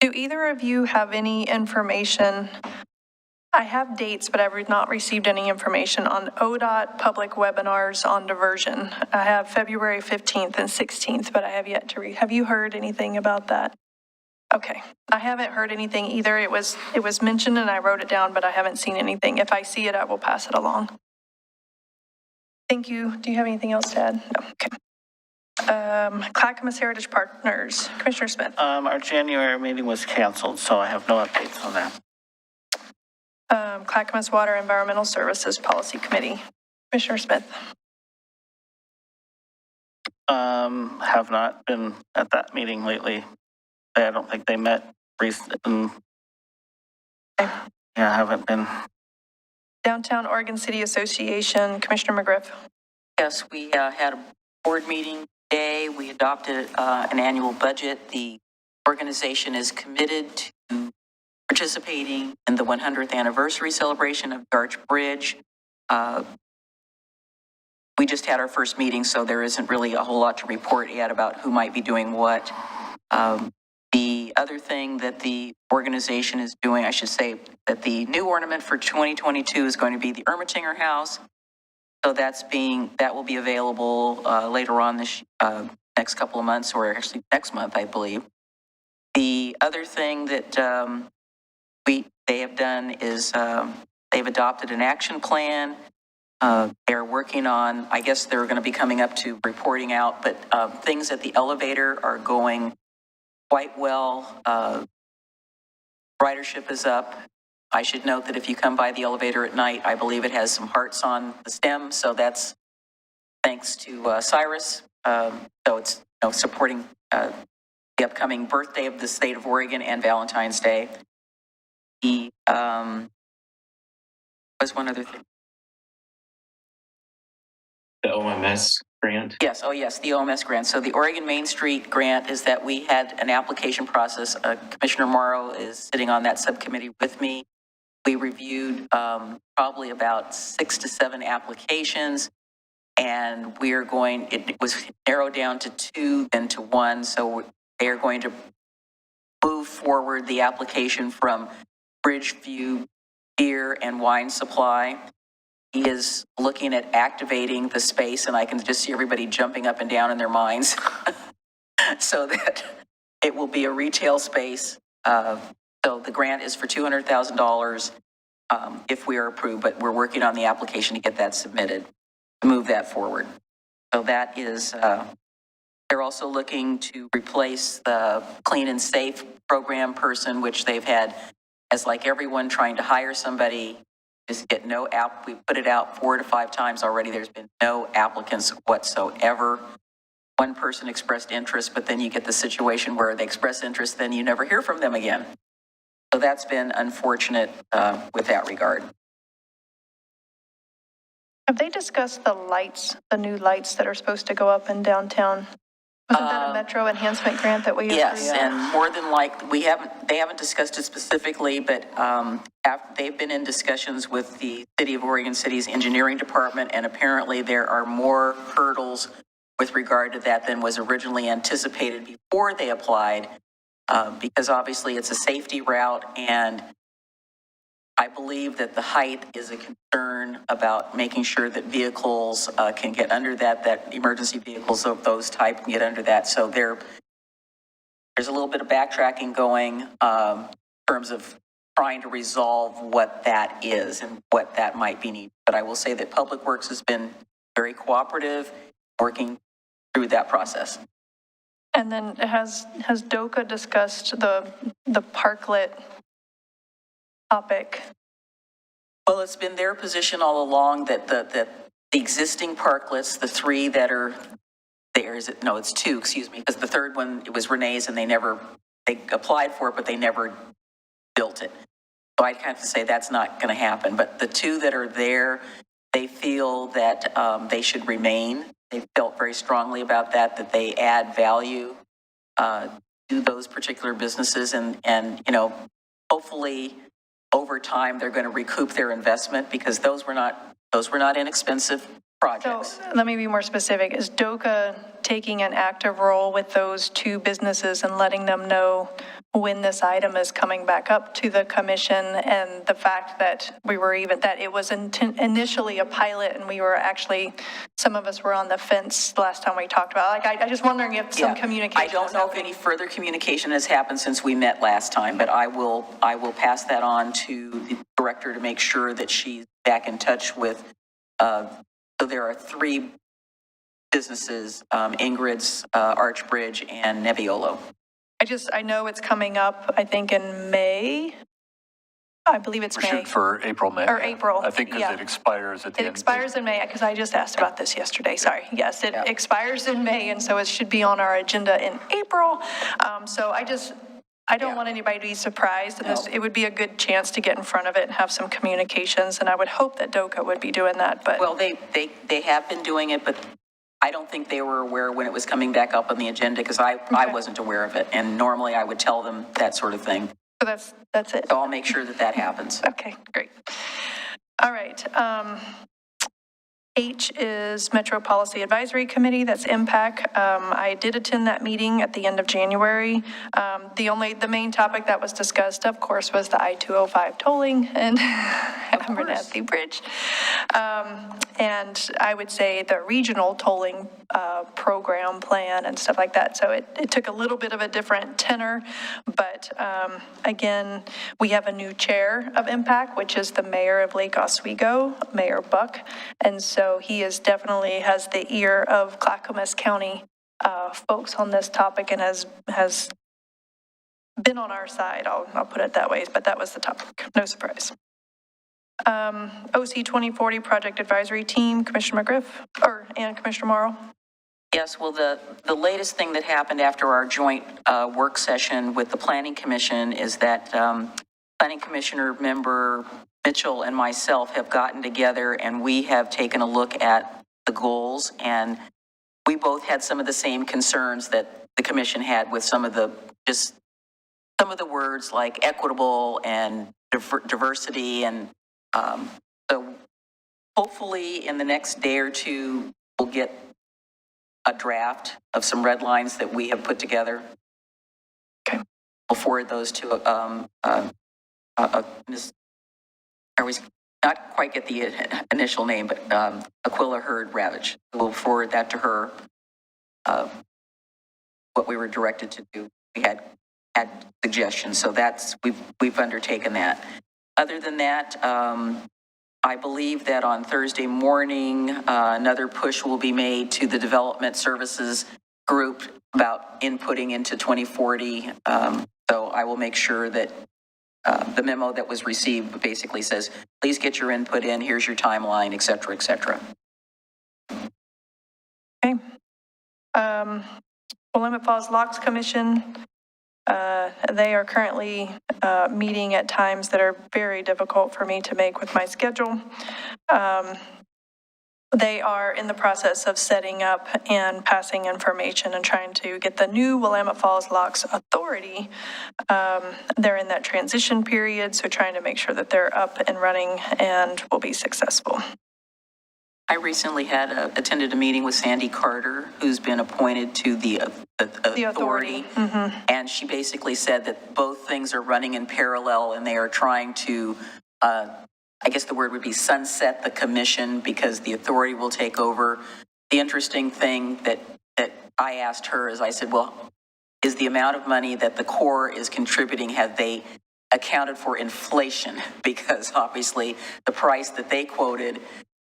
Do either of you have any information? I have dates, but I've not received any information on ODOT public webinars on diversion. I have February 15th and 16th, but I have yet to read. Have you heard anything about that? Okay, I haven't heard anything either. It was mentioned and I wrote it down, but I haven't seen anything. If I see it, I will pass it along. Thank you. Do you have anything else to add? No. Okay. Clackamas Heritage Partners, Commissioner Smith. Our January meeting was canceled, so I have no updates on that. Clackamas Water Environmental Services Policy Committee, Commissioner Smith. Have not been at that meeting lately. I don't think they met recently. Yeah, I haven't been. Downtown Oregon City Association, Commissioner McGriff. Yes, we had a board meeting today. We adopted an annual budget. The organization is committed to participating in the 100th anniversary celebration of the Arch Bridge. We just had our first meeting, so there isn't really a whole lot to report yet about who might be doing what. The other thing that the organization is doing, I should say that the new ornament for 2022 is going to be the Ermatinger House. So that will be available later on this next couple of months, or actually next month, I believe. The other thing that they have done is they've adopted an action plan They're working on, I guess they're going to be coming up to reporting out, but things at the elevator are going quite well. Ridership is up. I should note that if you come by the elevator at night, I believe it has some hearts on the stem, so that's thanks to Cyrus. So it's supporting the upcoming birthday of the state of Oregon and Valentine's Day. The was one other thing. The OMS grant? Yes, oh yes, the OMS grant. So the Oregon Main Street grant is that we had an application process. Commissioner Morrow is sitting on that subcommittee with me. We reviewed probably about 6 to 7 applications, and we are going, it was narrowed down to 2, then to 1. So they are going to move forward the application from Bridgeview Beer and Wine Supply. He is looking at activating the space, and I can just see everybody jumping up and down in their minds so that it will be a retail space. So the grant is for $200,000 if we are approved, but we're working on the application to get that submitted, to move that forward. So that is, they're also looking to replace the Clean and Safe program person, which they've had, as like everyone trying to hire somebody, just get no app. We put it out 4 to 5 times already. There's been no applicants whatsoever. One person expressed interest, but then you get the situation where they express interest, then you never hear from them again. So that's been unfortunate with that regard. Have they discussed the lights, the new lights that are supposed to go up in downtown? Wasn't that a Metro enhancement grant that we used? Yes, and more than likely, they haven't discussed it specifically, but they've been in discussions with the City of Oregon City's engineering department, and apparently there are more hurdles with regard to that than was originally anticipated before they applied, because obviously it's a safety route, and I believe that the height is a concern about making sure that vehicles can get under that emergency vehicles of those type can get under that. So there's a little bit of backtracking going in terms of trying to resolve what that is and what that might be needed. But I will say that Public Works has been very cooperative, working through that process. And then has DOCA discussed the parklet topic? Well, it's been their position all along that the existing parklets, the 3 that are there, it's 2, excuse me, because the third one, it was Renee's, and they applied for it, but they never built it. So I'd have to say that's not going to happen. But the 2 that are there, they feel that they should remain. They felt very strongly about that they add value to those particular businesses, and hopefully over time they're going to recoup their investment, because those were not inexpensive projects. So let me be more specific. Is DOCA taking an active role with those 2 businesses and letting them know when this item is coming back up to the commission, and the fact that that it was initially a pilot, and we were actually, some of us were on the fence last time we talked about it. I just wondering if some communication. I don't know if any further communication has happened since we met last time, but I will pass that on to the director to make sure that she's back in touch with, so there are 3 businesses, Ingrid's, Archbridge, and Nebbiolo. I know it's coming up, I think in May. I believe it's May. We're shooting for April, May. Or April. I think because it expires at the end. It expires in May, because I just asked about this yesterday, sorry. Yes, it expires in May, and so it should be on our agenda in April. So I don't want anybody to be surprised, and it would be a good chance to get in front of it and have some communications, and I would hope that DOCA would be doing that, but. Well, they have been doing it, but I don't think they were aware when it was coming back up on the agenda, because I wasn't aware of it, and normally I would tell them that sort of thing. So that's it. So I'll make sure that happens. Okay, great. All right. H is Metro Policy Advisory Committee, that's MPAC. I did attend that meeting at the end of January. The main topic that was discussed, of course, was the I-205 tolling, and Abernathy Bridge. And I would say the regional tolling program plan and stuff like that. So it took a little bit of a different tenor, but again, we have a new chair of MPAC, which is the mayor of Lake Oswego, Mayor Buck. And so he is definitely has the ear of Clackamas County folks on this topic and has been on our side. I'll put it that way, but that was the topic. No surprise. OC 2040 Project Advisory Team, Commissioner McGriff, and Commissioner Morrow. Yes, well, the latest thing that happened after our joint work session with the Planning Commission is that Planning Commissioner member Mitchell and myself have gotten together and we have taken a look at the goals, and we both had some of the same concerns that the commission had with some of the words like equitable and diversity, and so hopefully in the next day or two we'll get a draft of some red lines that we have put together. Okay. We'll forward those to Ms. I always not quite get the initial name, but Aquila Hurd Ravage. We'll forward that to her. What we were directed to do. We had suggestions, so we've undertaken that. Other than that, I believe that on Thursday morning, another push will be made to the development services group about inputting into 2040. So I will make sure that the memo that was received basically says, please get your input in, here's your timeline, et cetera, et cetera. Okay. Willamette Falls Locks Commission, they are currently meeting at times that are very difficult for me to make with my schedule. They are in the process of setting up and passing information and trying to get the new Willamette Falls Locks Authority. They're in that transition period, so trying to make sure that they're up and running and will be successful. I recently attended a meeting with Sandy Carter, who's been appointed to the authority. Mm-hmm. And she basically said that both things are running in parallel and they are trying to, I guess the word would be sunset the commission because the authority will take over. The interesting thing that I asked her is I said, well, is the amount of money that the Corps is contributing, have they accounted for inflation? Because obviously the price that they quoted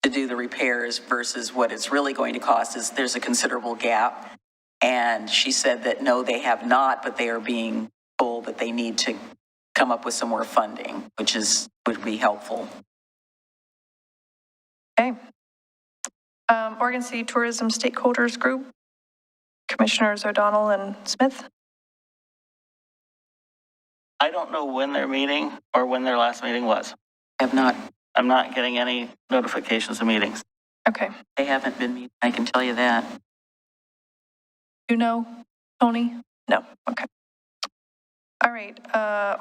to do the repairs versus what it's really going to cost is there's a considerable gap. And she said that no, they have not, but they are being told that they need to come up with some more funding, which would be helpful. Okay. Oregon City Tourism Stakeholders Group, Commissioners O'Donnell and Smith. I don't know when they're meeting or when their last meeting was. Have not. I'm not getting any notifications of meetings. Okay. They haven't been meeting, I can tell you that. You know, Tony? No. Okay. All right.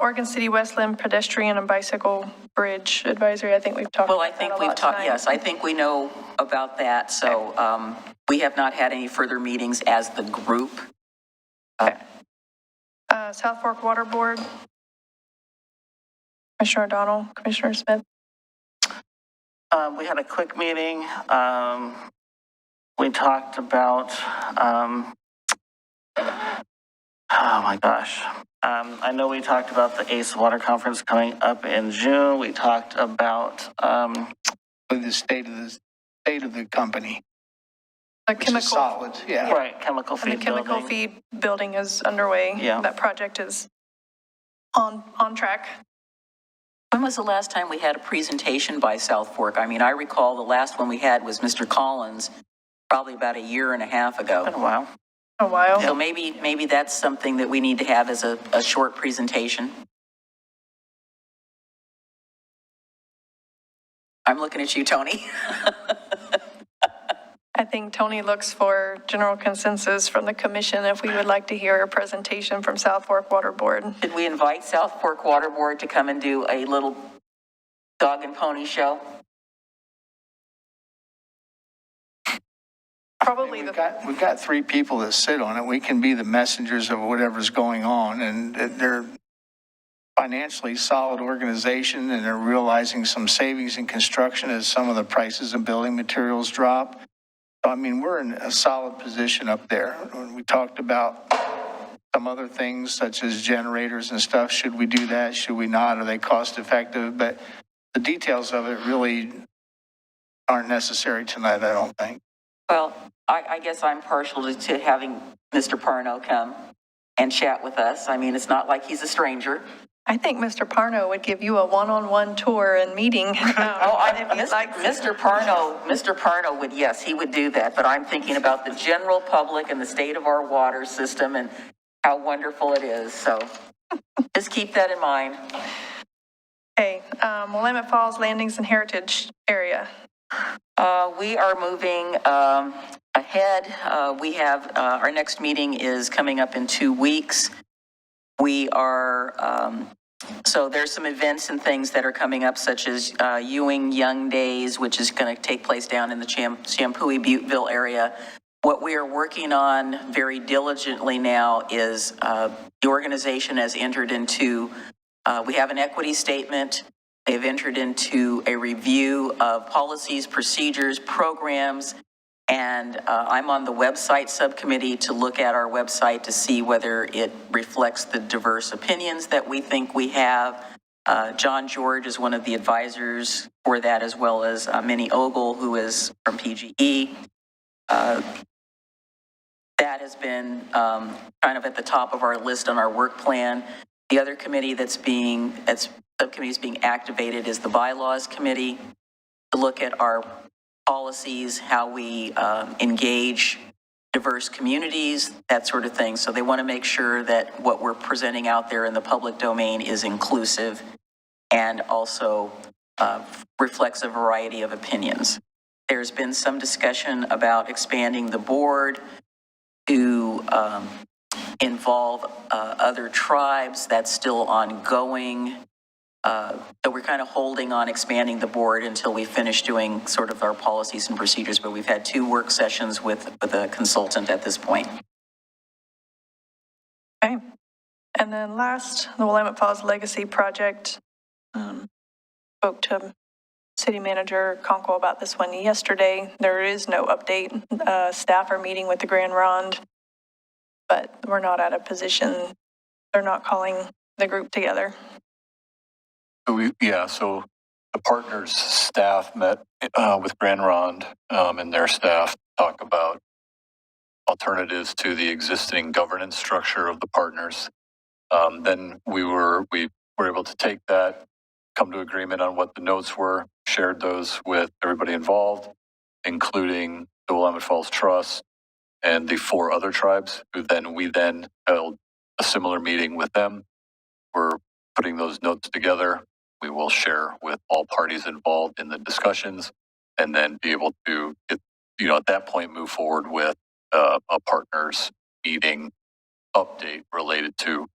Oregon City Westland Pedestrian and Bicycle Bridge Advisory. I think we've talked about that a lot tonight. Yes, I think we know about that. So we have not had any further meetings as the group. Okay. South Fork Water Board. Commissioner O'Donnell, Commissioner Smith. We had a quick meeting. We talked about, oh my gosh. I know we talked about the ACE Water Conference coming up in June. We talked about The state of the company. The Which is chemical, solid, yeah. right, chemical and the feed chemical building. feed building is underway. Yeah. That project is on track. When was the last time we had a presentation by South Fork? I mean, I recall the last one we had was Mr. Collins, probably about a year and a half ago. Been a while. A while. So maybe that's something that we need to have as a short presentation. I'm looking at you, Tony. I think Tony looks for general consensus from the commission if we would like to hear a presentation from South Fork Water Board. Did we invite South Fork Water Board to come and do a little dog and pony show? Probably We've got three people that sit on it. We can be the messengers of whatever's going on, and they're financially solid organization, and they're realizing some savings in construction as some of the prices of building materials drop. So, I mean, we're in a solid position up there. When we talked about some other things such as generators and stuff, should we do that? Should we not? Are they cost effective? But the details of it really aren't necessary tonight, I don't think. Well, I guess I'm partial to having Mr. Parno come and chat with us. I mean, it's not like he's a stranger. I think Mr. Parno would give you a one-on-one tour and meeting. Mr. Parno would, yes, he would do that. But I'm thinking about the general public and the state of our water system and how wonderful it is. So just keep that in mind. Okay, Willamette Falls Landings and Heritage Area. We are moving ahead. We have our next meeting is coming up in 2 weeks. We are, so there's some events and things that are coming up, such as Ewing Young Days, which is going to take place down in the Champoeg Butteville area. What we are working on very diligently now is the organization has entered into, we have an equity statement. They've entered into a review of policies, procedures, programs, and I'm on the website subcommittee to look at our website to see whether it reflects the diverse opinions that we think we have. John George is one of the advisors for that, as well as Minnie Ogle, who is from PGE. That has been kind of at the top of our list on our work plan. The other committee subcommittee is being activated is the bylaws committee to look at our policies, how we engage diverse communities, that sort of thing. So they want to make sure that what we're presenting out there in the public domain is inclusive and also reflects a variety of opinions. There's been some discussion about expanding the board to involve other tribes. That's still ongoing. So we're kind of holding on expanding the board until we finish doing sort of our policies and procedures, but we've had 2 work sessions with a consultant at this point. Okay. And then last, the Willamette Falls Legacy Project. Spoke to City Manager Conkle about this one yesterday. There is no update. Staff are meeting with the Grand Ronde, but we're not at a position. They're not calling the group together. So the partners' staff met with Grand Ronde and their staff to talk about alternatives to the existing governance structure of the partners. Then we were able to take that, come to agreement on what the notes were, shared those with everybody involved, including the Willamette Falls Trust and the 4 other tribes, who we then held a similar meeting with them. We're putting those notes together. We will share with all parties involved in the discussions, and then be able to, at that point, move forward with a partners meeting update related to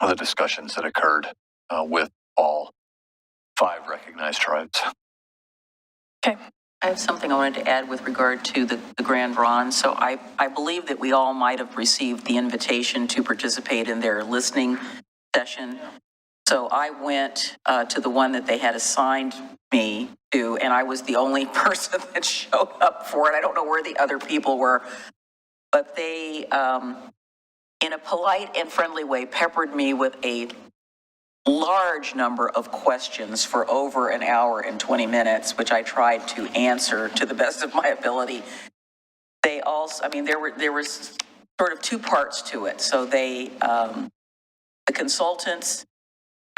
the discussions that occurred with all 5 recognized tribes. Okay. I have something I wanted to add with regard to the Grand Ronde. So I believe that we all might have received the invitation to participate in their listening session. So I went to the one that they had assigned me to, and I was the only person that showed up for it. I don't know where the other people were, but they, in a polite and friendly way, peppered me with a large number of questions for over an hour and 20 minutes, which I tried to answer to the best of my ability. They also, there was sort of 2 parts to it. So they, the consultants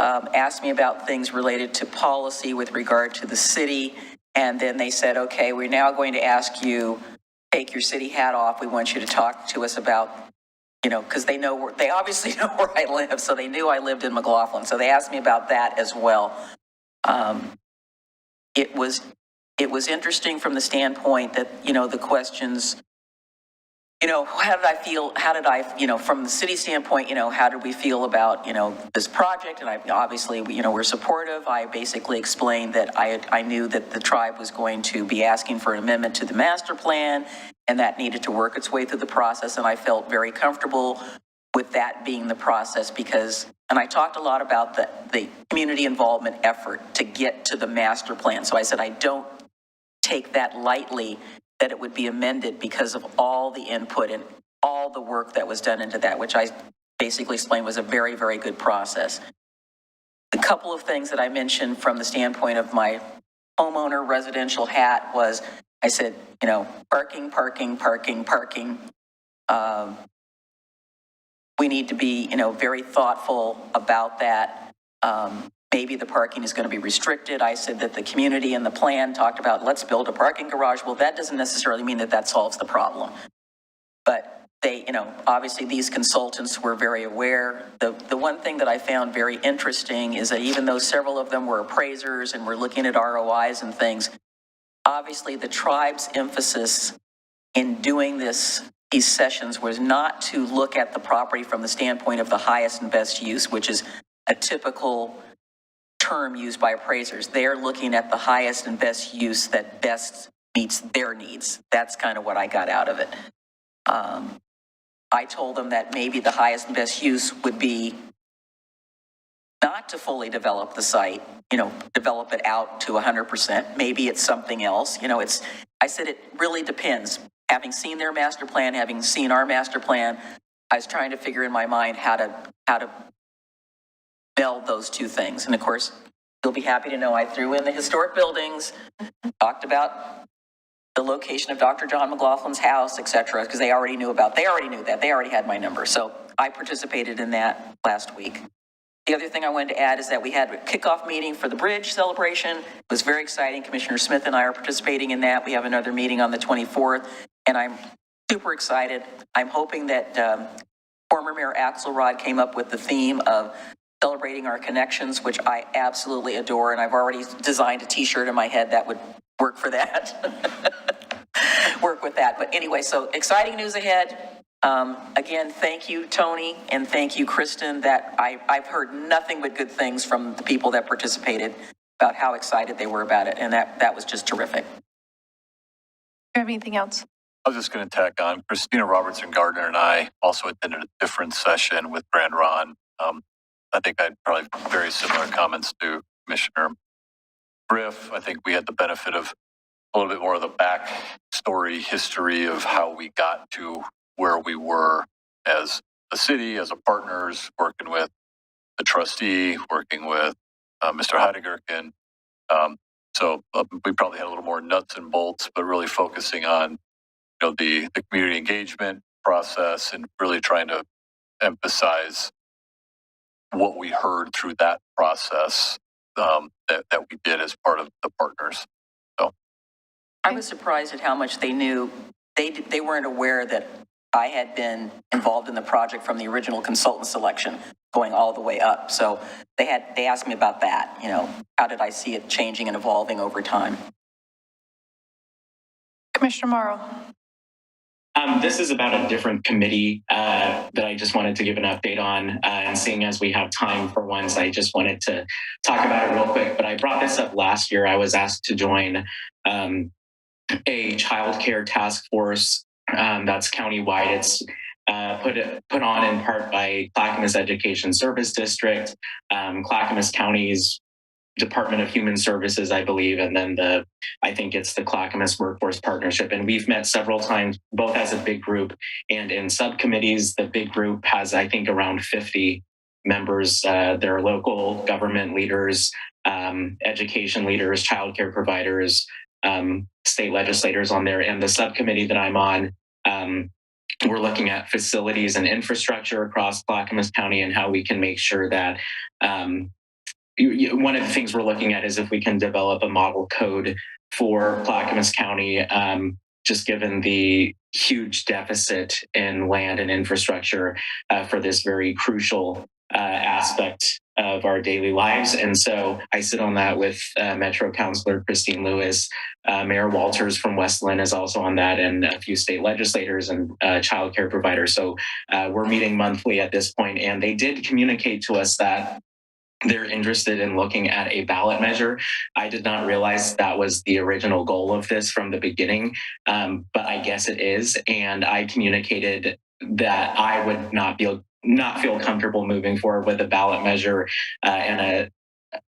asked me about things related to policy with regard to the city. And then they said, okay, we're now going to ask you, take your city hat off. We want you to talk to us about, because they obviously know where I live. So they knew I lived in McLaughlin. So they asked me about that as well. It was interesting from the standpoint that, the questions, how did I feel? How did I, from the city standpoint, how did we feel about, this project? And I obviously, we're supportive. I basically explained that I knew that the tribe was going to be asking for an amendment to the master plan, and that needed to work its way through the process. And I felt very comfortable with that being the process because, and I talked a lot about the community involvement effort to get to the master plan. So I said, I don't take that lightly that it would be amended because of all the input and all the work that was done into that, which I basically explained was a very, very good process. The couple of things that I mentioned from the standpoint of my homeowner residential hat was, I said, you know, parking. We need to be, you know, very thoughtful about that. Maybe the parking is going to be restricted. I said that the community and the plan talked about, let's build a parking garage. Well, that doesn't necessarily mean that that solves the problem. But they, you know, obviously these consultants were very aware. The one thing that I found very interesting is that even though several of them were appraisers and were looking at ROIs and things, obviously the tribe's emphasis in doing these sessions was not to look at the property from the standpoint of the highest and best use, which is a typical term used by appraisers. They're looking at the highest and best use that best meets their needs. That's kind of what I got out of it. I told them that maybe the highest and best use would be not to fully develop the site, you know, develop it out to 100%. Maybe it's something else. You know, I said it really depends. Having seen their master plan, having seen our master plan, I was trying to figure in my mind how to meld those two things. And of course, you'll be happy to know I threw in the historic buildings, talked about the location of Dr. John McLaughlin's house, et cetera, because they already knew that. They already had my number. So I participated in that last week. The other thing I wanted to add is that we had a kickoff meeting for the bridge celebration. It was very exciting. Commissioner Smith and I are participating in that. We have another meeting on the 24th, and I'm super excited. I'm hoping that former Mayor Axelrod came up with the theme of celebrating our connections, which I absolutely adore, and I've already designed a t-shirt in my head that would work for that. Work with that. But anyway, so exciting news ahead. Again, thank you, Tony, and thank you, Kristen, that I've heard nothing but good things from the people that participated about how excited they were about it, and that was just terrific. Do you have anything else? I was just going to tack on, Christina Robertson Gardner and I also attended a different session with Grand Ron. I think I had probably very similar comments to Commissioner Griff. I think we had the benefit of a little bit more of the backstory history of how we got to where we were as a city, as a partners, working with the trustee, working with Mr. Heideggerkin. So we probably had a little more nuts and bolts, but really focusing on, you know, the community engagement process and really trying to emphasize what we heard through that process that we did as part of the partners. So I was surprised at how much they knew. They weren't aware that I had been involved in the project from the original consultant selection going all the way up. So they asked me about that, you know, how did I see it changing and evolving over time? Commissioner Morrow. This is about a different committee that I just wanted to give an update on. And seeing as we have time for once, I just wanted to talk about it real quick. But I brought this up last year. I was asked to join a child care task force that's countywide. It's put on in part by Clackamas Education Service District, Clackamas County's Department of Human Services, I believe, and then I think it's the Clackamas Workforce Partnership. And we've met several times, both as a big group and in subcommittees. The big group has, I think, around 50 members. There are local government leaders, education leaders, childcare providers, state legislators on there. And the subcommittee that I'm on, we're looking at facilities and infrastructure across Clackamas County and how we can make sure that one of the things we're looking at is if we can develop a model code for Clackamas County, just given the huge deficit in land and infrastructure for this very crucial aspect of our daily lives. And so I sit on that with Metro Councilor Christine Lewis. Mayor Walters from West Linn is also on that, and a few state legislators and child care providers. So we're meeting monthly at this point, and they did communicate to us that they're interested in looking at a ballot measure. I did not realize that was the original goal of this from the beginning, but I guess it is. And I communicated that I would not be not feel comfortable moving forward with a ballot measure and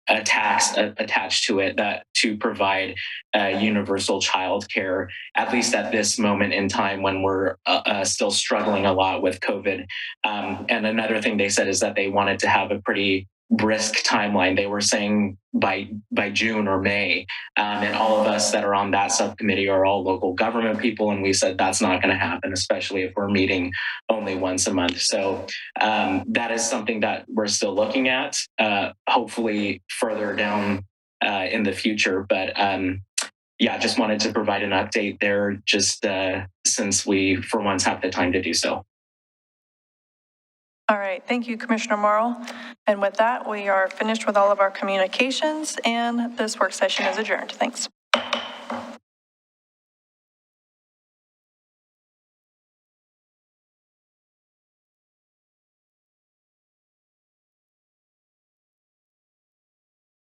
a tax attached to it that to provide universal child care, at least at this moment in time when we're still struggling a lot with COVID. And another thing they said is that they wanted to have a pretty brisk timeline. They were saying by June or May. And all of us that are on that subcommittee are all local government people. And we said that's not going to happen, especially if we're meeting only once a month. So that is something that we're still looking at, hopefully further down in the future. But yeah, just wanted to provide an update there just since we for once have the time to do so. All right, thank you, Commissioner Morrill. And with that, we are finished with all of our communications, and this work session is adjourned. Thanks.